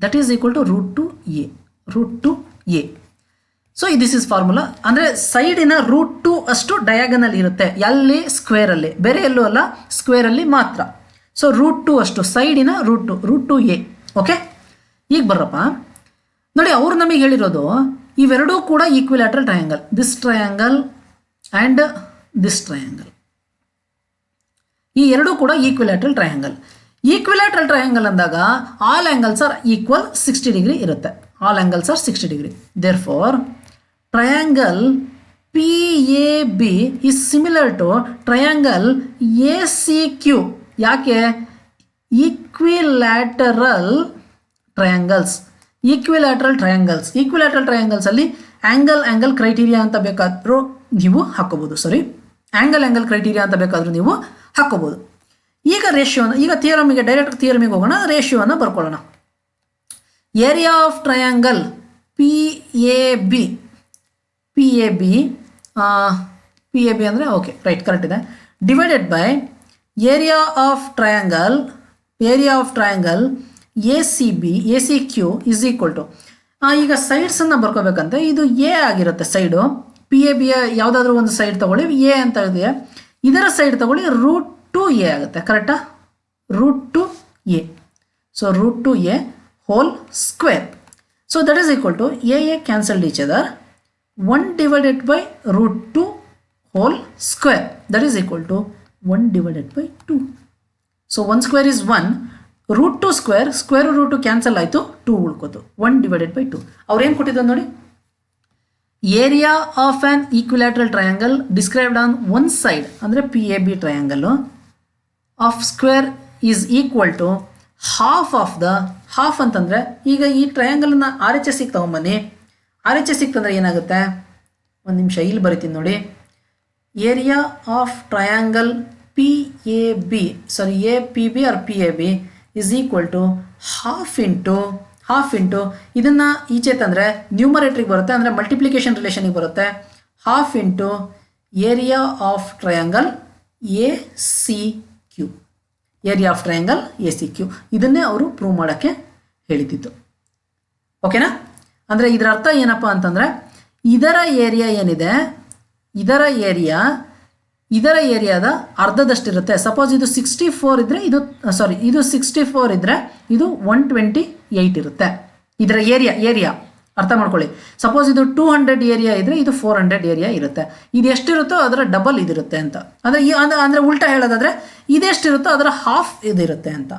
that is equal to √2 A. So this is formula. ಅಂದರೆ ಸೈಡಿನ √2 ಅಷ್ಟು ಡಯಾಗನಲ್ ಇರುತ್ತೆ ಎಲ್ಲಿ? ಸ್ಕ್ವೇರಲ್ಲಿ, ಬೇರೆ ಎಲ್ಲೂ ಅಲ್ಲ, ಸ್ಕ್ವೇರಲ್ಲಿ ಮಾತ್ರ. ಸೊ √2 ಅಷ್ಟು ಸೈಡಿನ √2 ಎ. ಓಕೆ, ಈಗ ಬರ್ರಪ್ಪ. ನೋಡಿ ಅವ್ರು ನಮಗೆ ಹೇಳಿರೋದು ಇವೆರಡೂ ಕೂಡ equilateral triangle, this triangle and this triangle, ಈ ಎರಡೂ ಕೂಡ ಈಕ್ವಿಲ್ಯಾಟ್ರಲ್ ಟ್ರಯಾಂಗಲ್. ಈಕ್ವಿಲ್ಯಾಟ್ರಲ್ ಟ್ರಯಾಂಗಲ್ ಅಂದಾಗ all angles are equal 60 degree ಇರುತ್ತೆ. All angles are 60 degree. Therefore triangle PAB is similar to triangle ACQ. ಯಾಕೆ? Equilateral triangles. ಈಕ್ವಿಲ್ಯಾಟ್ರಲ್ ಟ್ರಯಾಂಗಲ್ಸ್ ಅಲ್ಲಿ angle criteria ಅಂತ ಬೇಕಾದರೂ ನೀವು ಹಾಕೋಬೋದು. ಆ್ಯಂಗಲ್ ಕ್ರೈಟೀರಿಯಾ ಅಂತ ಬೇಕಾದರೂ ನೀವು ಹಾಕೋಬೋದು. ಈಗ ರೇಷಿಯೋನ, ಈಗ ಥಿಯರಮಿಗೆ ಡೈರೆಕ್ಟ್ ಥಿಯರಮಿಗೆ ಹೋಗೋಣ. ರೇಷಿಯೋನ ಬರ್ಕೊಳ್ಳೋಣ. ಏರಿಯಾ ಆಫ್ ಟ್ರಯಾಂಗಲ್ PAB ಅಂದರೆ ಓಕೆ ರೈಟ್ ಕರೆಕ್ಟ್ ಇದೆ, divided by area of triangle ACQ is equal to, ಈಗ ಸೈಡ್ಸನ್ನು ಬರ್ಕೋಬೇಕಂತೆ. ಇದು ಎ ಆಗಿರುತ್ತೆ ಸೈಡು. PABಯ ಯಾವುದಾದ್ರೂ ಒಂದು ಸೈಡ್ ತಗೊಳ್ಳಿ, ಎ ಅಂತ ಇದೆ. ಇದರ ಸೈಡ್ ತಗೊಳ್ಳಿ, √2a ಆಗುತ್ತೆ. ಕರೆಕ್ಟಾ? √2a. So √2a whole square. So that is equal to a cancelled each other, 1 divided by √2 whole square, that is equal to 1 divided by 2. So 1 square is 1, √2 square root cancel ಆಯಿತು, 2 ಉಳ್ಕೋತು. 1 divided by 2. ಅವ್ರು ಏನು ಕೊಟ್ಟಿದ್ದಾರೆ ನೋಡಿ, area of an equilateral triangle described on one side ಅಂದರೆ PAB triangle of square is equal to half ಅಂತಂದರೆ, ಈಗ ಈ ಟ್ರಯಾಂಗಲ್ನ RHSಗೆ ತೊಗೊಂಬನ್ನಿ. RHSಗೆ ತಂದರೆ ಏನಾಗುತ್ತೆ? ಒಂದು ನಿಮಿಷ ಇಲ್ಲಿ ಬರಿತೀನಿ ನೋಡಿ. Area of triangle APB or PAB is equal to half into ಇದನ್ನು ಈಚೆ ತಂದರೆ ನ್ಯೂಮರೇಟ್ರಿಗೆ ಬರುತ್ತೆ, ಅಂದರೆ ಮಲ್ಟಿಪ್ಲಿಕೇಶನ್ ರಿಲೇಷನಿಗೆ ಬರುತ್ತೆ. Half into area of triangle ACQ. Area of triangle ACQ ಇದನ್ನೇ ಅವರು ಪ್ರೂವ್ ಮಾಡೋಕ್ಕೆ ಹೇಳಿದ್ದು. ಓಕೆನಾ? ಅಂದರೆ ಇದರ ಅರ್ಥ ಏನಪ್ಪ ಅಂತಂದರೆ, ಇದರ ಏರಿಯಾ ಏನಿದೆ, ಇದರ ಏರಿಯಾದ ಅರ್ಧದಷ್ಟಿರುತ್ತೆ. ಸಪೋಸ್ ಇದು 64 ಇದ್ದರೆ ಇದು 64 ಇದ್ದರೆ ಇದು 128 ಇರುತ್ತೆ. ಇದರ ಏರಿಯಾ ಅರ್ಥ ಮಾಡ್ಕೊಳ್ಳಿ. ಸಪೋಸ್ ಇದು 200 ಏರಿಯಾ ಇದ್ದರೆ ಇದು 400 ಏರಿಯಾ ಇರುತ್ತೆ. ಇದು ಎಷ್ಟಿರುತ್ತೋ ಅದರ ಡಬಲ್ ಇದಿರುತ್ತೆ ಅಂತ. ಅಂದರೆ ಉಲ್ಟಾ ಹೇಳೋದಾದರೆ ಇದೆಷ್ಟಿರುತ್ತೋ ಅದರ ಹಾಫ್ ಇದಿರುತ್ತೆ ಅಂತ.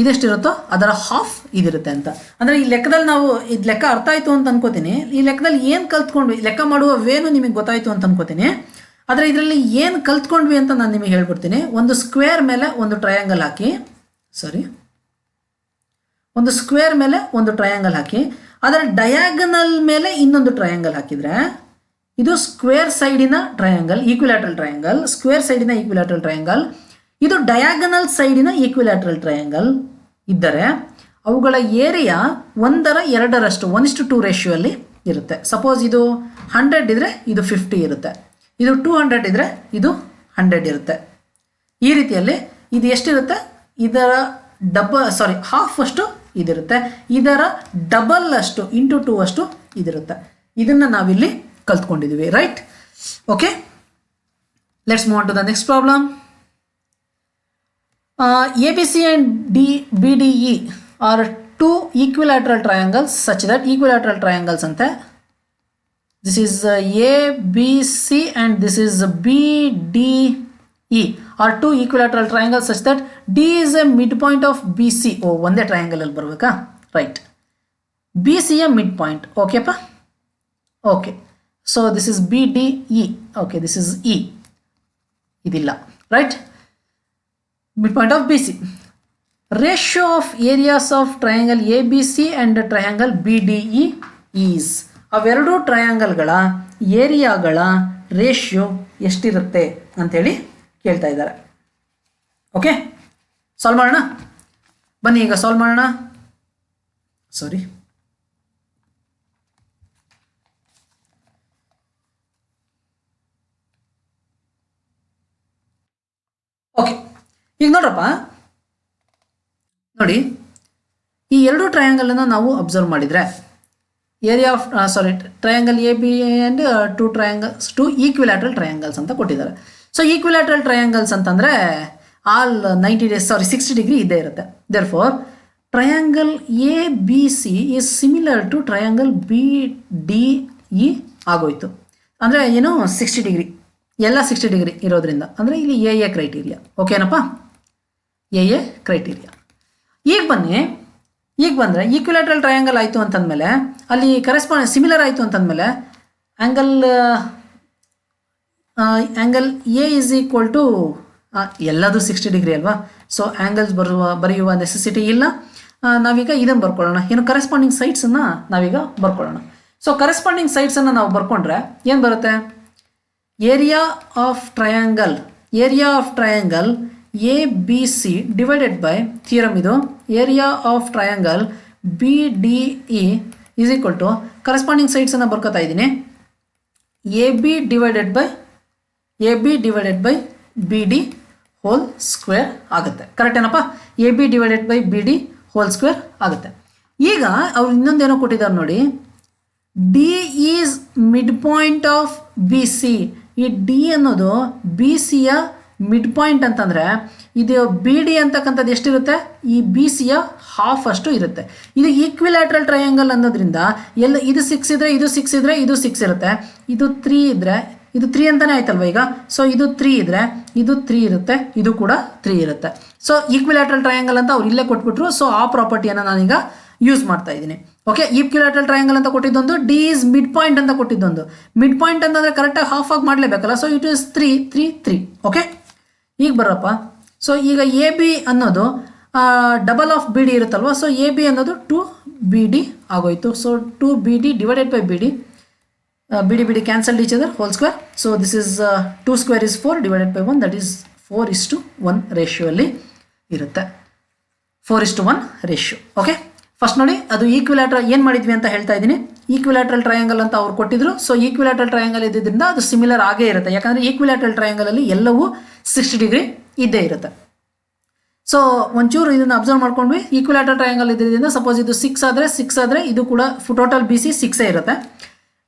ಇದೆಷ್ಟಿರುತ್ತೋ ಅದರ ಹಾಫ್ ಇದಿರುತ್ತೆ ಅಂತ. ಅಂದರೆ ಈ ಲೆಕ್ಕದಲ್ಲಿ ನಾವು ಇದು ಲೆಕ್ಕ ಅರ್ಥ ಆಯಿತು ಅಂತ ಅನ್ಕೋತೀನಿ. ಈ ಲೆಕ್ಕದಲ್ಲಿ ಏನು ಕಲ್ತ್ಕೊಂಡ್ವಿ, ಲೆಕ್ಕ ಮಾಡುವ ವೇನು ನಿಮಗೆ ಗೊತ್ತಾಯಿತು ಅಂತ ಅನ್ಕೋತೀನಿ. ಆದರೆ ಇದರಲ್ಲಿ ಏನು ಕಲ್ತ್ಕೊಂಡ್ವಿ ಅಂತ ನಾನು ನಿಮಗೆ ಹೇಳ್ಬಿಡ್ತೀನಿ. ಒಂದು ಸ್ಕ್ವೇರ್ ಮೇಲೆ ಒಂದು ಟ್ರಯಾಂಗಲ್ ಹಾಕಿ, ಒಂದು ಸ್ಕ್ವೇರ್ ಮೇಲೆ ಒಂದು ಟ್ರಯಾಂಗಲ್ ಹಾಕಿ, ಅದರ ಡಯಾಗನಲ್ ಮೇಲೆ ಇನ್ನೊಂದು ಟ್ರಯಾಂಗಲ್ ಹಾಕಿದರೆ ಇದು ಸ್ಕ್ವೇರ್ ಸೈಡಿನ ಟ್ರಯಾಂಗಲ್, ಈಕ್ವಿಲ್ಯಾಟ್ರಲ್ ಟ್ರಯಾಂಗಲ್, ಸ್ಕ್ವೇರ್ ಸೈಡಿನ ಈಕ್ವಿಲ್ಯಾಟ್ರಲ್ ಟ್ರಯಾಂಗಲ್. ಇದು ಡಯಾಗನಲ್ ಸೈಡಿನ ಈಕ್ವಿಲ್ಯಾಟ್ರಲ್ ಟ್ರಯಾಂಗಲ್ ಇದ್ದರೆ ಅವುಗಳ ಏರಿಯಾ 1/2 1:2 ರೇಷಿಯೋ ಅಲ್ಲಿ ಇರುತ್ತೆ. ಸಪೋಸ್ ಇದು 100 ಇದ್ದರೆ ಇದು 50 ಇರುತ್ತೆ, ಇದು 200 ಇದ್ದರೆ ಇದು 100 ಇರುತ್ತೆ. ಈ ರೀತಿಯಲ್ಲಿ ಇದು ಎಷ್ಟಿರುತ್ತೆ, ಇದರ ಹಾಫ್ ಅಷ್ಟು ಇದಿರುತ್ತೆ, ಇದರ ಡಬಲ್ ಅಷ್ಟು ಇಂಟು 2 ಅಷ್ಟು ಇದಿರುತ್ತೆ. ಇದನ್ನು ನಾವಿಲ್ಲಿ ಕಲ್ತ್ಕೊಂಡಿದ್ದೀವಿ. Right? Okay, let's move on to the next problem. ABC and BDE are two equilateral triangles such that equilateral triangles ante. This is ABC and this is BDE are two equilateral triangles such that D is a midpoint of BC. Oh, ಒಂದೇ triangle ಅಲ್ಲಿ ಬರಬೇಕಾ? Right. BC a midpoint. Okay pa? Okay. So this is BDE. Okay, this is E. ಇದಲ್ಲ. Right? Midpoint of BC. Ratio of areas of triangle ABC and triangle BDE is. ಅವೆರಡು ಟ್ರಯಾಂಗಲ್ಗಳ ಏರಿಯಾಗಳ ratio ಎಷ್ಟಿರುತ್ತೆ ಅಂಥೇಳಿ ಕೇಳ್ತಾ ಇದ್ದಾರೆ. Okay, solve ಮಾಡೋಣ ಬನ್ನಿ. ಈಗ solve ಮಾಡೋಣ. ಓಕೆ, ಈಗ ನೋಡ್ರಪ್ಪ, ನೋಡಿ ಈ ಎರಡು ಟ್ರಯಾಂಗಲನ್ನು ನಾವು ಅಬ್ಸರ್ವ್ ಮಾಡಿದರೆ area of triangle AB and two equilateral triangles ಅಂತ ಕೊಟ್ಟಿದ್ದಾರೆ. ಸೊ ಈಕ್ವಿಲ್ಯಾಟ್ರಲ್ ಟ್ರಯಾಂಗಲ್ಸ್ ಅಂತಂದರೆ ಆಲ್ 60 ಡಿಗ್ರಿ ಇದ್ದೇ ಇರುತ್ತೆ. Therefore triangle A B C is similar to triangle B D E ಆಗೋಯ್ತು. ಅಂದರೆ ಏನು 60 ಡಿಗ್ರಿ, ಎಲ್ಲ 60 ಡಿಗ್ರಿ ಇರೋದ್ರಿಂದ ಅಂದರೆ ಇಲ್ಲಿ ಎ ಕ್ರೈಟೀರಿಯಾ. ಓಕೆನಪ್ಪ, ಎ ಕ್ರೈಟೀರಿಯಾ. ಈಗ ಬಂದರೆ ಈಕ್ವಿಲ್ಯಾಟ್ರಲ್ ಟ್ರಯಾಂಗಲ್ ಆಯಿತು ಅಂತಂದಮೇಲೆ ಅಲ್ಲಿ ಸಿಮಿಲರ್ ಆಯಿತು ಅಂತಂದಮೇಲೆ angle A is equal to ಎಲ್ಲದು 60 ಡಿಗ್ರಿ ಅಲ್ವಾ. ಸೊ ಆ್ಯಂಗಲ್ಸ್ ಬರೆಯುವ ನೆಸೆಸಿಟಿ ಇಲ್ಲ. ನಾವೀಗ ಇದನ್ನು ಬರ್ಕೊಳ್ಳೋಣ, ಏನು ಕರೆಸ್ಪಾಂಡಿಂಗ್ ಸೈಡ್ಸನ್ನು ನಾವೀಗ ಬರ್ಕೊಳ್ಳೋಣ. ಸೊ ಕರೆಸ್ಪಾಂಡಿಂಗ್ ಸೈಡ್ಸನ್ನು ನಾವು ಬರ್ಕೊಂಡ್ರೆ ಏನು ಬರುತ್ತೆ? Area of triangle A B C divided by theorem ಇದು area of triangle B D E is equal to corresponding ಸೈಡ್ಸನ್ನು ಬರ್ಕೋತಾ ಇದ್ದೀನಿ, A B divided by B D whole square ಆಗುತ್ತೆ. ಕರೆಕ್ಟ್ ಏನಪ್ಪ? A B divided by B D whole square ಆಗುತ್ತೆ. ಈಗ ಅವ್ರು ಇನ್ನೊಂದೇನೋ ಕೊಟ್ಟಿದ್ದಾರೆ ನೋಡಿ, D is mid point of B C. ಈ ಡಿ ಅನ್ನೋದು ಬಿ ಸಿಯ ಮಿಡ್ ಪಾಯಿಂಟ್ ಅಂತಂದರೆ ಇದು ಬಿ ಡಿ ಅಂತಕ್ಕಂಥದ್ದು ಎಷ್ಟಿರುತ್ತೆ? ಈ ಬಿ ಸಿಯ ಹಾಫ್ ಅಷ್ಟು ಇರುತ್ತೆ. ಇದು ಈಕ್ವಿಲ್ಯಾಟ್ರಲ್ ಟ್ರಯಾಂಗಲ್ ಅನ್ನೋದ್ರಿಂದ ಎಲ್ಲ ಇದು 6 ಇದ್ದರೆ ಇದು 6 ಇದ್ದರೆ ಇದು 6 ಇರುತ್ತೆ, ಇದು 3 ಇದ್ದರೆ ಇದು 3 ಅಂತಲೇ ಆಯ್ತಲ್ವ ಈಗ. ಸೊ ಇದು 3 ಇದ್ದರೆ ಇದು 3 ಇರುತ್ತೆ, ಇದು ಕೂಡ 3 ಇರುತ್ತೆ. ಸೊ ಈಕ್ವಿಲ್ಯಾಟ್ರಲ್ ಟ್ರಯಾಂಗಲ್ ಅಂತ ಅವ್ರು ಇಲ್ಲೇ ಕೊಟ್ಬಿಟ್ರು. ಸೊ ಆ ಪ್ರಾಪರ್ಟಿಯನ್ನು ನಾನೀಗ ಯೂಸ್ ಮಾಡ್ತಾ ಇದ್ದೀನಿ. ಓಕೆ, ಈಕ್ವಿಲ್ಯಾಟ್ರಲ್ ಟ್ರಯಾಂಗಲ್ ಅಂತ ಕೊಟ್ಟಿದ್ದೊಂದು, ಡಿ ಈಸ್ ಮಿಡ್ ಪಾಯಿಂಟ್ ಅಂತ ಕೊಟ್ಟಿದ್ದೊಂದು. ಮಿಡ್ ಪಾಯಿಂಟ್ ಅಂತಂದರೆ ಕರೆಕ್ಟಾಗಿ ಹಾಫ್ ಆಗಿ ಮಾಡಲೇಬೇಕಲ್ಲ. So it is 3 3 3. ಓಕೆ, ಈಗ ಬರಪ್ಪ. ಸೊ ಈಗ ಎ ಬಿ ಅನ್ನೋದು ಡಬಲ್ ಆಫ್ ಬಿ ಡಿ ಇರುತ್ತಲ್ವ. ಸೊ ಎ ಬಿ ಅನ್ನೋದು 2BD ಆಗೋಯ್ತು. So 2BD divided by B D, BD cancelled each other whole square. So this is 2 square is 4 divided by 1, that is 4:1 ರೇಷಿಯೋಲ್ಲಿ ಇರುತ್ತೆ. 4:1 ratio. Okay, first ನೋಡಿ ಅದು equilateral ಏನು ಮಾಡಿದ್ವಿ ಅಂತ ಹೇಳ್ತಾ ಇದ್ದೀನಿ. ಈಕ್ವಿಲ್ಯಾಟ್ರಲ್ ಟ್ರಯಾಂಗಲ್ ಅಂತ ಅವ್ರು ಕೊಟ್ಟಿದ್ರು. ಸೊ ಈಕ್ವಿಲ್ಯಾಟ್ರಲ್ ಟ್ರಯಾಂಗಲ್ ಇದ್ದಿದ್ದರಿಂದ ಅದು ಸಿಮಿಲರ್ ಆಗೇ ಇರುತ್ತೆ, ಯಾಕಂದರೆ ಈಕ್ವಿಲ್ಯಾಟ್ರಲ್ ಟ್ರಯಾಂಗಲಲ್ಲಿ ಎಲ್ಲವೂ 60 ಡಿಗ್ರಿ ಇದ್ದೇ ಇರುತ್ತೆ. ಸೊ ಒಂಚೂರು ಇದನ್ನು ಅಬ್ಸರ್ವ್ ಮಾಡ್ಕೊಂಡ್ವಿ. ಈಕ್ವಿಲ್ಯಾಟ್ರಲ್ ಟ್ರಯಾಂಗಲ್ ಇದ್ದಿದ್ದರಿಂದ ಸಪೋಸ್ ಇದು 6 ಆದರೆ ಇದು ಕೂಡ ಟೋಟಲ್ ಬಿ ಸಿ 6 ಇರುತ್ತೆ.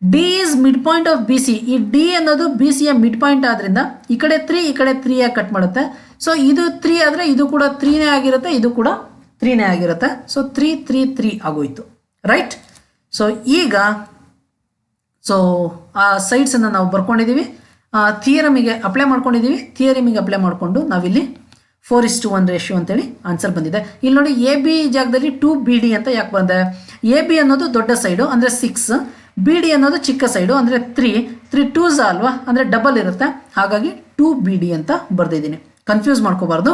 D is mid point of B C. ಈ ಡಿ ಅನ್ನೋದು ಬಿ ಸಿಯ ಮಿಡ್ ಪಾಯಿಂಟ್ ಆದ್ರಿಂದ ಈ ಕಡೆ 3 ಈ ಕಡೆ 3 ಆಗಿ ಕಟ್ ಮಾಡುತ್ತೆ. ಸೊ ಇದು 3 ಆದರೆ ಇದು ಕೂಡ 3ನೇ ಆಗಿರುತ್ತೆ, ಇದು ಕೂಡ 3ನೇ ಆಗಿರುತ್ತೆ. ಸೊ 3 3 3 ಆಗೋಯ್ತು, ರೈಟ್. ಸೊ ಈಗ ಆ ಸೈಡ್ಸನ್ನು ನಾವು ಬರ್ಕೊಂಡಿದ್ದೀವಿ, ಥಿಯರಮಿಗೆ ಅಪ್ಲೈ ಮಾಡ್ಕೊಂಡಿದ್ದೀವಿ. ಥಿಯರಮಿಗೆ ಅಪ್ಲೈ ಮಾಡಿಕೊಂಡು ನಾವಿಲ್ಲಿ 4:1 ರೇಷಿಯೋ ಅಂತೇಳಿ ಆನ್ಸರ್ ಬಂದಿದೆ. ಇಲ್ಲಿ ನೋಡಿ ಎ ಬಿ ಜಾಗದಲ್ಲಿ 2BD ಅಂತ ಯಾಕೆ ಬಂದೆ? ಎ ಬಿ ಅನ್ನೋದು ದೊಡ್ಡ ಸೈಡು ಅಂದರೆ 6, ಬಿ ಡಿ ಅನ್ನೋದು ಚಿಕ್ಕ ಸೈಡು ಅಂದರೆ 3 2s ಅಲ್ವಾ, ಅಂದರೆ ಡಬಲ್ ಇರುತ್ತೆ. ಹಾಗಾಗಿ 2BD ಅಂತ ಬರೆದಿದ್ದೀನಿ, ಕನ್ಫ್ಯೂಸ್ ಮಾಡ್ಕೋಬಾರ್ದು.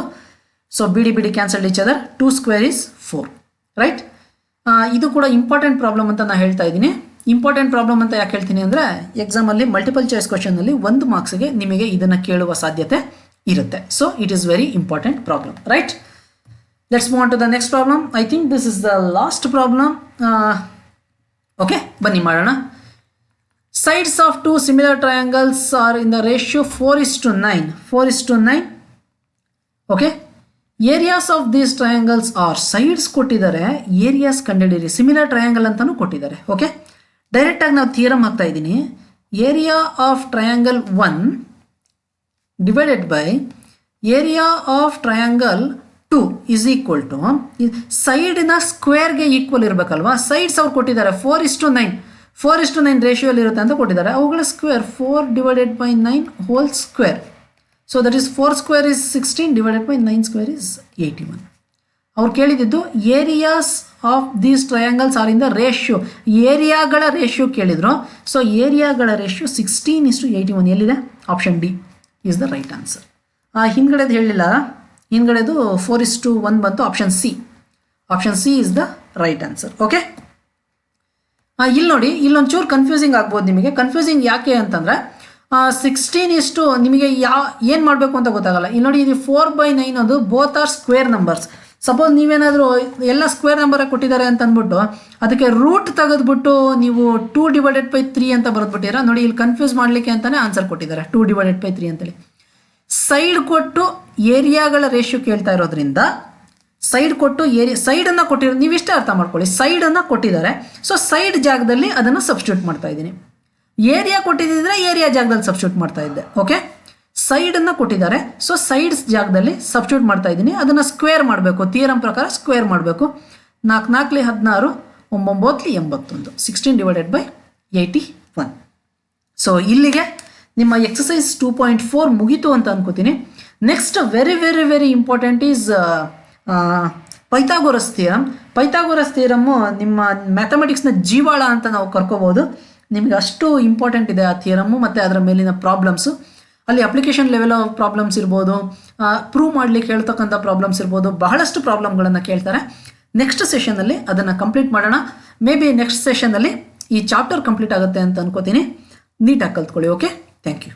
So BD cancelled each other, 2 square is 4, right. ಇದು ಕೂಡ ಇಂಪಾರ್ಟೆಂಟ್ ಪ್ರಾಬ್ಲಮ್ ಅಂತ ನಾನು ಹೇಳ್ತಾ ಇದ್ದೀನಿ. ಇಂಪಾರ್ಟೆಂಟ್ ಪ್ರಾಬ್ಲಮ್ ಅಂತ ಯಾಕೆ ಹೇಳ್ತೀನಿ ಅಂದರೆ ಎಕ್ಸಾಮಲ್ಲಿ ಮಲ್ಟಿಪಲ್ ಚಾಯ್ಸ್ ಕ್ವಶನಲ್ಲಿ 1 ಮಾರ್ಕ್ಸ್ಗೆ ನಿಮಗೆ ಇದನ್ನು ಕೇಳುವ ಸಾಧ್ಯತೆ ಇರುತ್ತೆ. So it is very important problem, right. Let's move on to the next problem. I think this is the last problem. Okay, ಬನ್ನಿ ಮಾಡೋಣ. Sides of 2 similar triangles are in the ratio 4:9. Okay, areas of these triangles are, sides ಕೊಟ್ಟಿದ್ದಾರೆ, areas ಕಂಡುಹಿಡಿಯಿರಿ. Similar triangle ಅಂತಲೂ ಕೊಟ್ಟಿದ್ದಾರೆ. Okay, ಡೈರೆಕ್ಟಾಗಿ ನಾವು theorem ಹಾಕ್ತಾ ಇದ್ದೀನಿ. Area of triangle 1 divided by area of triangle 2 is equal to ಸೈಡಿನ ಸ್ಕ್ವೇರ್ಗೆ equal ಇರಬೇಕಲ್ವಾ. Sides ಅವ್ರು ಕೊಟ್ಟಿದ್ದಾರೆ 4:9 ರೇಷಿಯೋಲಿ ಇರುತ್ತೆ ಅಂತ ಕೊಟ್ಟಿದ್ದಾರೆ. ಅವುಗಳ square 4 divided by 9 whole square. So that is 4 square is 16 divided by 9 square is 81. ಅವ್ರು ಕೇಳಿದ್ದು areas of these triangles are in the ratio, ಏರಿಯಾಗಳ ರೇಷಿಯೋ ಕೇಳಿದ್ರು. ಸೊ ಏರಿಯಾಗಳ ರೇಷಿಯೋ 16:81 ಎಲ್ಲಿದೆ? Option D is the right answer. ಹಿಂದ್ಗಡೆದು ಹೇಳಲಿಲ್ಲ, ಹಿಂದ್ಗಡೆದು 4:1 ಬಂತು. Option C is the right answer. Okay, ಇಲ್ಲಿ ನೋಡಿ, ಇಲ್ಲೊಂಚೂರು ಕನ್ಫ್ಯೂಸಿಂಗ್ ಆಗ್ಬೋದು ನಿಮಗೆ. ಕನ್ಫ್ಯೂಸಿಂಗ್ ಯಾಕೆ ಅಂತಂದರೆ 16 ನಿಮಗೆ ಏನು ಮಾಡಬೇಕು ಅಂತ ಗೊತ್ತಾಗಲ್ಲ. ಇಲ್ಲಿ ನೋಡಿ, ಇದು 4/9 ಅದು both are square numbers. Suppose ನೀವೇನಾದರೂ ಎಲ್ಲ ಸ್ಕ್ವೇರ್ ನಂಬರೇ ಕೊಟ್ಟಿದ್ದಾರೆ ಅಂತ ಅಂದ್ಬಿಟ್ಟು ಅದಕ್ಕೆ ರೂಟ್ ತೆಗೆದುಬಿಟ್ಟು ನೀವು 2/3 ಅಂತ ಬರೆದ್ಬಿಟ್ಟಿರ ನೋಡಿ. ಇಲ್ಲಿ ಕನ್ಫ್ಯೂಸ್ ಮಾಡಲಿಕ್ಕೆ ಅಂತಲೇ ಆನ್ಸರ್ ಕೊಟ್ಟಿದ್ದಾರೆ 2/3 ಅಂತೇಳಿ. ಸೈಡ್ ಕೊಟ್ಟು ಏರಿಯಾಗಳ ರೇಷಿಯೋ ಕೇಳ್ತಾ ಇರೋದ್ರಿಂದ ಸೈಡ್ ಕೊಟ್ಟು ಸೈಡನ್ನು ಕೊಟ್ಟಿರೋ, ನೀವಿಷ್ಟೇ ಅರ್ಥ ಮಾಡ್ಕೊಳ್ಳಿ. ಸೈಡನ್ನು ಕೊಟ್ಟಿದ್ದಾರೆ, ಸೊ ಸೈಡ್ ಜಾಗದಲ್ಲಿ ಅದನ್ನು ಸಬ್ಸ್ಟಿಟ್ಯೂಟ್ ಮಾಡ್ತಾ ಇದ್ದೀನಿ. ಏರಿಯಾ ಕೊಟ್ಟಿದ್ದರೆ ಏರಿಯಾ ಜಾಗದಲ್ಲಿ ಸಬ್ಸ್ಟಿಟ್ಯೂಟ್ ಮಾಡ್ತಾ ಇದ್ದೆ. ಓಕೆ, ಸೈಡನ್ನು ಕೊಟ್ಟಿದ್ದಾರೆ, ಸೊ ಸೈಡ್ಸ್ ಜಾಗದಲ್ಲಿ ಸಬ್ಸ್ಟಿಟ್ಯೂಟ್ ಮಾಡ್ತಾ ಇದ್ದೀನಿ. ಅದನ್ನು ಸ್ಕ್ವೇರ್ ಮಾಡಬೇಕು, ಥಿಯರಮ್ ಪ್ರಕಾರ ಸ್ಕ್ವೇರ್ ಮಾಡಬೇಕು. 4 4 16 9 81 16/81. ಸೊ ಇಲ್ಲಿಗೆ ನಿಮ್ಮ ಎಕ್ಸಸೈಸ್ 2.4 ಮುಗೀತು ಅಂತ ಅನ್ಕೋತೀನಿ. Next very very very important is Pythagoras theorem. Pythagoras theorem ನಿಮ್ಮ ಮ್ಯಾಥಮೆಟಿಕ್ಸ್ನ ಜೀವಾಳ ಅಂತ ನಾವು ಕರ್ಕೋಬೋದು. ನಿಮಗೆ ಅಷ್ಟು ಇಂಪಾರ್ಟೆಂಟ್ ಇದೆ ಆ ಥಿಯರಮ್ಮು ಮತ್ತು ಅದರ ಮೇಲಿನ ಪ್ರಾಬ್ಲಮ್ಸು. ಅಲ್ಲಿ ಅಪ್ಲಿಕೇಶನ್ ಲೆವೆಲ್ ಆಫ್ ಪ್ರಾಬ್ಲಮ್ಸ್ ಇರ್ಬೋದು, ಪ್ರೂವ್ ಮಾಡಲಿಕ್ಕೆ ಹೇಳ್ತಕ್ಕಂಥ ಪ್ರಾಬ್ಲಮ್ಸ್ ಇರ್ಬೋದು, ಬಹಳಷ್ಟು ಪ್ರಾಬ್ಲಮ್ಗಳನ್ನು ಕೇಳ್ತಾರೆ. ನೆಕ್ಸ್ಟ್ ಸೆಷನಲ್ಲಿ ಅದನ್ನು ಕಂಪ್ಲೀಟ್ ಮಾಡೋಣ. ಮೇ ಬಿ ನೆಕ್ಸ್ಟ್ ಸೆಷನ್ನಲ್ಲಿ ಈ ಚಾಪ್ಟರ್ ಕಂಪ್ಲೀಟ್ ಆಗುತ್ತೆ ಅಂತ ಅನ್ಕೋತೀನಿ. ನೀಟಾಗಿ ಕಲ್ತ್ಕೊಳ್ಳಿ. Okay, thank you.